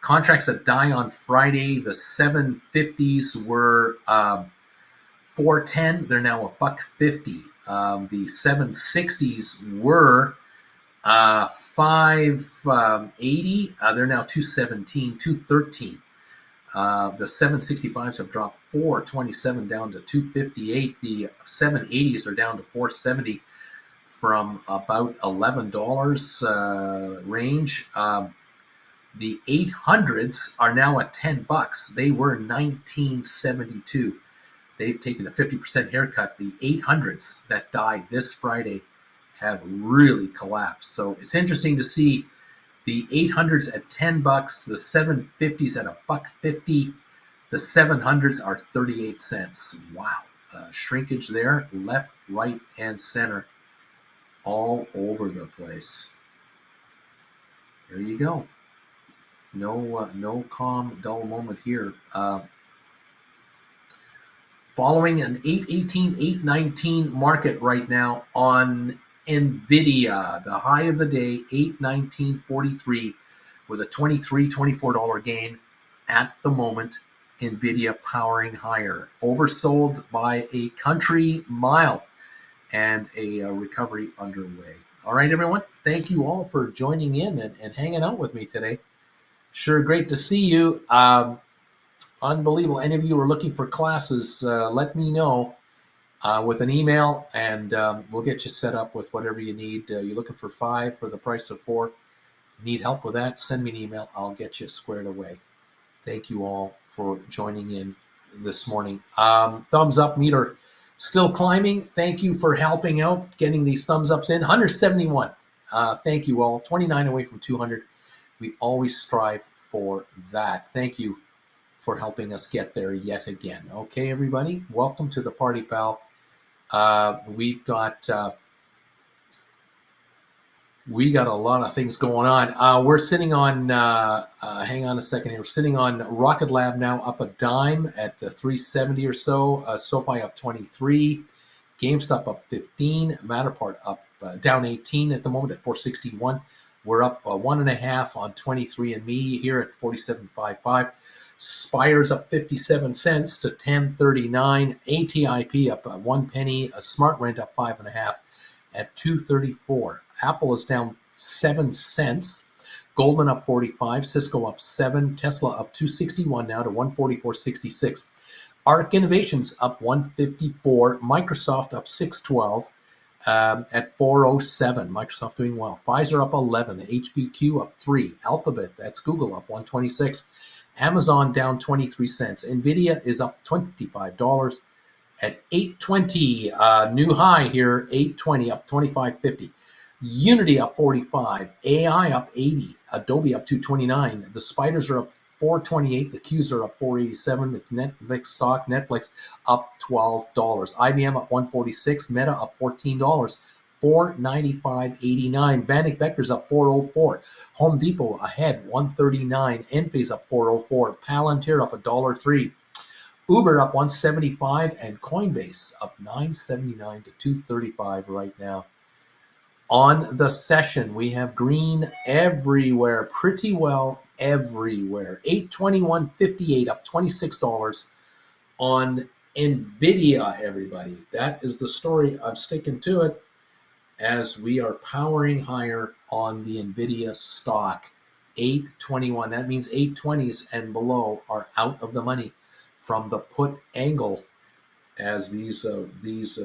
contracts that die on Friday, the 750s were 410. They're now $1.50. The 760s were 580. They're now 217, 213. The 765s have dropped 427 down to 258. The 780s are down to 470 from about $11 range. The 800s are now at $10. They were $19.72. They've taken a 50% haircut. The 800s that died this Friday have really collapsed. So it's interesting to see the 800s at $10, the 750s at $1.50, the 700s are 38 cents. Wow. Shrinkage there, left, right, and center, all over the place. There you go. No calm, dull moment here. Following an 818, 819 market right now on Nvidia. The high of the day, 819.43, with a $24 gain at the moment. Nvidia powering higher. Oversold by a country mile, and a recovery underway. All right, everyone. Thank you all for joining in and hanging out with me today. Sure, great to see you. Unbelievable. Any of you are looking for classes, let me know with an email, and we'll get you set up with whatever you need. You're looking for 5 for the price of 4. Need help with that? Send me an email. I'll get you squared away. Thank you all for joining in this morning. Thumbs up meter still climbing. Thank you for helping out, getting these thumbs ups in. 171. Thank you all. 29 away from 200. We always strive for that. Thank you for helping us get there yet again. Okay, everybody, welcome to the party, pal. We got a lot of things going on. We're sitting on, hang on a second here. We're sitting on Rocket Lab now, up a dime at 370 or so. SoFi up 23. GameStop up 15. Matterport up down 18 at the moment at 461. We're up 1.5 on 23andMe here at 47.55. Spire's up 57 cents to 10.39. ATIP up 1 penny. A Smart Rent up 5.5 at 2.34. Apple is down 7 cents. Goldman up 45. Cisco up 7. Tesla up 261 now to 144.66. Arc Innovations up 154. Microsoft up 612 at 407. Microsoft doing well. Pfizer up 11. HBQ up 3. Alphabet, that's Google, up 126. Amazon down 23 cents. Nvidia is up $25 at 820. New high here, 820, up 25.50. Unity up 45. AI up 80. Adobe up 229. The spiders are up 428. The Qs are up 487. The Netflix stock, Netflix, up $12. IBM up 146. Meta up $14. 495.89. Vanek Vector's up 404. Home Depot ahead 139. Enphase up 404. Palantir up $1.03. Uber up 175, and Coinbase up 979 to 235 right now. On the session, we have green everywhere, pretty well everywhere. 821.58 up $26 on Nvidia, everybody. That is the story. I'm sticking to it as we are powering higher on the Nvidia stock. 821. That means 820s and below are out of the money from the put angle as these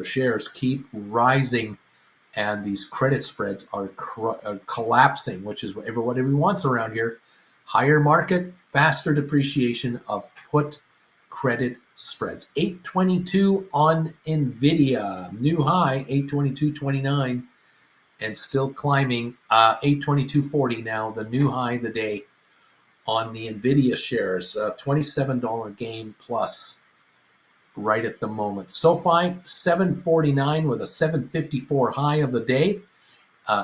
shares keep rising and these credit spreads are collapsing, which is what everybody wants around here. Higher market, faster depreciation of put credit spreads. 822 on Nvidia, new high 822.29 and still climbing. 822.40 now, the new high of the day on the Nvidia shares. $27 gain plus right at the moment. SoFi 749 with a 754 high of the day.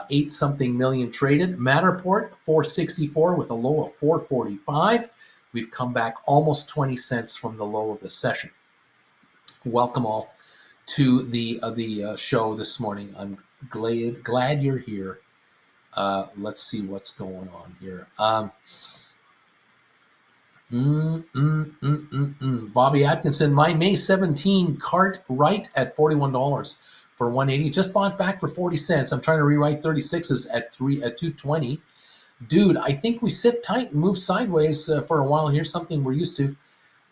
8 something million traded. Matterport 464 with a low of 445. We've come back almost 20 cents from the low of the session. Welcome all to the show this morning. I'm glad you're here. Let's see what's going on here. Bobby Atkinson, my May 17 cart right at $41 for 180. Just bought back for 40 cents. I'm trying to rewrite 36s at 220. Dude, I think we sit tight and move sideways for a while. Here's something we're used to.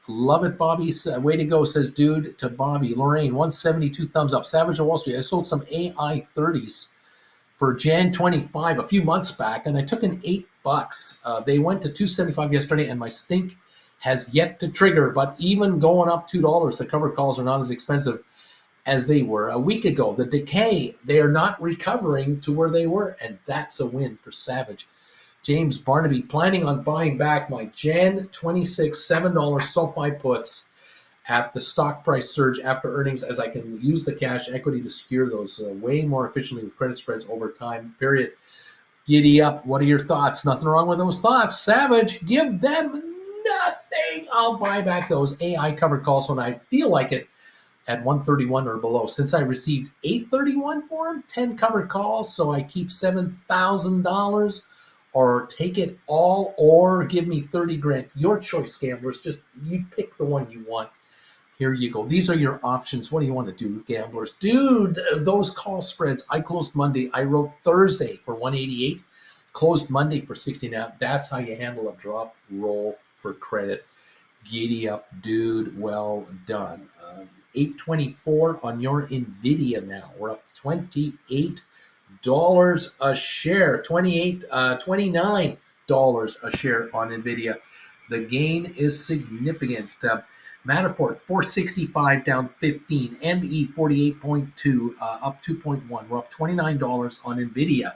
Love it, Bobby. Way to go, says dude to Bobby. Lorraine, 172 thumbs up. Savage of Wall Street. I sold some AI 30s for Jan 25 a few months back, and I took in $8. They went to 275 yesterday, and my stink has yet to trigger. But even going up $2, the cover calls are not as expensive as they were a week ago. The decay, they are not recovering to where they were, and that's a win for Savage. James Barnaby, planning on buying back my Jan 26 $7 SoFi puts at the stock price surge after earnings, as I can use the cash equity to secure those way more efficiently with credit spreads over time, period. Giddy up. What are your thoughts? Nothing wrong with those thoughts. Savage, give them nothing. I'll buy back those AI covered calls when I feel like it at 131 or below. Since I received 831 for them, 10 covered calls, so I keep $7,000 or take it all or give me 30 grand. Your choice, gamblers. Just you pick the one you want. Here you go. These are your options. What do you want to do, gamblers? Dude, those call spreads. I closed Monday. I wrote Thursday for 188. Closed Monday for 69. That's how you handle a drop roll for credit. Giddy up, dude. Well done. 824 on your Nvidia now. We're up $28 a share. $29 a share on Nvidia. The gain is significant. Matterport 465 down 15. ME 48.2 up 2.1. We're up $29 on Nvidia.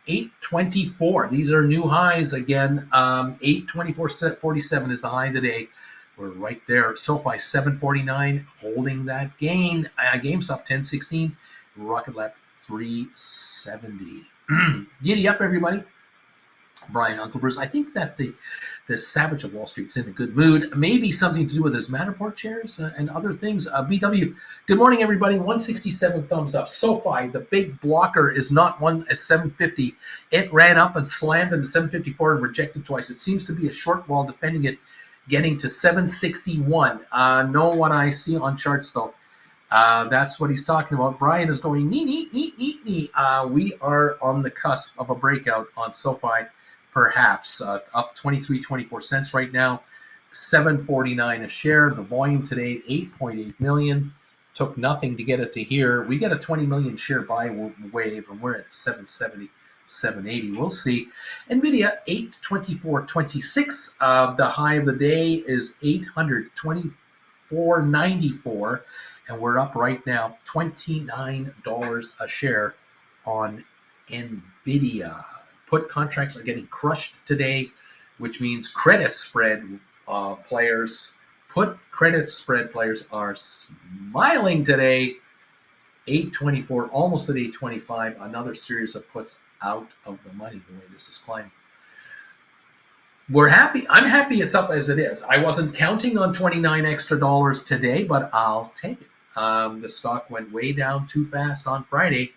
824. These are new highs again. 824.47 is the high today. We're right there. SoFi 749 holding that gain. GameStop 1016. Rocket Lab 370. Giddy up, everybody. Brian, Uncle Bruce. I think that the Savage of Wall Street's in a good mood. Maybe something to do with his Matterport shares and other things. BW, good morning, everybody. 167 thumbs up. SoFi, the big blocker, is not one at 750. It ran up and slammed into 754 and rejected twice. It seems to be a short while defending it, getting to 761. Know what I see on charts, though. That's what he's talking about. Brian is going, nee. We are on the cusp of a breakout on SoFi. Perhaps up 24 cents right now, $7.49 a share. The volume today, 8.8 million. Took nothing to get it to here. We get a 20 million share buy wave, and we're at 770, 780. We'll see. Nvidia 824.26. The high of the day is 824.94, and we're up right now $29 a share on Nvidia. Put contracts are getting crushed today, which means credit spread players, put credit spread players are smiling today 824, almost at 825. Another series of puts out of the money the way this is climbing. We're happy. I'm happy it's up as it is. I wasn't counting on 29 extra dollars today, but I'll take it. The stock went way down too fast on Friday,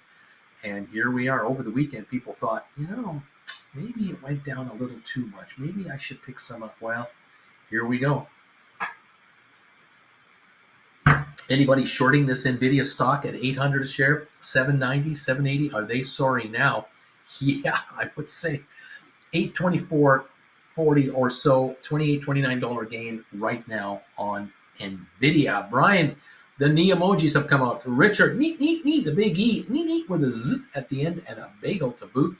and here we are over the weekend. People thought, maybe it went down a little too much. Maybe I should pick some up. Well, here we go. Anybody shorting this Nvidia stock at 800 a share, 790, 780? Are they sorry now? Yeah, I would say 824.40 or so, $28, $29 gain right now on Nvidia. Brian, the knee emojis have come out. Richard, neat, the big E, neat, with a Z at the end and a bagel to boot.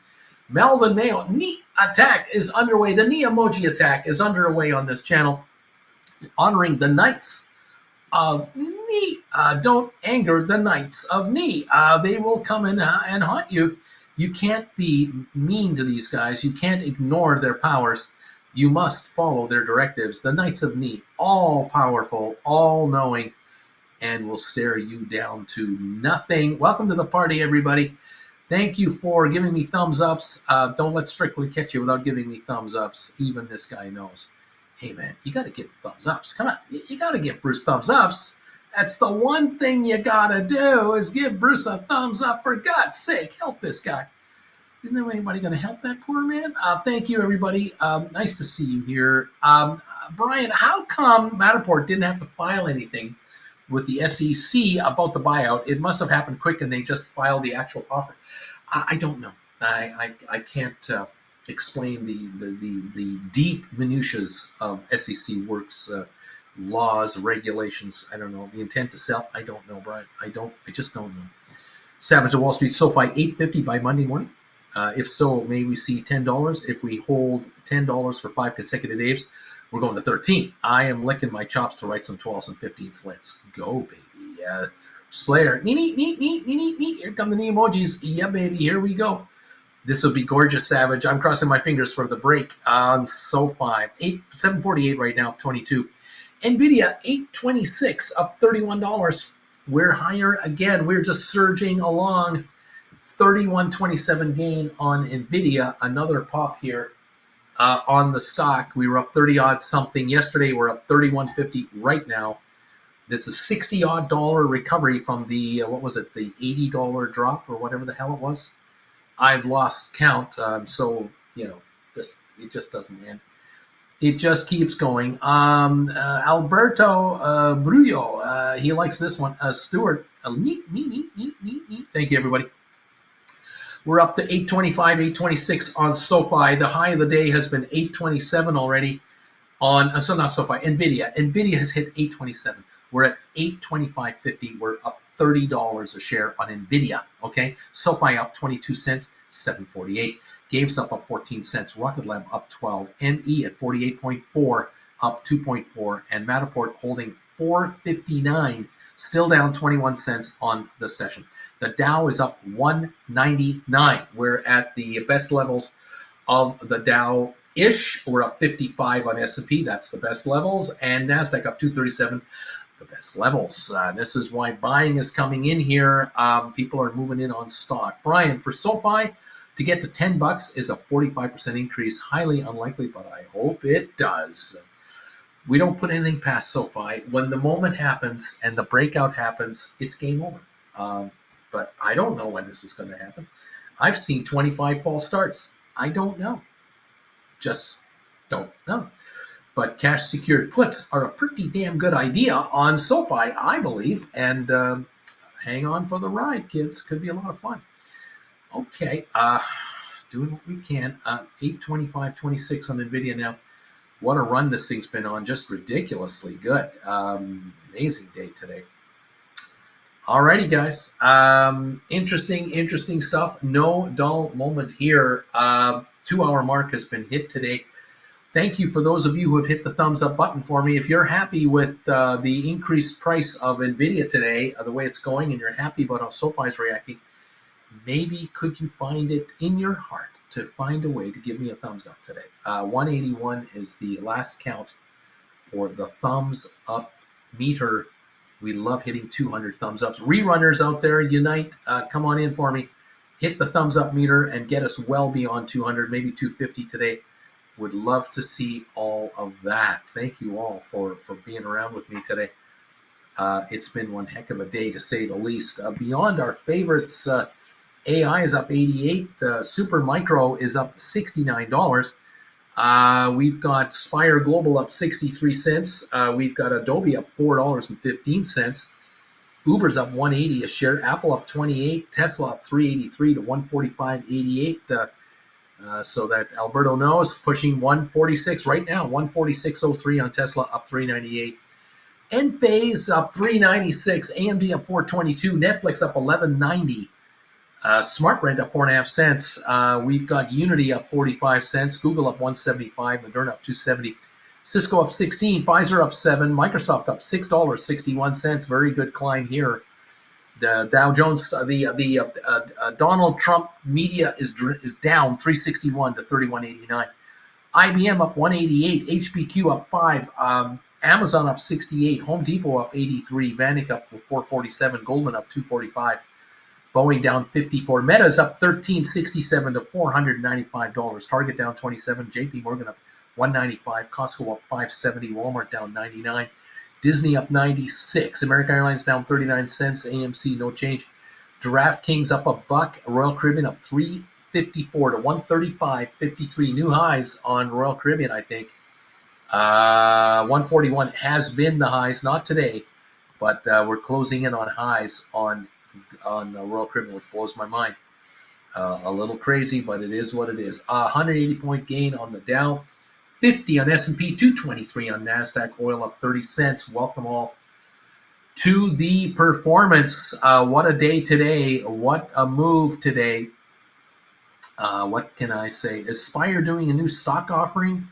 Melvin Mayo, neat attack is underway. The knee emoji attack is underway on this channel, honoring the Knights of Knee. Don't anger the Knights of Knee. They will come in and haunt you. You can't be mean to these guys. You can't ignore their powers. You must follow their directives. The Knights of Knee, all powerful, all knowing, and will stare you down to nothing. Welcome to the party, everybody. Thank you for giving me thumbs ups. Don't let Strictly catch you without giving me thumbs ups. Even this guy knows. Hey, man, you got to give thumbs ups. Come on. You got to give Bruce thumbs ups. That's the one thing you got to do is give Bruce a thumbs up. For God's sake, help this guy. Isn't there anybody going to help that poor man? Thank you, everybody. Nice to see you here. Brian, how come Matterport didn't have to file anything with the SEC about the buyout? It must have happened quick and they just filed the actual offer. I don't know. I can't explain the deep minutiae of SEC works, laws, regulations. I don't know. The intent to sell, I don't know, Brian. I just don't know. Savage of Wall Street, SoFi, $8.50 by Monday morning. If so, may we see $10? If we hold $10 for 5 consecutive days, we're going to 13. I am licking my chops to write some 12s and 15s. Let's go, baby. Slayer, neat. Here come the knee emojis. Yeah, baby, here we go. This will be gorgeous, Savage. I'm crossing my fingers for the break on SoFi. 748 right now, 22. Nvidia, 826, up $31. We're higher again. We're just surging along. 31.27 gain on Nvidia. Another pop here on the stock. We were up 30 odd something yesterday. We're up 31.50 right now. This is $60 odd recovery from the what was it, the $80 drop or whatever the hell it was. I've lost count. So it just doesn't end. It just keeps going. Alberto Brullo, he likes this one. Stuart, neat. Thank you, everybody. We're up to 825, 826 on SoFi. The high of the day has been 827 already on, not SoFi, Nvidia. Nvidia has hit 827. We're at 825.50. We're up $30 a share on Nvidia, okay? SoFi up 22 cents, 748. GameStop up 14 cents. Rocket Lab up 12. ME at 48.4, up 2.4. And Matterport holding 459, still down 21 cents on the session. The Dow is up 199. We're at the best levels of the Dow-ish. We're up 55 on S&P. That's the best levels. And NASDAQ up 237, the best levels. This is why buying is coming in here. People are moving in on stock. Brian, for SoFi, to get to $10 is a 45% increase. Highly unlikely, but I hope it does. We don't put anything past SoFi. When the moment happens and the breakout happens, it's game over. But I don't know when this is going to happen. I've seen 25 false starts. I don't know. Just don't know. But cash secured puts are a pretty damn good idea on SoFi, I believe. And hang on for the ride, kids. Could be a lot of fun. Okay. Doing what we can. 825.26 on Nvidia now. What a run this thing's been on. Just ridiculously good. Amazing day today. Alrighty, guys. Interesting stuff. No dull moment here. 2-hour mark has been hit today. Thank you for those of you who have hit the thumbs up button for me. If you're happy with the increased price of Nvidia today, the way it's going, and you're happy about how SoFi is reacting, maybe could you find it in your heart to find a way to give me a thumbs up today? 181 is the last count for the thumbs up meter We love hitting 200 thumbs ups. Rerunners out there, unite. Come on in for me. Hit the thumbs up meter and get us well beyond 200, maybe 250 today. Would love to see all of that. Thank you all for being around with me today. It's been one heck of a day, to say the least. Beyond our favorites, AI is up 88. Super Micro is up $69. We've got Spire Global up 63 cents. We've got Adobe up $4.15. Uber's up 180 a share. Apple up 28. Tesla up 383 to 145.88. So that Alberto knows, pushing 146 right now. 146.03 on Tesla, up 398. Enphase up 396. AMD up 422. Netflix up 11.90. Smart Rent up 4.5 cents. We've got Unity up 45 cents. Google up 175. Moderna up 270. Cisco up 16. Pfizer up 7. Microsoft up $6.61. Very good climb here. The Dow Jones, the Donald Trump media is down 361 to 31.89. IBM up 188. HPQ up 5. Amazon up 68. Home Depot up 83. Vanik up 447. Goldman up 245. Boeing down 54. Meta's up 13.67 to $495. Target down 27. JP Morgan up 195. Costco up 570. Walmart down 99. Disney up 96. American Airlines down 39 cents. AMC no change. DraftKings up $1. Royal Caribbean up 354 to 135.53. New highs on Royal Caribbean, I think. 141 has been the highs, not today, but we're closing in on highs on Royal Caribbean, which blows my mind. A little crazy, but it is what it is. 180-point gain on the Dow. 50 on S&P, 223 on NASDAQ. Oil up 30 cents. Welcome all to the performance. What a day today. What a move today. What can I say? Aspire doing a new stock offering.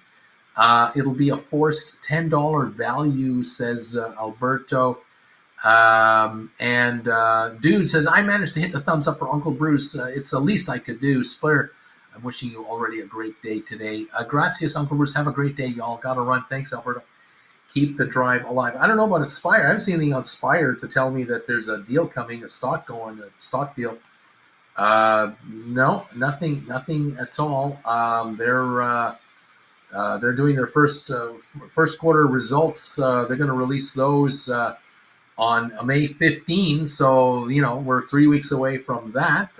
It'll be a forced $10 value, says Alberto. Dude says, I managed to hit the thumbs up for Uncle Bruce. It's the least I could do. Spur, I'm wishing you already a great day today. Gracias, Uncle Bruce. Have a great day, y'all. Got to run. Thanks, Alberto. Keep the drive alive. I don't know about Aspire. I haven't seen anything on Aspire to tell me that there's a deal coming, a stock deal. No, nothing at all. They're doing their first quarter results. They're going to release those on May 15. So, we're 3 weeks away from that.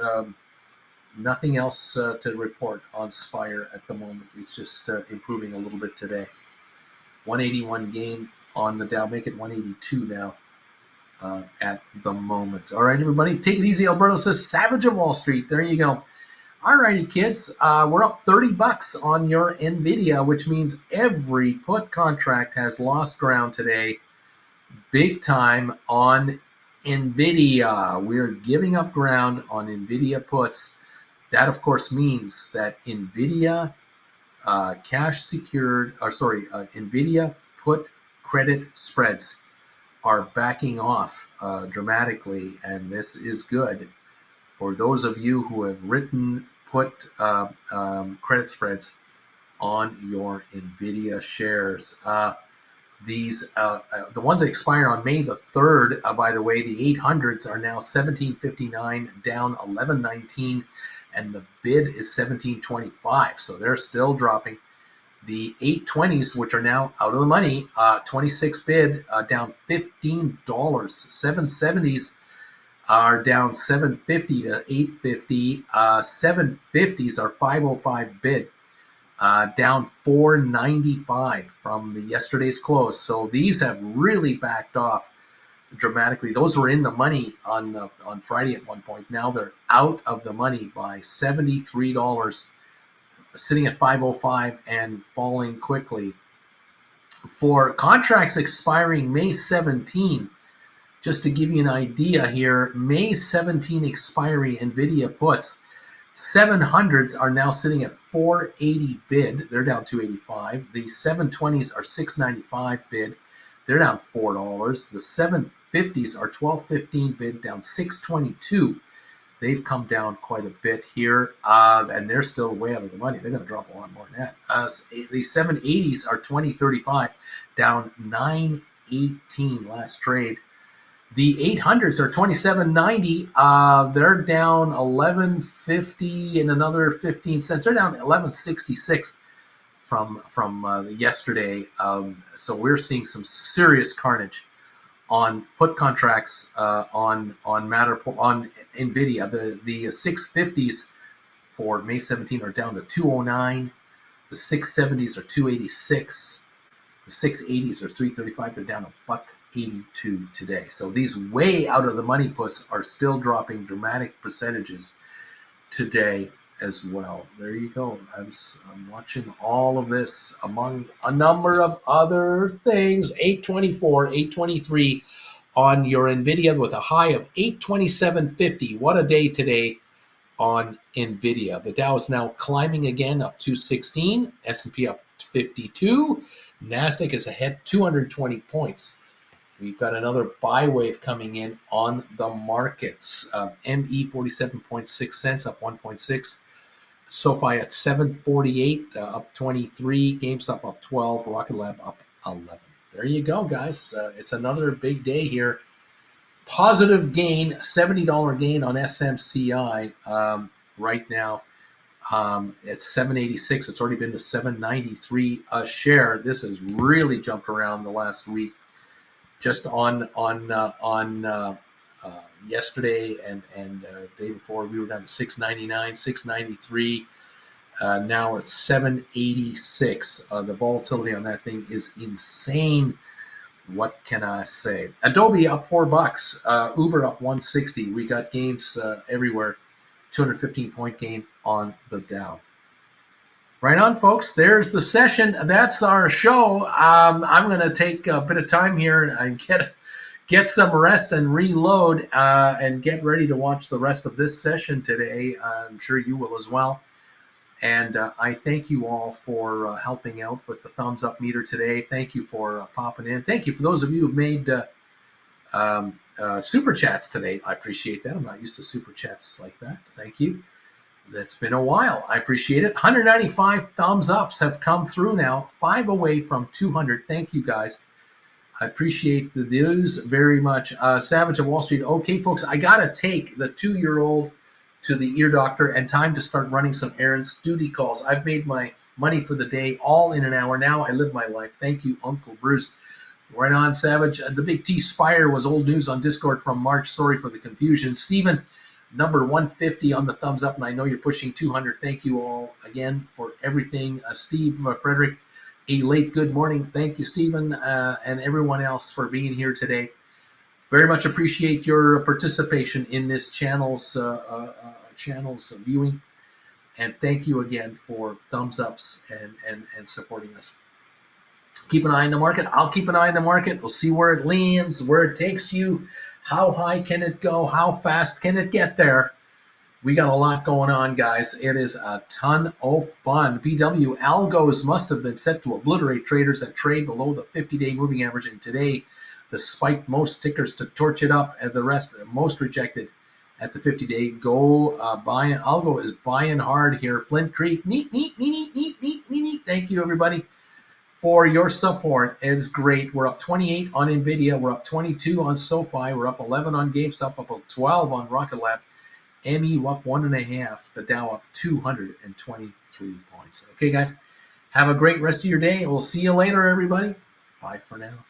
Nothing else to report on Spire at the moment. It's just improving a little bit today. 181 gain on the Dow. Make it 182 now at the moment. All right, everybody, take it easy. Alberto says, Savage of Wall Street. There you go. All righty, kids. We're up $30 on your Nvidia, which means every put contract has lost ground today. Big time on Nvidia. We're giving up ground on Nvidia puts. That, of course, means that Nvidia Nvidia put credit spreads are backing off dramatically, and this is good for those of you who have put credit spreads on your Nvidia shares. These the ones that expire on May the 3rd, by the way, the 800s are now 17.59, down 11.19, and the bid is 17.25. So they're still dropping. The 820s, which are now out of the money, 26 bid, down $15. 770s are down 750 to 850. 750s are 505 bid. Down $4.95 from the yesterday's close. So these have really backed off dramatically. Those were in the money on Friday at one point. Now they're out of the money by $73, sitting at 505 and falling quickly. For contracts expiring May 17, just to give you an idea here, May 17 expiry Nvidia puts. 700s are now sitting at 480 bid. They're down 285. The 720s are 695 bid. They're down $4. The 750s are 1215 bid, down 622. They've come down quite a bit here, and they're still way out of the money. They're going to drop a lot more than that. The 780s are 2035, down 918 last trade. The 800s are 27.90. They're down 11.50 and another 15 cents. They're down 11.66 from yesterday. So we're seeing some serious carnage on put contracts on Matterport, on Nvidia. The 650s for May 17 are down to 209. The 670s are 286. The 680s are 335. They're down $1.82 today. So these way out of the money puts are still dropping dramatic percentages today as well. There you go. I'm watching all of this among a number of other things. 824, 823 on your Nvidia with a high of 827.50. What a day today on Nvidia. The Dow is now climbing again, up 216. S&P up 52. Nasdaq is ahead 220 points. We've got another buy wave coming in on the markets. ME 47.6 cents, up 1.6. SoFi at 748, up 23. GameStop up 12. Rocket Lab up 11. There you go, guys. It's another big day here. Positive gain, $70 gain on SMCI right now. It's 786. It's already been to 793 a share. This has really jumped around the last week. Just on yesterday and day before, we were down to 699, 693. Now it's 786. The volatility on that thing is insane. What can I say? Adobe up $4. Uber up 160. We got gains everywhere. 215-point gain on the Dow. Right on, folks. There's the session. That's our show. I'm going to take a bit of time here and get some rest and reload and get ready to watch the rest of this session today. I'm sure you will as well. And I thank you all for helping out with the thumbs up meter today. Thank you for popping in. Thank you for those of you who've made super chats today. I appreciate that. I'm not used to super chats like that. Thank you. That's been a while. I appreciate it. 195 thumbs ups have come through now. 5 away from 200. Thank you, guys. I appreciate the news very much. Savage of Wall Street. Okay, folks, I got to take the 2-year-old to the ear doctor and time to start running some errands, duty calls. I've made my money for the day all in an hour. Now I live my life. Thank you, Uncle Bruce. Right on, Savage. The Big T Spire was old news on Discord from March. Sorry for the confusion. Stephen, number 150 on the thumbs up, and I know you're pushing 200. Thank you all again for everything. Steve, Frederick, a late good morning. Thank you, Stephen, and everyone else for being here today. Very much appreciate your participation in this channel's viewing, and thank you again for thumbs ups and supporting us. Keep an eye on the market. I'll keep an eye on the market. We'll see where it lands, where it takes you. How high can it go? How fast can it get there? We got a lot going on, guys. It is a ton of fun. PW algos must have been set to obliterate traders that trade below the 50-day moving average, and today the spike most tickers to torch it up, and the rest most rejected at the 50-day. Go buying. Algo is buying hard here. Flint Creek. Neat. Thank you, everybody, for your support. It's great. We're up 28 on Nvidia. We're up 22 on SoFi. We're up 11 on GameStop. Up 12 on Rocket Lab. ME up 1.5. The Dow up 223 points. Okay, guys. Have a great rest of your day. We'll see you later, everybody. Bye for now.